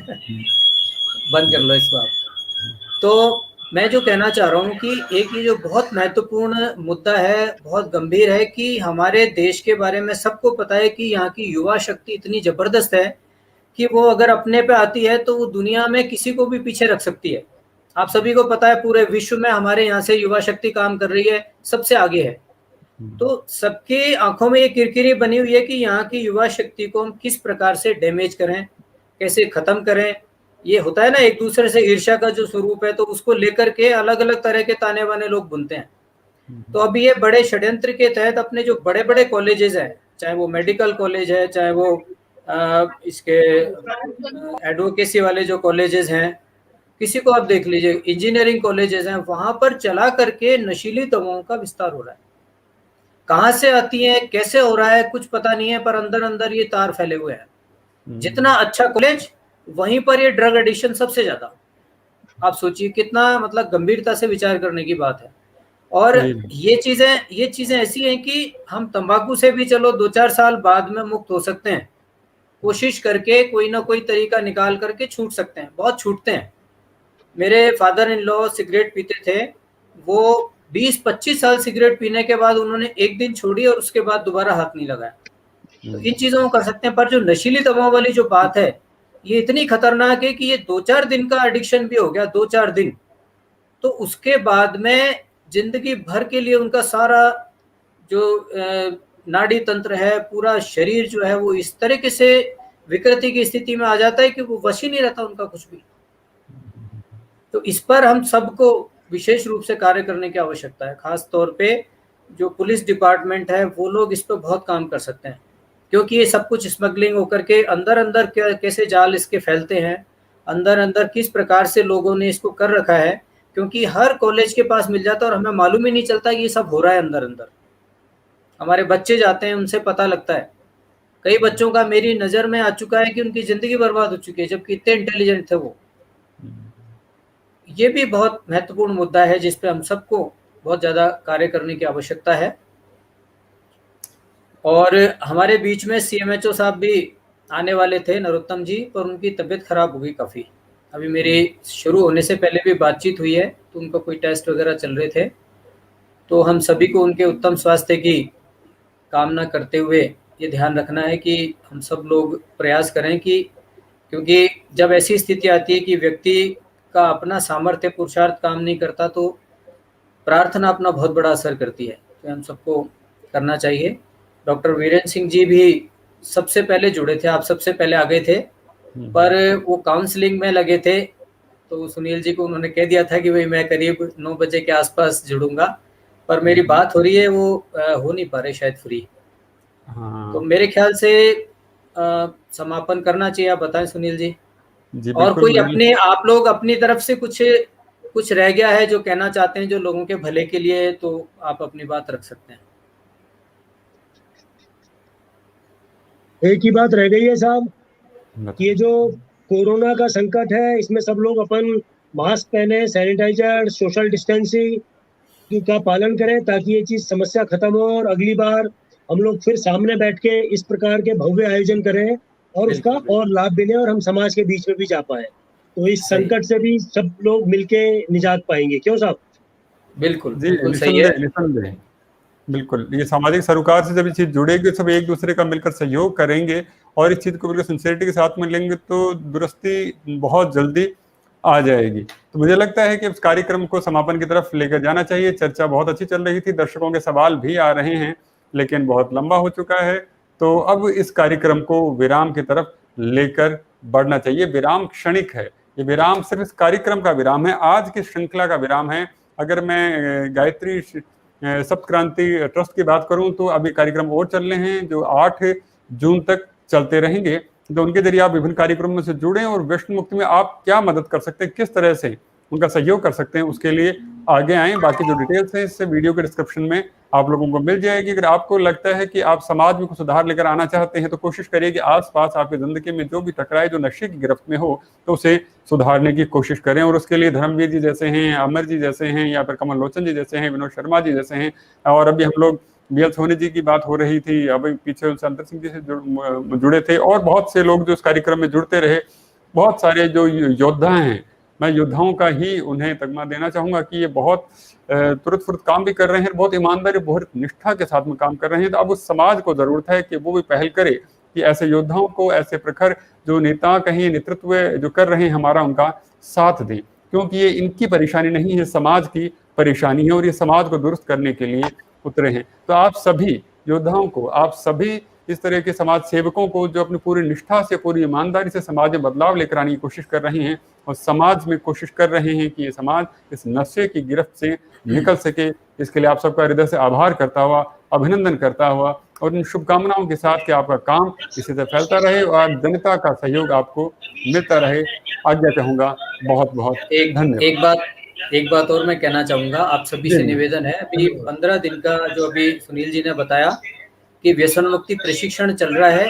बंद कर लो इसको आप। तो मैं जो कहना चाह रहा हूँ कि एक ये जो बहुत महत्वपूर्ण मुद्दा है, बहुत गंभीर है, कि हमारे देश के बारे में सबको पता है कि यहाँ की युवा शक्ति इतनी जबरदस्त है कि वो अगर अपने पे आती है तो वो दुनिया में किसी को भी पीछे रख सकती है। आप सभी को पता है पूरे विश्व में हमारे यहाँ से युवा शक्ति काम कर रही है, सबसे आगे है। तो सबके आंखों में ये किरकिरी बनी हुई है कि यहाँ की युवा शक्ति को हम किस प्रकार से डैमेज करें, कैसे खत्म करें। ये होता है ना, एक दूसरे से ईर्ष्या का जो स्वरूप है, तो उसको लेकर के अलग अलग तरह के ताने बाने लोग बुनते हैं। तो अभी ये बड़े षड्यंत्र के तहत अपने जो बड़े बड़े कॉलेजेस हैं, चाहे वो मेडिकल कॉलेज है, चाहे वो इसके एडवोकेसी वाले जो कॉलेजेस हैं, किसी को आप देख लीजिए, इंजीनियरिंग कॉलेजेस हैं, वहां पर चला करके नशीली दवाओं का विस्तार हो रहा है। कहाँ से आती हैं, कैसे हो रहा है, कुछ पता नहीं है, पर अंदर अंदर ये तार फैले हुए हैं। जितना अच्छा कॉलेज, वहीं पर ये ड्रग एडिक्शन सबसे ज्यादा। आप सोचिए कितना मतलब गंभीरता से विचार करने की बात है। और ये चीजें ऐसी हैं कि हम तंबाकू से भी चलो 2-4 साल बाद में मुक्त हो सकते हैं, कोशिश करके कोई ना कोई तरीका निकाल करके छूट सकते हैं, बहुत छूटते हैं। मेरे फादर इन लॉ सिगरेट पीते थे, वो 20-25 साल सिगरेट पीने के बाद उन्होंने एक दिन छोड़ी और उसके बाद दोबारा हाथ नहीं लगाया। तो इन चीजों को कर सकते हैं, पर जो नशीली दवाओं वाली जो बात है ये इतनी खतरनाक है कि ये 2-4 दिन का एडिक्शन भी हो गया, 2-4 दिन, तो उसके बाद में जिंदगी भर के लिए उनका सारा जो नाड़ी तंत्र है, पूरा शरीर जो है वो इस तरीके से विकृति की स्थिति में आ जाता है कि वो वश ही नहीं रहता उनका कुछ भी। तो इस पर हम सबको विशेष रूप से कार्य करने की आवश्यकता है। खास तौर पे जो पुलिस डिपार्टमेंट है वो लोग इस पर बहुत काम कर सकते हैं, क्योंकि ये सब कुछ स्मगलिंग होकर के अंदर अंदर कैसे जाल इसके फैलते हैं, अंदर अंदर किस प्रकार से लोगों ने इसको कर रखा है, क्योंकि हर कॉलेज के पास मिल जाता है और हमें मालूम ही नहीं चलता कि ये सब हो रहा है अंदर अंदर। हमारे बच्चे जाते हैं, उनसे पता लगता है। कई बच्चों का मेरी नज़र में आ चुका है कि उनकी ज़िंदगी बर्बाद हो चुकी है, जबकि इतने इंटेलिजेंट थे वो। ये भी बहुत महत्वपूर्ण मुद्दा है जिस पे हम सबको बहुत ज़्यादा कार्य करने की आवश्यकता है। और हमारे बीच में CMHO साहब भी आने वाले थे, नरोत्तम जी, पर उनकी तबीयत खराब हो गई काफ़ी। अभी मेरी शुरू होने से पहले भी बातचीत हुई है, तो उनका कोई टेस्ट वगैरह चल रहे थे। तो हम सभी को उनके उत्तम स्वास्थ्य की कामना करते हुए ये ध्यान रखना है कि हम सब लोग प्रयास करें कि, क्योंकि जब ऐसी स्थिति आती है कि व्यक्ति का अपना सामर्थ्य पुरुषार्थ काम नहीं करता, तो प्रार्थना अपना बहुत बड़ा असर करती है। तो हम सबको करना चाहिए। डॉक्टर वीरेंद्र सिंह जी भी सबसे पहले जुड़े थे, आप सबसे पहले आ गए थे, पर वो काउंसलिंग में लगे थे। तो सुनील जी को उन्होंने कह दिया था कि भाई मैं करीब 9 बजे के आसपास जुड़ूंगा, पर मेरी बात हो रही है, वो हो नहीं पा रहे शायद फ्री। तो मेरे ख्याल से समापन करना चाहिए। आप बताएं सुनील जी। और कोई अपने, आप लोग अपनी तरफ से कुछ रह गया है जो कहना चाहते हैं जो लोगों के भले के लिए, तो आप अपनी बात रख सकते हैं। एक ही बात रह गई है साहब, ये जो कोरोना का संकट है, इसमें सब लोग अपन मास्क पहने, सैनिटाइजर, सोशल डिस्टेंसिंग का पालन करें, ताकि ये चीज समस्या खत्म हो और अगली बार हम लोग फिर सामने बैठ के इस प्रकार के भव्य आयोजन करें और उसका और लाभ मिले और हम समाज के बीच में भी जा पाए। तो इस संकट से भी सब लोग मिलके निजात पाएंगे। क्यों साहब? बिल्कुल जी, निसंदेह बिल्कुल। ये सामाजिक सरोकार से जब ये चीज जुड़ेगी, सब एक दूसरे का मिलकर सहयोग करेंगे और इस चीज को बिल्कुल सिंसियरिटी के साथ में लेंगे, तो दुरुस्ती बहुत जल्दी आ जाएगी। तो मुझे लगता है कि इस कार्यक्रम को समापन की तरफ लेकर जाना चाहिए। चर्चा बहुत अच्छी चल रही थी, दर्शकों के सवाल भी आ रहे हैं, लेकिन बहुत लंबा हो चुका है। तो अब इस कार्यक्रम को विराम की तरफ लेकर बढ़ना चाहिए। विराम क्षणिक है, ये विराम सिर्फ इस कार्यक्रम का विराम है, आज की श्रृंखला का विराम है। अगर मैं गायत्री सप्त क्रांति ट्रस्ट की बात करूं तो अभी कार्यक्रम और चल रहे हैं जो 8 जून तक चलते रहेंगे। तो उनके जरिए आप विभिन्न कार्यक्रमों से जुड़ें और व्यसन मुक्ति में आप क्या मदद कर सकते हैं, किस तरह से उनका सहयोग कर सकते हैं, उसके लिए आगे आएं। बाकी जो डिटेल्स हैं इससे वीडियो के डिस्क्रिप्शन में आप लोगों को मिल जाएगी। अगर आपको लगता है कि आप समाज में कुछ सुधार लेकर आना चाहते हैं, तो कोशिश करिए कि आसपास आपकी जिंदगी में जो भी टकराए, जो नशे की गिरफ्त में हो, तो उसे सुधारने की कोशिश करें। और उसके लिए धर्मवीर जी जैसे हैं, अमर जी जैसे हैं, या फिर कमल लोचन जी जैसे हैं, विनोद शर्मा जी जैसे हैं, और अभी हम लोग BL सोनी जी की बात हो रही थी, अभी पीछे उनसे अंतर सिंह जी से जुड़े थे, और बहुत से लोग जो इस कार्यक्रम में जुड़ते रहे। बहुत सारे जो योद्धा हैं, मैं योद्धाओं का ही उन्हें तगमा देना चाहूंगा कि ये बहुत तुरंत फुर्त काम भी कर रहे हैं, बहुत ईमानदारी, बहुत निष्ठा के साथ में काम कर रहे हैं। तो अब उस समाज को जरूरत है कि वो भी पहल करे कि ऐसे योद्धाओं को, ऐसे प्रखर जो नेता कहीं नेतृत्व जो कर रहे हैं हमारा, उनका साथ दें, क्योंकि ये इनकी परेशानी नहीं है, समाज की परेशानी है और ये समाज को दुरुस्त करने के लिए उतरे हैं। तो आप सभी योद्धाओं को, आप सभी इस तरह के समाज सेवकों को जो अपनी पूरी निष्ठा से, पूरी ईमानदारी से समाज में बदलाव लेकर आने की कोशिश कर रहे हैं और समाज में कोशिश कर रहे हैं कि ये समाज इस नशे की गिरफ्त से निकल सके, इसके लिए आप सबका हृदय से आभार करता हुआ, अभिनंदन करता हुआ और इन शुभकामनाओं के साथ कि आपका काम इसी से फैलता रहे और जनता का सहयोग आपको मिलता रहे, आज्ञा चाहूंगा। बहुत बहुत धन्यवाद। एक बात और मैं कहना चाहूंगा, आप सभी से निवेदन है, अभी 15 दिन का जो अभी सुनील जी ने बताया कि व्यसन मुक्ति प्रशिक्षण चल रहा है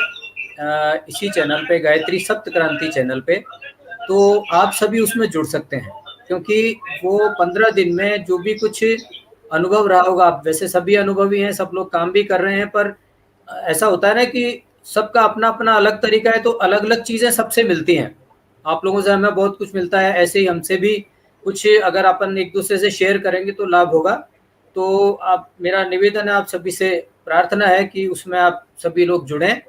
इसी चैनल पे, गायत्री सप्त क्रांति चैनल पे, तो आप सभी उसमें जुड़ सकते हैं, क्योंकि वो 15 दिन में जो भी कुछ अनुभव रहा होगा, आप वैसे सभी अनुभवी हैं, सब लोग काम भी कर रहे हैं, पर ऐसा होता है ना कि सबका अपना अपना अलग तरीका है, तो अलग अलग चीजें सबसे मिलती हैं। आप लोगों से हमें बहुत कुछ मिलता है, ऐसे ही हमसे भी कुछ अगर अपन एक दूसरे से शेयर करेंगे तो लाभ होगा। तो आप, मेरा निवेदन है आप सभी से, प्रार्थना है कि उसमें आप सभी लोग जुड़ें।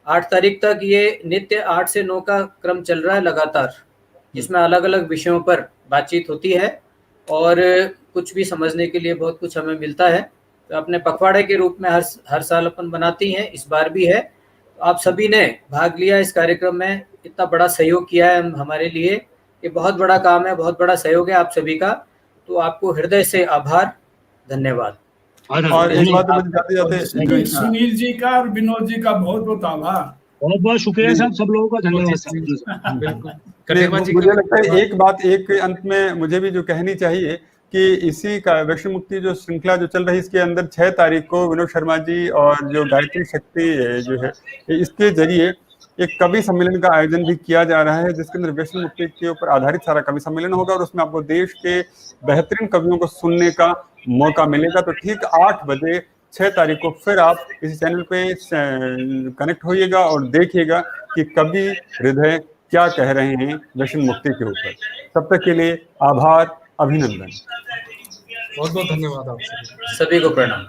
8 तारीख तक ये नित्य 8 से 9 का क्रम चल रहा है लगातार, जिसमें अलग अलग विषयों पर बातचीत होती है और कुछ भी समझने के लिए बहुत कुछ हमें मिलता है। तो अपने पखवाड़े के रूप में हर साल अपन बनाती हैं, इस बार भी है। तो आप सभी ने भाग लिया इस कार्यक्रम में, इतना बड़ा सहयोग किया है हमारे लिए, ये बहुत बड़ा काम है, बहुत बड़ा सहयोग है आप सभी का। तो आपको हृदय से आभार, धन्यवाद। और एक बात मुझे जाते जाते सुनील जी का और विनोद जी का बहुत बहुत आभार, बहुत बहुत शुक्रिया साहब, सब लोगों का धन्यवाद। बिल्कुल। मुझे लगता है एक बात एक अंत में मुझे भी जो कहनी चाहिए कि इसी का वैश्विक मुक्ति जो श्रृंखला जो चल रही है, इसके अंदर 6 तारीख को विनोद शर्मा जी और जो गायत्री शक्ति जो है, इसके जरिए एक कवि सम्मेलन का आयोजन भी किया जा रहा है, जिसके अंदर वैश्विक मुक्ति के ऊपर आधारित सारा कवि सम्मेलन होगा और उसमें आपको देश के बेहतरीन कवियों को सुनने का मौका मिलेगा। तो ठीक 8 बजे 6 तारीख को फिर आप इस चैनल पे कनेक्ट होइएगा और देखिएगा कि कवि हृदय क्या कह रहे हैं वैश्विक मुक्ति के ऊपर। तब तक के लिए आभार, अभिनंदन, बहुत बहुत धन्यवाद आप सभी को प्रणाम।